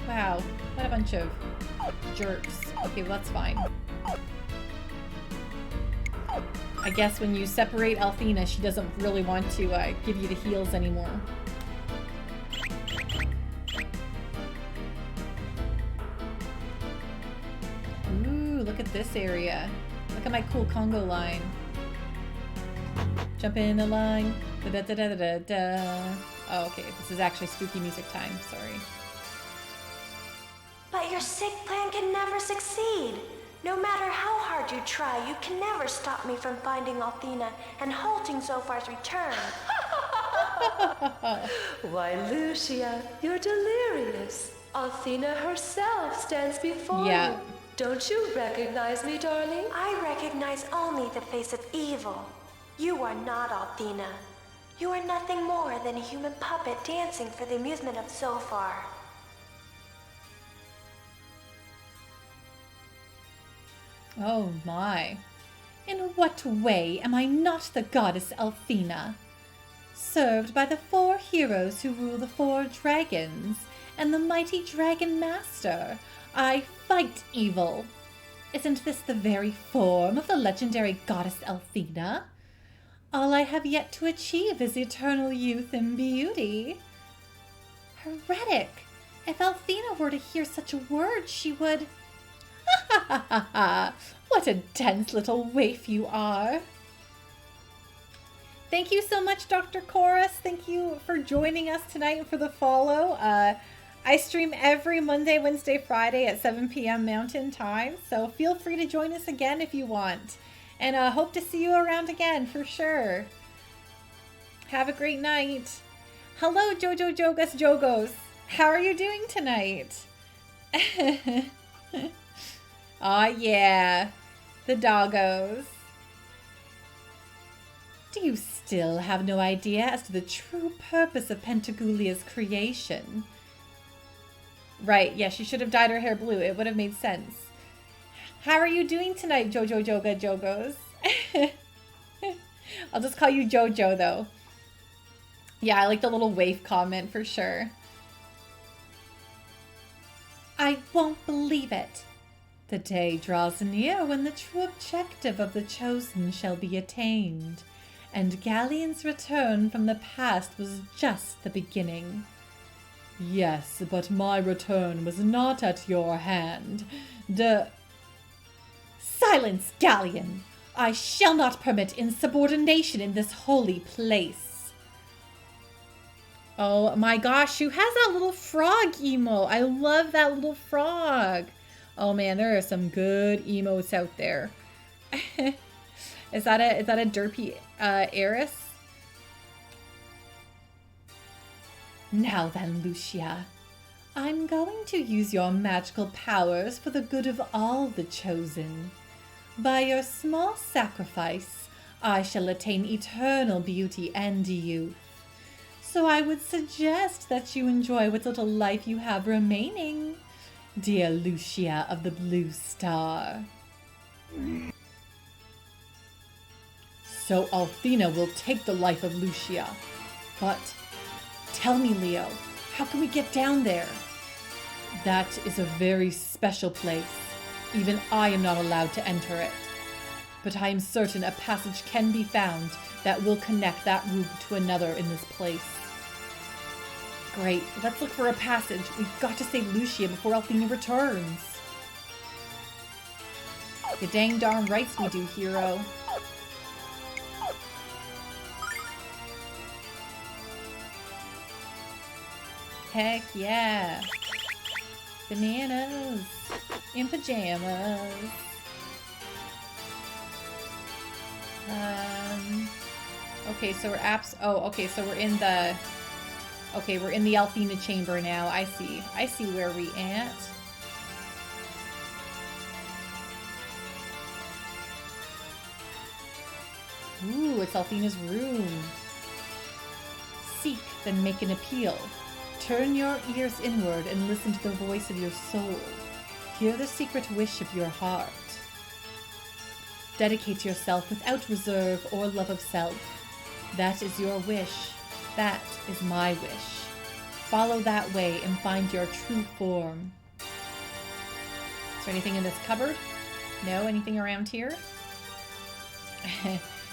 Wow, what a bunch of jerks. Okay, well, that's fine. I guess when you separate Althena, she doesn't really want to give you the heals anymore. Look at this area. Look at my cool Congo line. Jump in the line. Da da da da da da. Oh, okay. This is actually spooky music time. Sorry. But your sick plan can never succeed. No matter how hard you try, you can never stop me from finding Althena and halting Zophar's return. Why, Lucia, you're delirious. Althena herself stands before you. Don't you recognize me, darling? I recognize only the face of evil. You are not Althena. You are nothing more than a human puppet dancing for the amusement of Zophar. Oh my. In what way am I not the goddess Althena? Served by the 4 heroes who rule the 4 dragons and the mighty dragon master, I fight evil. Isn't this the very form of the legendary goddess Althena? All I have yet to achieve is eternal youth and beauty. Heretic! If Althena were to hear such a word, she would... Ha ha ha ha! What a dense little waif you are! Thank you so much, Dr. Chorus. Thank you for joining us tonight and for the follow. I stream every Monday, Wednesday, Friday at 7 p.m. Mountain Time, so feel free to join us again if you want. And hope to see you around again, for sure. Have a great night. Hello, Jojo Jogus Jogos. How are you doing tonight? Aw, yeah. The doggos. Do you still have no idea as to the true purpose of Pentagulia's creation? Right, yeah, she should have dyed her hair blue. It would have made sense. How are you doing tonight, Jojo Joga Jogos? I'll just call you Jojo, though. Yeah, I like the little waif comment for sure. I won't believe it. The day draws near when the true objective of the chosen shall be attained, and Galleon's return from the past was just the beginning. Yes, but my return was not at your hand. Silence, Galleon! I shall not permit insubordination in this holy place. Oh my gosh, who has that little frog emo? I love that little frog. Oh man, there are some good emotes out there. Is that a derpy heiress? Now then, Lucia, I'm going to use your magical powers for the good of all the chosen. By your small sacrifice, I shall attain eternal beauty and youth. So I would suggest that you enjoy what little life you have remaining, dear Lucia of the Blue Star. So Althena will take the life of Lucia. But tell me, Leo, how can we get down there? That is a very special place. Even I am not allowed to enter it. But I am certain a passage can be found that will connect that room to another in this place. Great, let's look for a passage. We've got to save Lucia before Althena returns. You dang darn rights we do, hero. Heck yeah. Bananas in pajamas. Okay, so we're okay, so we're in the Althena chamber now. I see where we at. Ooh, it's Althena's room. Seek, then make an appeal. Turn your ears inward and listen to the voice of your soul. Hear the secret wish of your heart. Dedicate yourself without reserve or love of self. That is your wish. That is my wish. Follow that way and find your true form. Is there anything in this cupboard? No? Anything around here?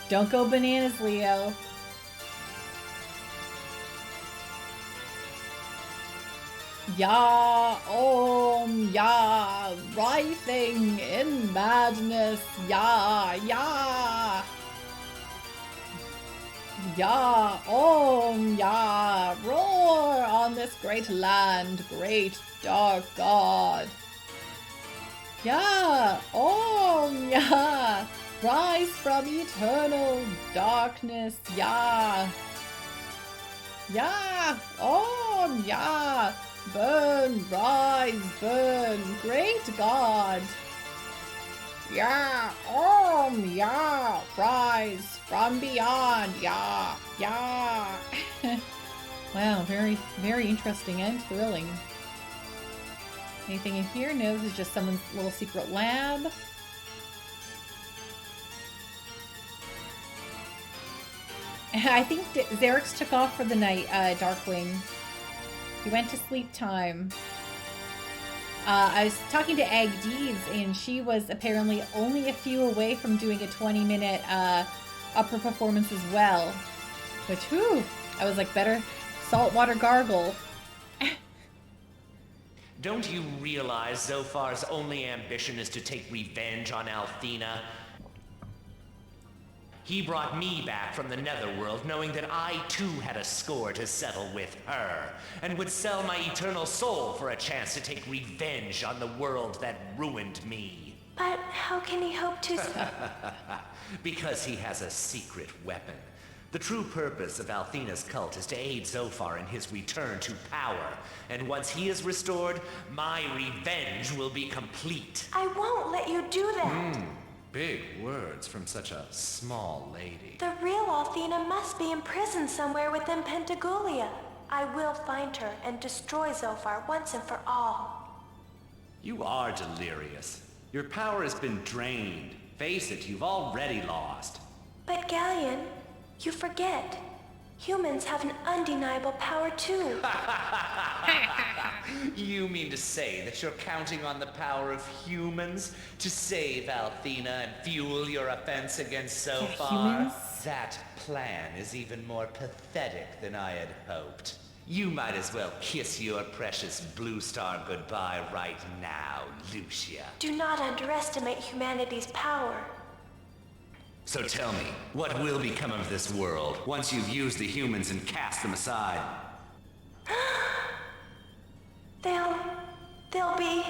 Don't go bananas, Leo. Ya, ya, writhing in madness, ya, ya. Ya, ya, roar on this great land, great dark god. Ya, ya, rise from eternal darkness, ya. Ya, ya. Burn, rise, burn, great God. Yeah, yeah, rise from beyond, yeah, yeah. Wow, very, very interesting and thrilling. Anything in here? No, this is just someone's little secret lab. I think Xerix took off for the night, Darkwing. He went to sleep time. I was talking to Egg Deeds, and she was apparently only a few away from doing a 20-minute upper performance as well. Which, whew, I was like, better saltwater gargle. Don't you realize Zophar's only ambition is to take revenge on Althena? He brought me back from the Netherworld knowing that I too had a score to settle with her, and would sell my eternal soul for a chance to take revenge on the world that ruined me. But how can he hope to... Because he has a secret weapon. The true purpose of Althena's cult is to aid Zophar in his return to power. And once he is restored, my revenge will be complete. I won't let you do that. Big words from such a small lady. The real Althena must be imprisoned somewhere within Pentagulia. I will find her and destroy Zophar once and for all. You are delirious. Your power has been drained. Face it, you've already lost. But Galleon, you forget. Humans have an undeniable power too. You mean to say that you're counting on the power of humans to save Althena and fuel your offense against Zophar? humans? That plan is even more pathetic than I had hoped. You might as well kiss your precious blue star goodbye right now, Lucia. Do not underestimate humanity's power. So tell me, what will become of this world once you've used the humans and cast them aside? They'll be...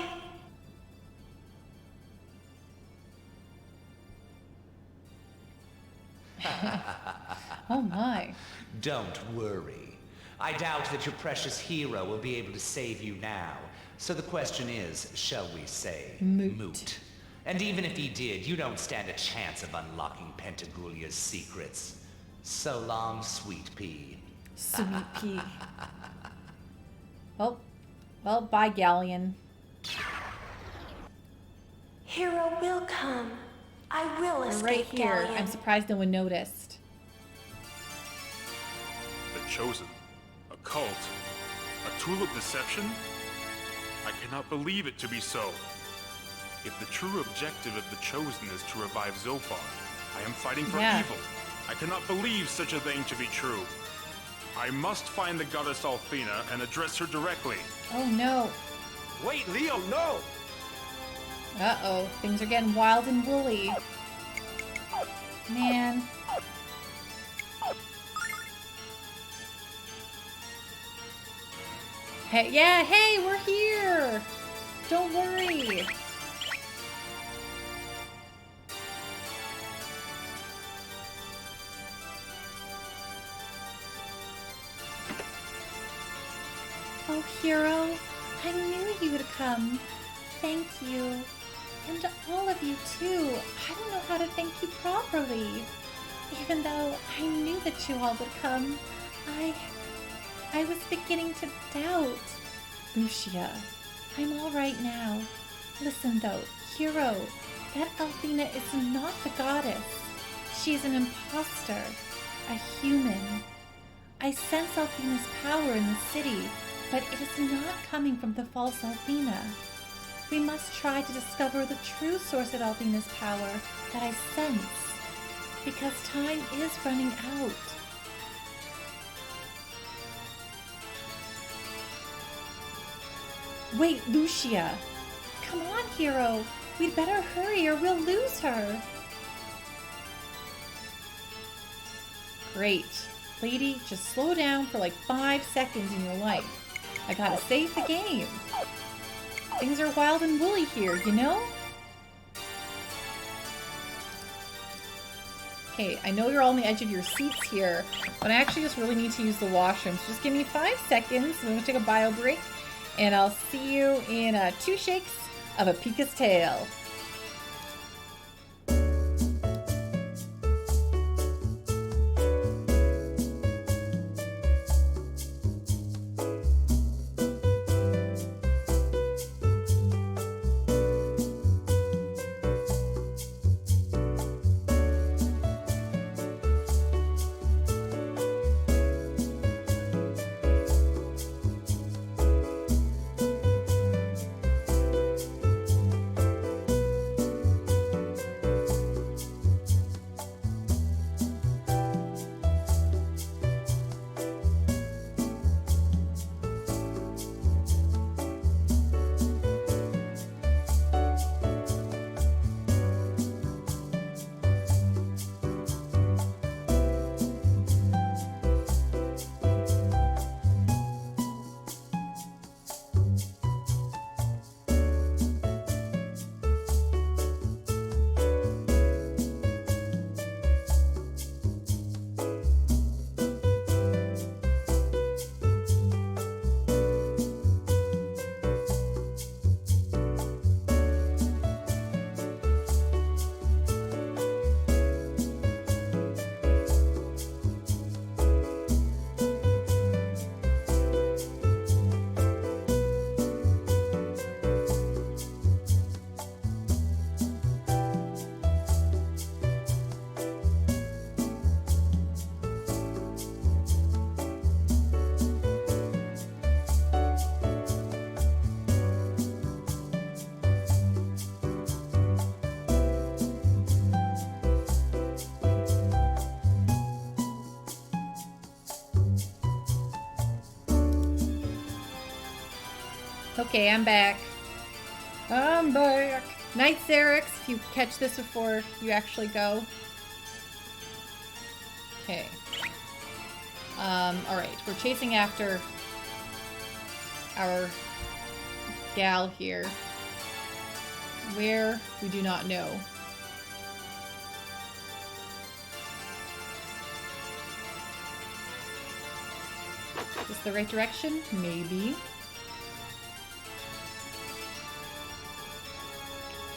Oh my. Don't worry. I doubt that your precious hero will be able to save you now. So the question is, shall we say, moot? And even if he did, you don't stand a chance of unlocking Pentagulia's secrets. So long, sweet pea. Sweet pea. Well, bye, Galleon. Hero will come. I will We're escape, right here. Galleon. I'm surprised no one noticed. The Chosen? A cult? A tool of deception? I cannot believe it to be so. If the true objective of the Chosen is to revive Zophar, I am fighting for evil. I cannot believe such a thing to be true. I must find the goddess Althena and address her directly. Oh no. Wait, Leo, no! Uh-oh. Things are getting wild and woolly. Man. Hey, yeah, hey, we're here! Don't worry. Oh, Hero, I knew you would come. Thank you. And all of you, too. I don't know how to thank you properly. Even though I knew that you all would come, I was beginning to doubt. Lucia, I'm all right now. Listen, though, Hero, that Althena is not the goddess. She's an imposter, a human. I sense Althena's power in the city, but it is not coming from the false Althena. We must try to discover the true source of Althena's power that I sense, because time is running out. Wait, Lucia! Come on, Hero! We'd better hurry or we'll lose her! Great. Lady, just slow down for like 5 seconds in your life. I gotta save the game. Things are wild and woolly here, you know? Okay, I know you're all on the edge of your seats here, but I actually just really need to use the washroom. So just give me 5 seconds. I'm going to take a bio break, and I'll see you in 2 shakes of a Pika's tail. Okay, I'm back. I'm back. Night, Xerix, if you catch this before you actually go. Okay. Alright, we're chasing after our gal here. Where? We do not know. Is this the right direction? Maybe.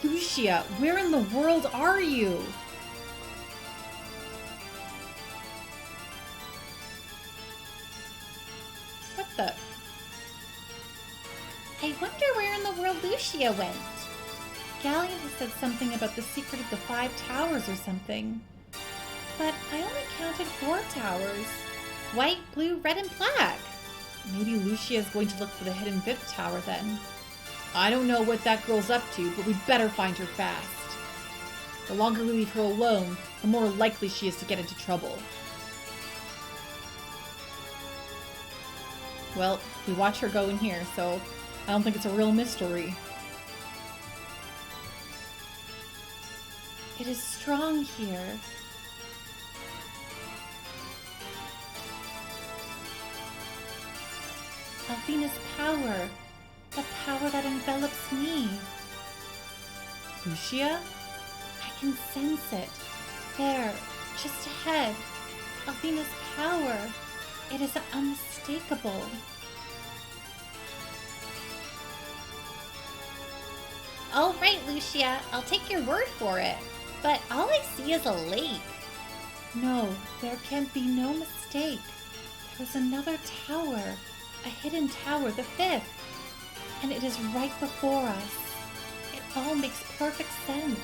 Lucia, where in the world are you? What the? I wonder where in the world Lucia went. Galleon has said something about the secret of the 5 towers or something. But I only counted 4 towers. White, blue, red, and black. Maybe Lucia is going to look for the hidden 5th tower then. I don't know what that girl's up to, but we'd better find her fast. The longer we leave her alone, the more likely she is to get into trouble. Well, we watch her go in here, so I don't think it's a real mystery. It is strong here. Althena's power. The power that envelops me. Lucia? I can sense it. There, just ahead. Althena's power. It is unmistakable. All right, Lucia, I'll take your word for it. But all I see is a lake. No, there can be no mistake. There is another tower. A hidden tower, the 5th. And it is right before us. It all makes perfect sense.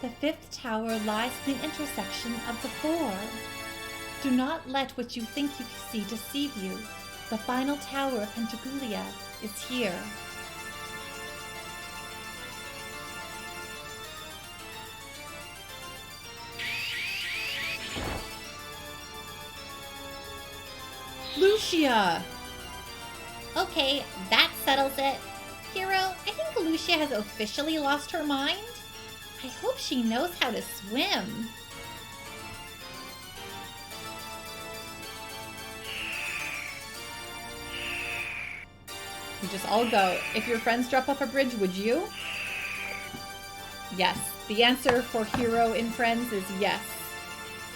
The 5th tower lies in the intersection of the 4. Do not let what you think you see deceive you. The final tower of Pentagulia is here. Lucia! Okay, that settles it. Hero, I think Lucia has officially lost her mind. I hope she knows how to swim. We just all go. If your friends drop off a bridge, would you? Yes. The answer for Hero in Friends is yes.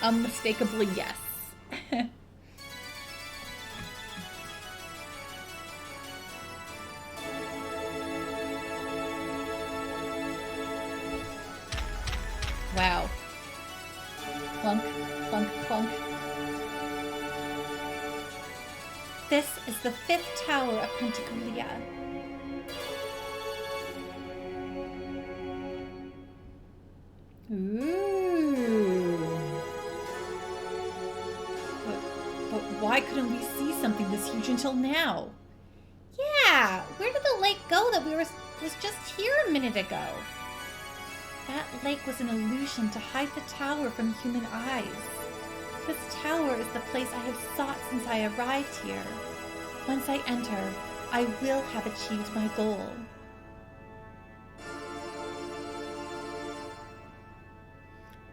Unmistakably yes. Wow. Clunk, clunk, clunk. This is the 5th tower of Pentagulia. Ooh. But why couldn't we see something this huge until now? Yeah, where did the lake go that was just here a minute ago? That lake was an illusion to hide the tower from human eyes. This tower is the place I have sought since I arrived here. Once I enter, I will have achieved my goal.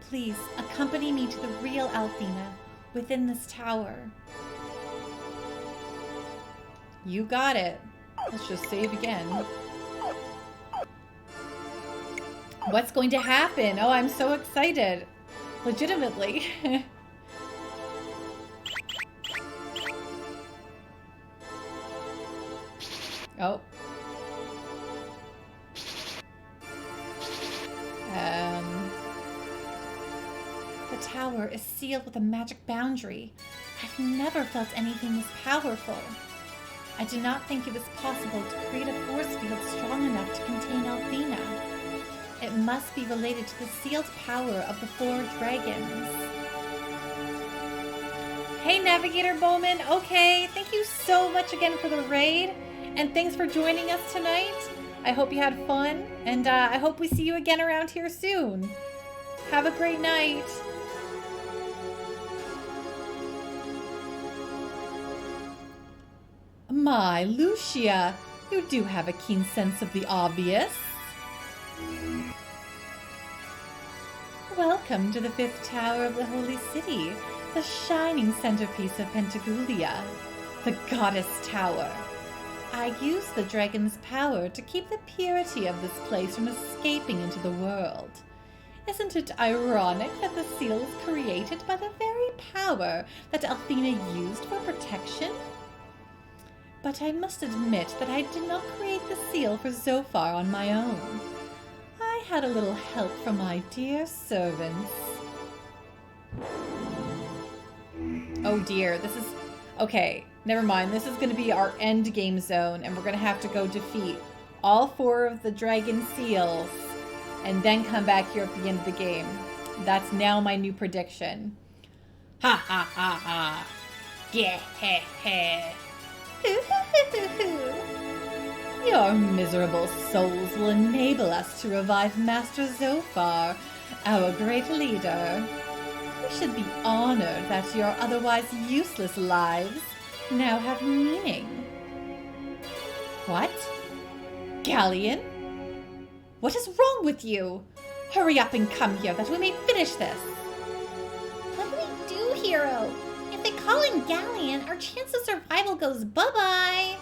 Please, accompany me to the real Althena within this tower. You got it. Let's just save again. What's going to happen? Oh, I'm so excited. Legitimately. Oh. The tower is sealed with a magic boundary. I've never felt anything this powerful. I did not think it was possible to create a force field strong enough to contain Althena. It must be related to the sealed power of the 4 dragons. Hey, Navigator Bowman. Okay, thank you so much again for the raid. And thanks for joining us tonight. I hope you had fun. And I hope we see you again around here soon. Have a great night. My, Lucia. You do have a keen sense of the obvious. Welcome to the 5th tower of the Holy City, the shining centerpiece of Pentagulia, the Goddess Tower. I use the dragon's power to keep the purity of this place from escaping into the world. Isn't it ironic that the seal is created by the very power that Althena used for protection? But I must admit that I did not create the seal for Zophar on my own. I had a little help from my dear servants. Oh dear, this is... Okay, never mind. This is going to be our end game zone, and we're going to have to go defeat all 4 of the dragon seals, and then come back here at the end of the game. That's now my new prediction. Ha ha ha ha. Yeah, heh heh. Your miserable souls will enable us to revive Master Zophar, our great leader. We should be honored that your otherwise useless lives now have meaning. What? Galleon? What is wrong with you? Hurry up and come here that we may finish this. What do we do, hero? If they call in Galleon, our chance of survival goes bye-bye.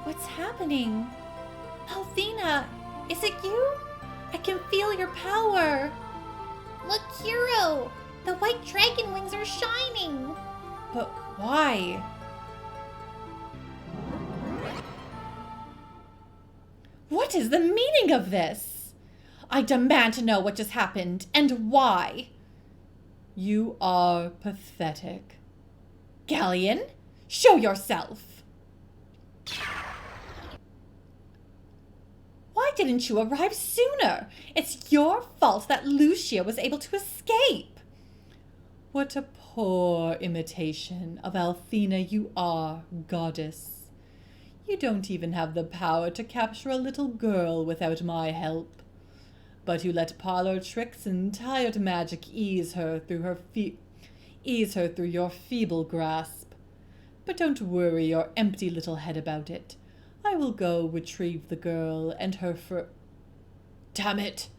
What's happening? Althena, is it you? I can feel your power. Look, hero! The white dragon wings are shining. But why? What is the meaning of this? I demand to know what just happened and why. You are pathetic. Galleon, show yourself. Why didn't you arrive sooner? It's your fault that Lucia was able to escape. What a poor imitation of Althena you are, goddess. You don't even have the power to capture a little girl without my help. But you let parlor tricks and tired magic ease her through your feeble grasp. But don't worry your empty little head about it. I will go retrieve the girl and her Damn it!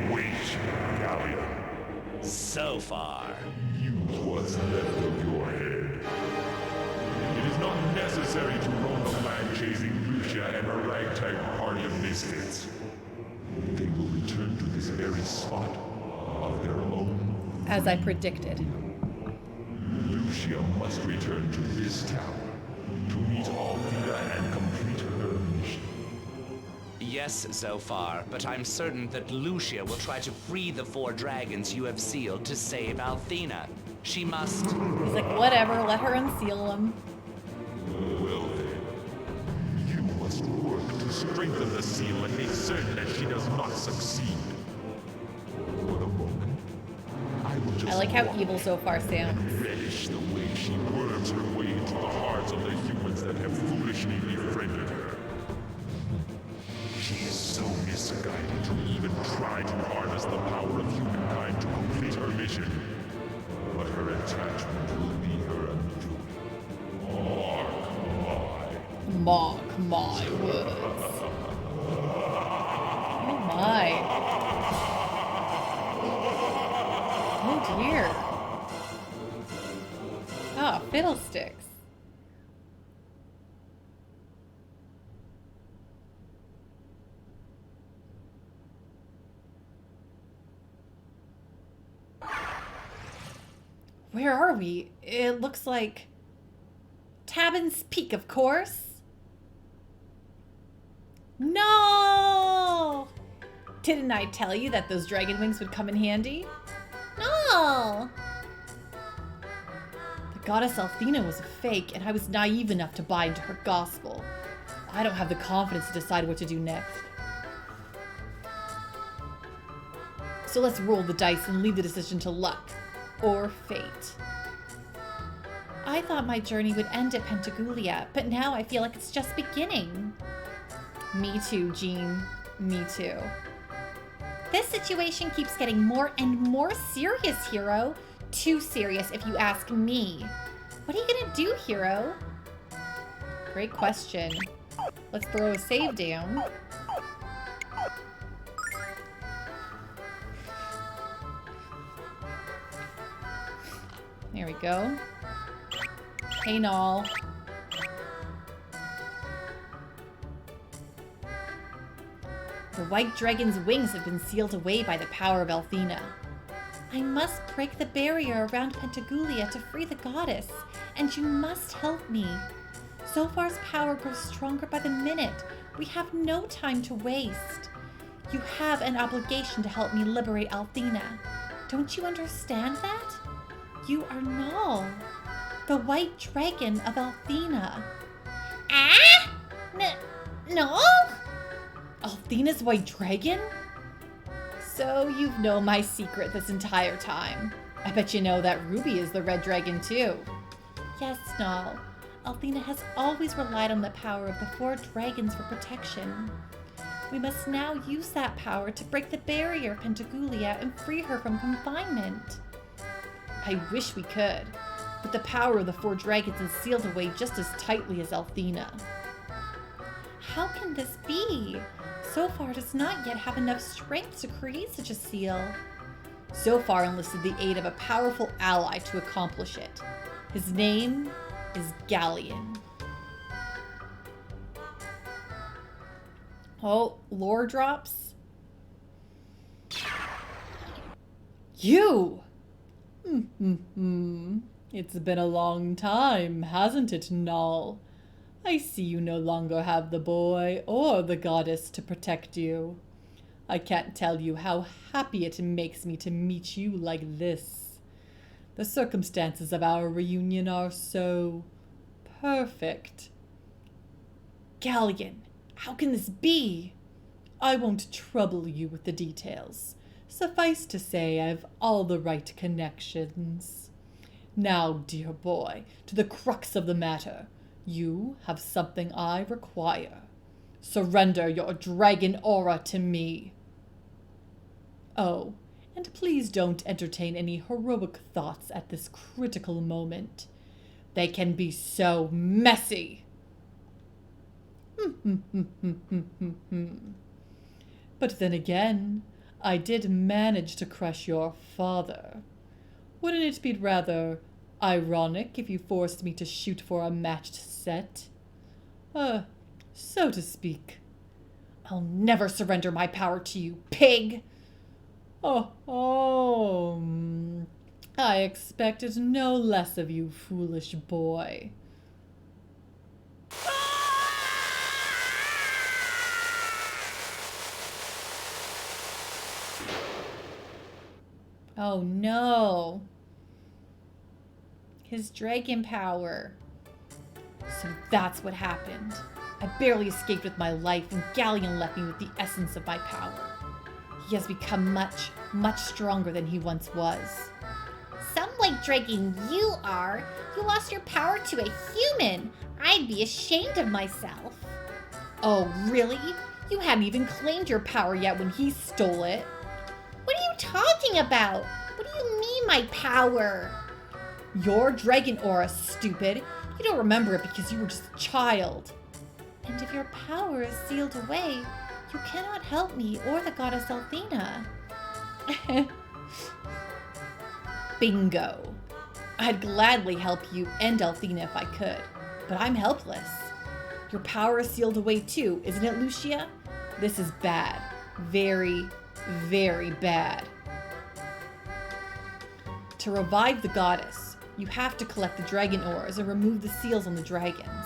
Wait, Galleon. So far. Use what's left of your head. It is not necessary to roam the land chasing Lucia and her ragtag party of misfits. They will return to this very spot of their own. As I predicted. Lucia must return to this town to meet Althena and complete her mission. Yes, Zophar, but I'm certain that Lucia will try to free the 4 dragons you have sealed to save Althena. She must... He's like, whatever, let her unseal them. Well then, you must work to strengthen the seal and make certain that she does not succeed. For the moment, I will just I like how evil Zophar sounds. relish the way she worms her way into the hearts of the humans that have foolishly befriended her. She is so misguided to even try to harness the power of humankind to complete her mission. But her attachment will be her undoing. Mark my words. Oh my. Oh dear. Oh, fiddlesticks. Where are we? It looks like Tabin's Peak, of course. No! Didn't I tell you that those dragon wings would come in handy? No! The goddess Althena was a fake, and I was naive enough to buy into her gospel. I don't have the confidence to decide what to do next. So let's roll the dice and leave the decision to luck. Or fate. I thought my journey would end at Pentagulia, but now I feel like it's just beginning. Me too, Jean. Me too. This situation keeps getting more and more serious, Hero. Too serious if you ask me. What are you gonna do, Hero? Great question. Let's throw a save down. There we go. Hey, Null. The white dragon's wings have been sealed away by the power of Althena. I must break the barrier around Pentagulia to free the goddess, and you must help me. Zophar's power grows stronger by the minute. We have no time to waste. You have an obligation to help me liberate Althena. Don't you understand that? You are Null, the white dragon of Althena. Ah? Null? Althena's white dragon? So you've known my secret this entire time. I bet you know that Ruby is the red dragon too. Yes, Null. Althena has always relied on the power of the 4 dragons for protection. We must now use that power to break the barrier of Pentagulia and free her from confinement. I wish we could, but the power of the 4 dragons is sealed away just as tightly as Althena. How can this be? Zophar does not yet have enough strength to create such a seal. Zophar enlisted the aid of a powerful ally to accomplish it. His name is Galleon. Oh, lore drops. You! It's been a long time, hasn't it, Null? I see you no longer have the boy or the goddess to protect you. I can't tell you how happy it makes me to meet you like this. The circumstances of our reunion are so perfect. Galleon, how can this be? I won't trouble you with the details. Suffice to say, I've all the right connections. Now, dear boy, to the crux of the matter. You have something I require. Surrender your dragon aura to me. Oh, and please don't entertain any heroic thoughts at this critical moment. They can be so messy. But then again, I did manage to crush your father. Wouldn't it be rather ironic if you forced me to shoot for a matched set? So to speak. I'll never surrender my power to you, pig! I expected no less of you, foolish boy. Oh no. His dragon power. So that's what happened. I barely escaped with my life, and Galleon left me with the essence of my power. He has become much, much stronger than he once was. Some white dragon you are. You lost your power to a human. I'd be ashamed of myself. Oh, really? You hadn't even claimed your power yet when he stole it. What are you talking about? What do you mean my power? Your dragon aura, stupid. You don't remember it because you were just a child. And if your power is sealed away, you cannot help me or the goddess Althena. Bingo. I'd gladly help you and Althena if I could, but I'm helpless. Your power is sealed away too, isn't it, Lucia? This is bad. Very, very bad. To revive the goddess, you have to collect the dragon auras and remove the seals on the dragons.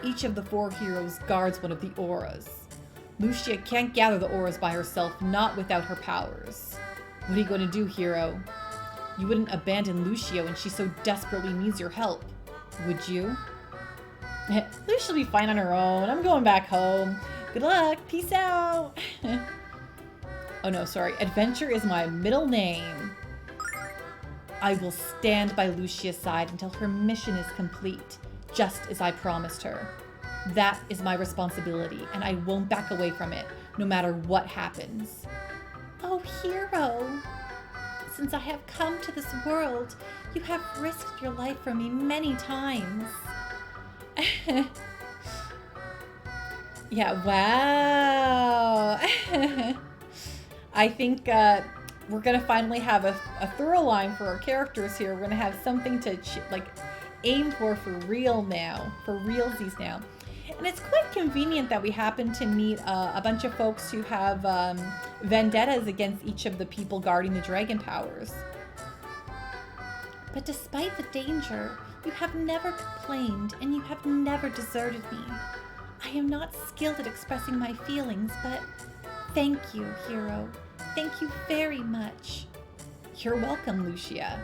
Each of the 4 heroes guards one of the auras. Lucia can't gather the auras by herself, not without her powers. What are you going to do, hero? You wouldn't abandon Lucia when she so desperately needs your help, would you? Lucia'll be fine on her own. I'm going back home. Good luck. Peace out. Oh no, sorry. Adventure is my middle name. I will stand by Lucia's side until her mission is complete, just as I promised her. That is my responsibility, and I won't back away from it, no matter what happens. Oh, hero! Since I have come to this world, you have risked your life for me many times. Yeah, wow. I think we're going to finally have a thorough line for our characters here. We're going to have something to aim for real now, for realsies now. And it's quite convenient that we happen to meet a bunch of folks who have vendettas against each of the people guarding the dragon towers. But despite the danger, you have never complained and you have never deserted me. I am not skilled at expressing my feelings, but thank you, hero. Thank you very much. You're welcome, Lucia.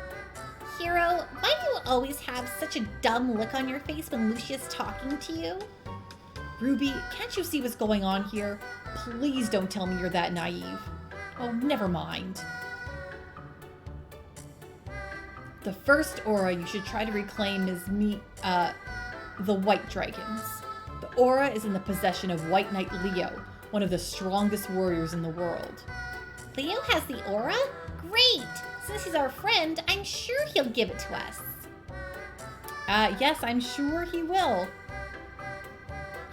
Hero, why do you always have such a dumb look on your face when Lucia's talking to you? Ruby, can't you see what's going on here? Please don't tell me you're that naive. Oh, never mind. The first aura you should try to reclaim is the White Dragons. The aura is in the possession of White Knight Leo, one of the strongest warriors in the world. Leo has the aura? Great! Since he's our friend, I'm sure he'll give it to us. Yes, I'm sure he will.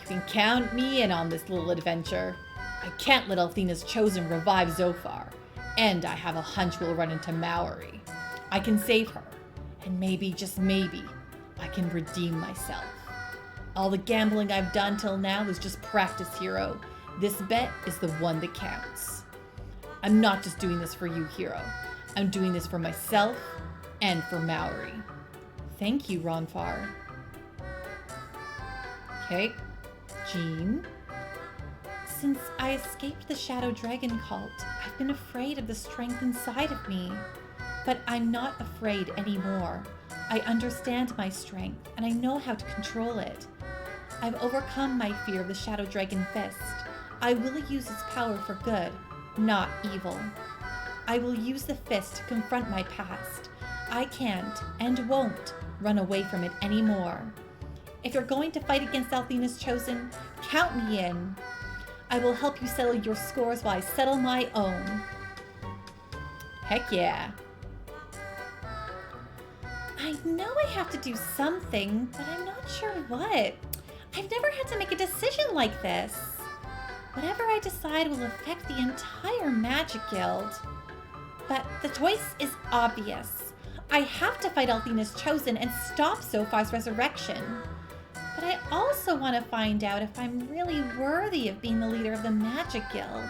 You can count me in on this little adventure. I can't let Althena's Chosen revive Zophar, and I have a hunch we'll run into Mallory. I can save her, and maybe, just maybe, I can redeem myself. All the gambling I've done till now is just practice, hero. This bet is the one that counts. I'm not just doing this for you, hero. I'm doing this for myself and for Mallory. Thank you, Ronfar. Okay, Jean. Since I escaped the Shadow Dragon cult, I've been afraid of the strength inside of me. But I'm not afraid anymore. I understand my strength, and I know how to control it. I've overcome my fear of the Shadow Dragon Fist. I will use its power for good, not evil. I will use the fist to confront my past. I can't, and won't, run away from it anymore. If you're going to fight against Althena's Chosen, count me in. I will help you settle your scores while I settle my own. Heck yeah. I know I have to do something, but I'm not sure what. I've never had to make a decision like this. Whatever I decide will affect the entire Magic Guild. But the choice is obvious. I have to fight Althena's Chosen and stop Zophar's resurrection. But I also want to find out if I'm really worthy of being the leader of the Magic Guild.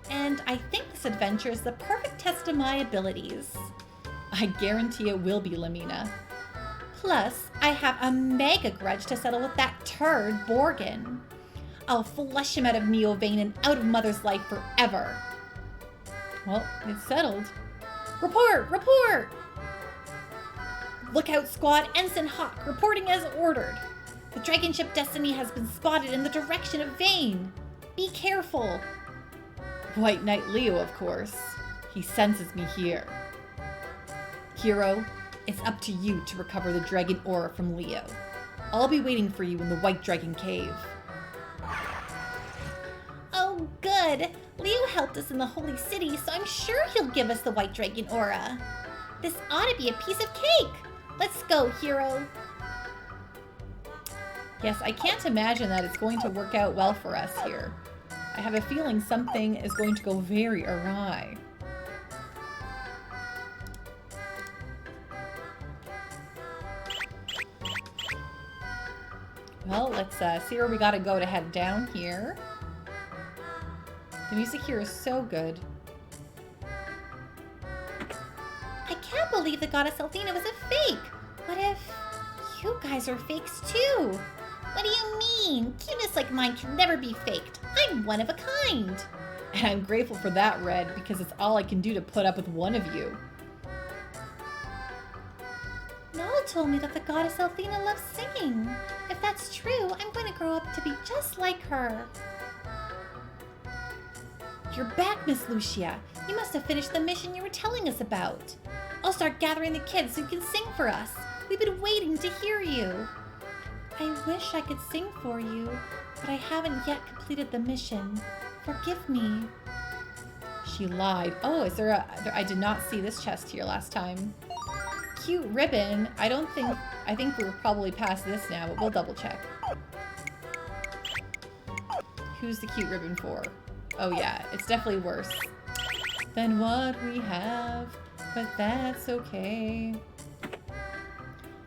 And I think this adventure is the perfect test of my abilities. I guarantee it will be, Lamina. Plus, I have a mega grudge to settle with that turd, Borgin. I'll flush him out of Neovane and out of Mother's life forever. Well, it's settled. Report! Report! Lookout Squad Ensign Hawk reporting as ordered. The dragon ship Destiny has been spotted in the direction of Vane. Be careful. White Knight Leo, of course. He senses me here. Hero, it's up to you to recover the dragon aura from Leo. I'll be waiting for you in the White Dragon Cave. Oh, good. Leo helped us in the Holy City, so I'm sure he'll give us the White Dragon aura. This ought to be a piece of cake. Let's go, hero. Yes, I can't imagine that it's going to work out well for us here. I have a feeling something is going to go very awry. Well, let's see where we gotta go to head down here. The music here is so good. I can't believe the goddess Althena was a fake. What if you guys are fakes too? What do you mean? Cuteness like mine can never be faked. I'm one of a kind. And I'm grateful for that, Red, because it's all I can do to put up with one of you. Nala told me that the goddess Althena loves singing. If that's true, I'm going to grow up to be just like her. You're back, Miss Lucia. You must have finished the mission you were telling us about. I'll start gathering the kids so you can sing for us. We've been waiting to hear you. I wish I could sing for you, but I haven't yet completed the mission. Forgive me. She lied. Oh, is there a... I did not see this chest here last time. Cute ribbon. I think we're probably past this now, but we'll double check. Who's the cute ribbon for? Oh yeah, it's definitely worse than what we have, but that's okay.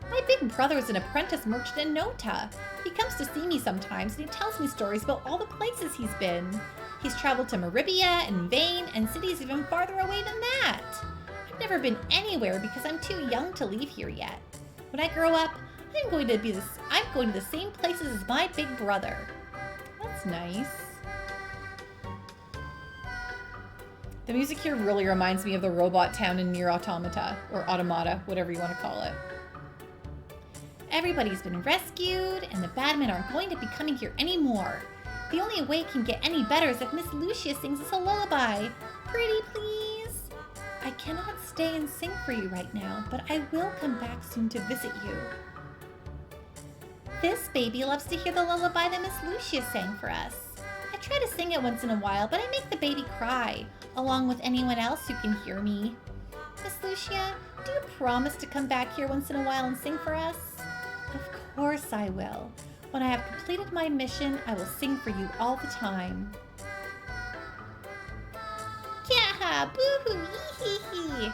My big brother is an apprentice merchant in Nota. He comes to see me sometimes and he tells me stories about all the places he's been. He's traveled to Maribia and Vane and cities even farther away than that. I've never been anywhere because I'm too young to leave here yet. When I grow up, I'm going to the same places as my big brother. That's nice. The music here really reminds me of the robot town in Nier Automata, or Automata, whatever you want to call it. Everybody's been rescued, and the bad men aren't going to be coming here anymore. The only way it can get any better is if Miss Lucia sings us a lullaby. Pretty please? I cannot stay and sing for you right now, but I will come back soon to visit you. This baby loves to hear the lullaby that Miss Lucia sang for us. I try to sing it once in a while, but I make the baby cry, along with anyone else who can hear me. Miss Lucia, do you promise to come back here once in a while and sing for us? Of course I will. When I have completed my mission, I will sing for you all the time. Yeah, boo-hoo, hee-hee-hee.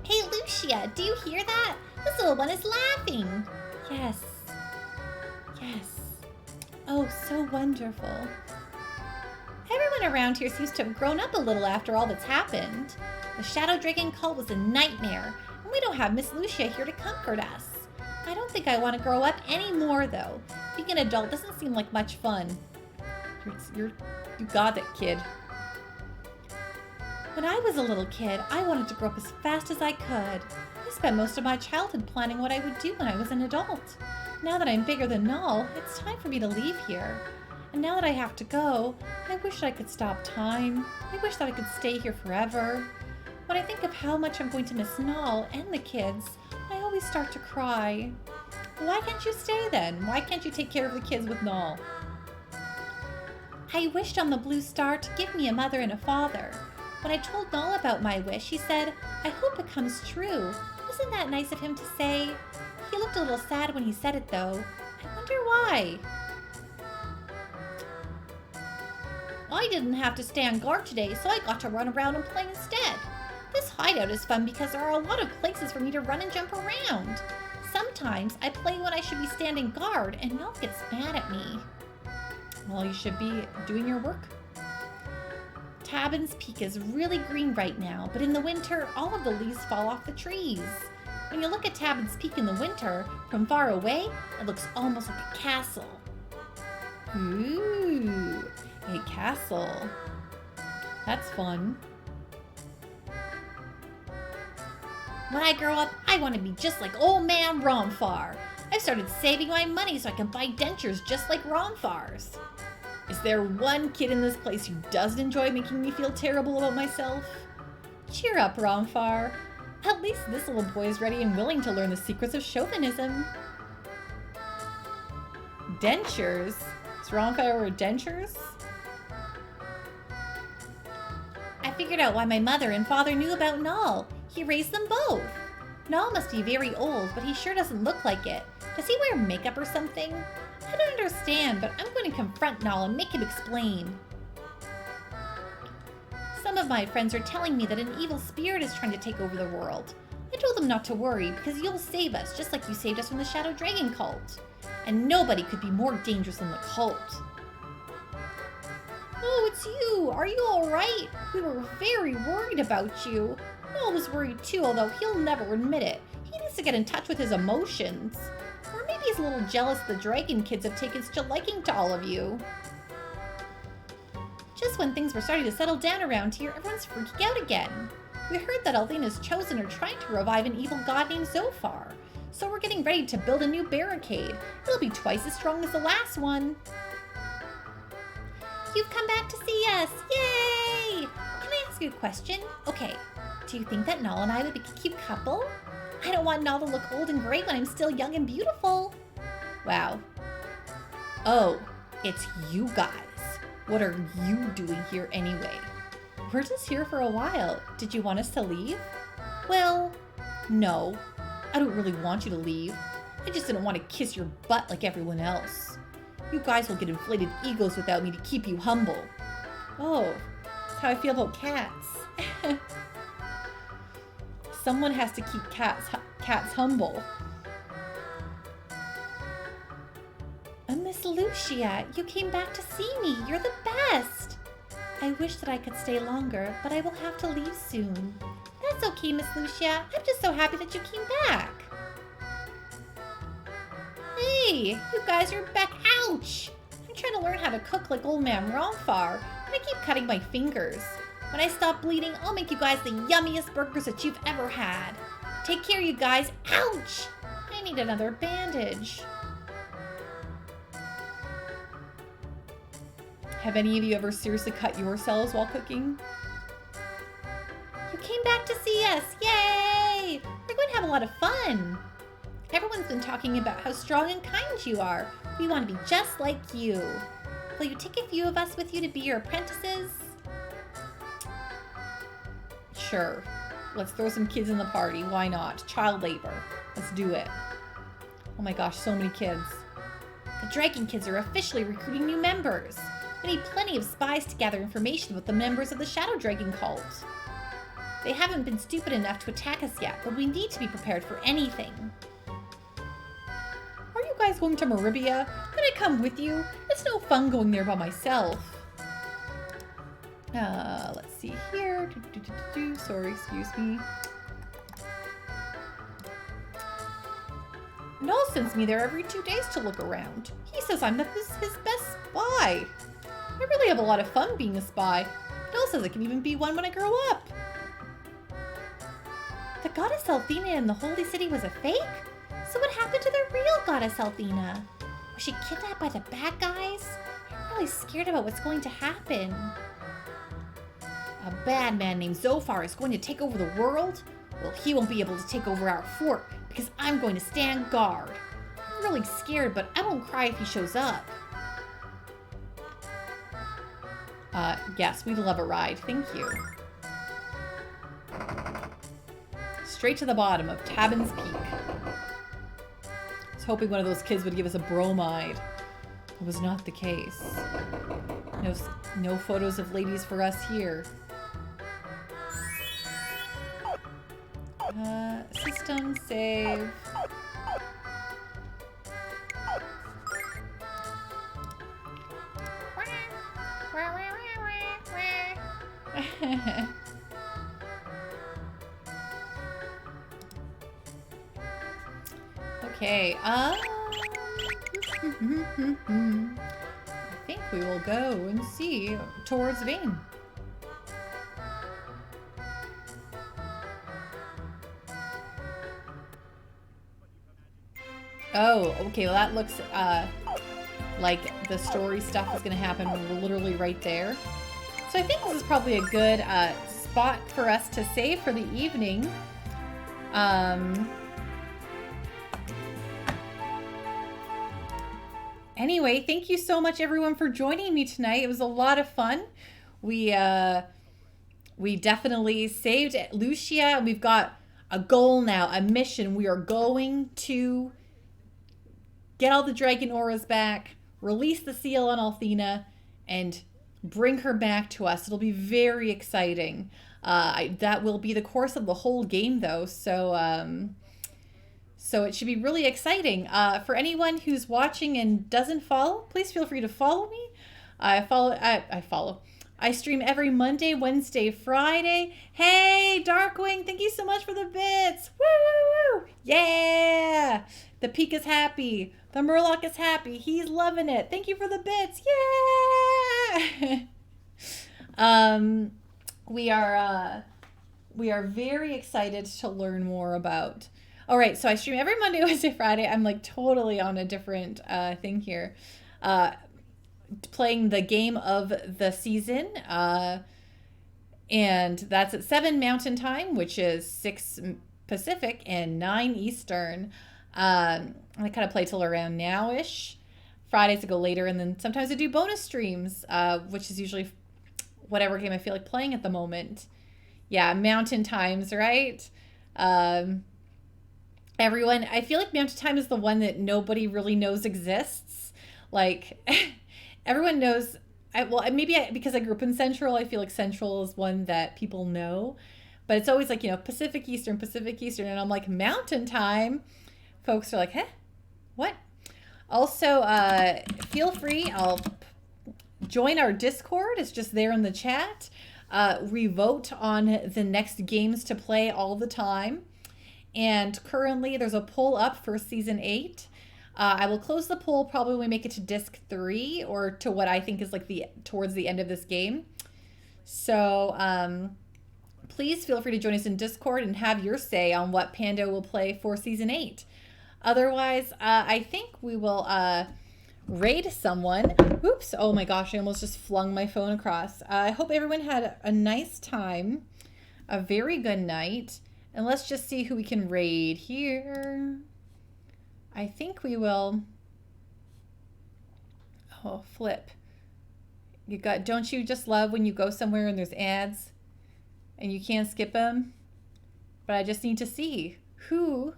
Hey Lucia, do you hear that? This little one is laughing. Yes. Yes. Oh, so wonderful. Everyone around here seems to have grown up a little after all that's happened. The Shadow Dragon cult was a nightmare, and we don't have Miss Lucia here to comfort us. I don't think I want to grow up anymore, though. Being an adult doesn't seem like much fun. You got it, kid. When I was a little kid, I wanted to grow up as fast as I could. I spent most of my childhood planning what I would do when I was an adult. Now that I'm bigger than Null, it's time for me to leave here. And now that I have to go, I wish I could stop time. I wish that I could stay here forever. When I think of how much I'm going to miss Null and the kids, I always start to cry. Why can't you stay then? Why can't you take care of the kids with Null? I wished on the Blue Star to give me a mother and a father. When I told Null about my wish, he said, I hope it comes true. Wasn't that nice of him to say? He looked a little sad when he said it, though. I wonder why. I didn't have to stay on guard today, so I got to run around and play instead. This hideout is fun because there are a lot of places for me to run and jump around. Sometimes I play when I should be standing guard, and Null gets mad at me. Well, you should be doing your work. Tabin's Peak is really green right now, but in the winter, all of the leaves fall off the trees. When you look at Tabin's Peak in the winter, from far away, it looks almost like a castle. Ooh, a castle. That's fun. When I grow up, I want to be just like old man Romfar. I've started saving my money so I can buy dentures just like Romfar's. Is there one kid in this place who doesn't enjoy making me feel terrible about myself? Cheer up, Romfar. At least this little boy is ready and willing to learn the secrets of chauvinism. Dentures? Is Romfar over dentures? I figured out why my mother and father knew about Null. He raised them both. Null must be very old, but he sure doesn't look like it. Does he wear makeup or something? I don't understand, but I'm going to confront Null and make him explain. Some of my friends are telling me that an evil spirit is trying to take over the world. I told them not to worry, because you'll save us, just like you saved us from the Shadow Dragon cult. And nobody could be more dangerous than the cult. Oh, it's you! Are you alright? We were very worried about you. Null was worried too, although he'll never admit it. He needs to get in touch with his emotions. Or maybe he's a little jealous the dragon kids have taken such a liking to all of you. Just when things were starting to settle down around here, everyone's freaking out again. We heard that Althena's Chosen are trying to revive an evil god named Zophar. So we're getting ready to build a new barricade. It'll be twice as strong as the last one. You've come back to see us! Yay! Can I ask you a question? Okay, Do you think that Nall and I would be a cute couple? I don't want Nall to look old and gray when I'm still young and beautiful. Wow. Oh, it's you guys. What are you doing here anyway? We're just here for a while. Did you want us to leave? Well, no. I don't really want you to leave. I just didn't want to kiss your butt like everyone else. You guys will get inflated egos without me to keep you humble. Oh, that's how I feel about cats. Someone has to keep cats humble. Miss Lucia, you came back to see me. You're the best. I wish that I could stay longer, but I will have to leave soon. That's okay, Miss Lucia. I'm just so happy that you came back. Hey, you guys are back. Ouch! I'm trying to learn how to cook like old man Ronfar, and I keep cutting my fingers. When I stop bleeding, I'll make you guys the yummiest burgers that you've ever had. Take care, you guys. Ouch! I need another bandage. Have any of you ever seriously cut yourselves while cooking? You came back to see us. Yay! We're going to have a lot of fun. Everyone's been talking about how strong and kind you are. We want to be just like you. Will you take a few of us with you to be your apprentices? Sure. Let's throw some kids in the party. Why not? Child labor. Let's do it. Oh my gosh, so many kids. The Dragon Kids are officially recruiting new members. We need plenty of spies to gather information about the members of the Shadow Dragon cult. They haven't been stupid enough to attack us yet, but we need to be prepared for anything. Are you guys going to Maribia? Can I come with you? It's no fun going there by myself. Let's see here. Sorry, excuse me. Noel sends me there every 2 days to look around. He says I'm his best spy. I really have a lot of fun being a spy. Noel says I can even be one when I grow up. The goddess Althena in the Holy City was a fake? So what happened to the real goddess Althena? Was she kidnapped by the bad guys? I'm really scared about what's going to happen. A bad man named Zophar is going to take over the world? Well, he won't be able to take over our fort because I'm going to stand guard. I'm really scared, but I won't cry if he shows up. Yes, we'd love a ride. Thank you. Straight to the bottom of Tabin's Peak. I was hoping one of those kids would give us a bromide. It was not the case. No photos of ladies for us here. System save. Okay, I think we will go and see towards Vane. Oh, okay, well that looks like the story stuff is going to happen when we're literally right there. So I think this is probably a good spot for us to save for the evening. Anyway, thank you so much everyone for joining me tonight. It was a lot of fun. We definitely saved Lucia, and we've got a goal now, a mission. We are going to get all the dragon auras back, release the seal on Althena, and bring her back to us. It'll be very exciting. That will be the course of the whole game, though, so it should be really exciting. For anyone who's watching and doesn't follow, please feel free to follow me. I stream every Monday, Wednesday, Friday. Hey, Darkwing, thank you so much for the bits. Woo, woo, woo. Yeah. The Peak is happy. The Murloc is happy. He's loving it. Thank you for the bits. Yeah. We are very excited to learn more about. All right, so I stream every Monday, Wednesday, Friday. I'm like totally on a different thing here. Playing the game of the season. And that's at 7 Mountain Time, which is 6 Pacific and 9 Eastern. I kind of play till around now-ish. Fridays I go later, and then sometimes I do bonus streams, which is usually whatever game I feel like playing at the moment. Yeah, Mountain Times, right? Everyone, I feel like Mountain Time is the one that nobody really knows exists. Like, everyone knows, because I grew up in Central, I feel like Central is one that people know. But it's always like, Pacific Eastern, and I'm like, Mountain Time. Folks are like, huh? What? Also, feel free, I'll join our Discord. It's just there in the chat. We vote on the next games to play all the time. And currently there's a poll up for Season 8. I will close the poll probably when we make it to Disc 3 or to what I think is like towards the end of this game. So please feel free to join us in Discord and have your say on what Pando will play for Season 8. Otherwise, I think we will raid someone. Oops. Oh my gosh, I almost just flung my phone across. I hope everyone had a nice time, a very good night. And let's just see who we can raid here. I think we will. Oh, flip. Don't you just love when you go somewhere and there's ads and you can't skip them? But I just need to see who.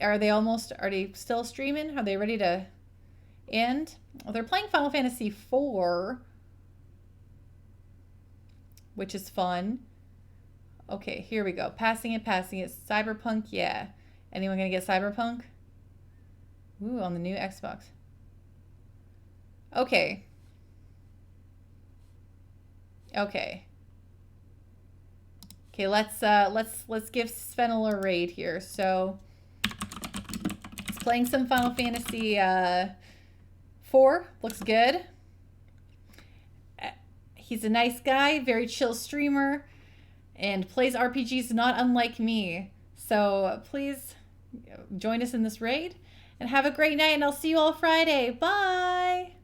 Are they still streaming? Are they ready to end? Well, they're playing Final Fantasy IV, which is fun. Okay, here we go. Passing it. Cyberpunk, yeah. Anyone gonna get Cyberpunk? Ooh, on the new Xbox. Okay. Okay, let's give Svenel a raid here. So he's playing some Final Fantasy 4. Looks good. He's a nice guy, very chill streamer, and plays RPGs not unlike me. So please join us in this raid and have a great night, and I'll see you all Friday. Bye!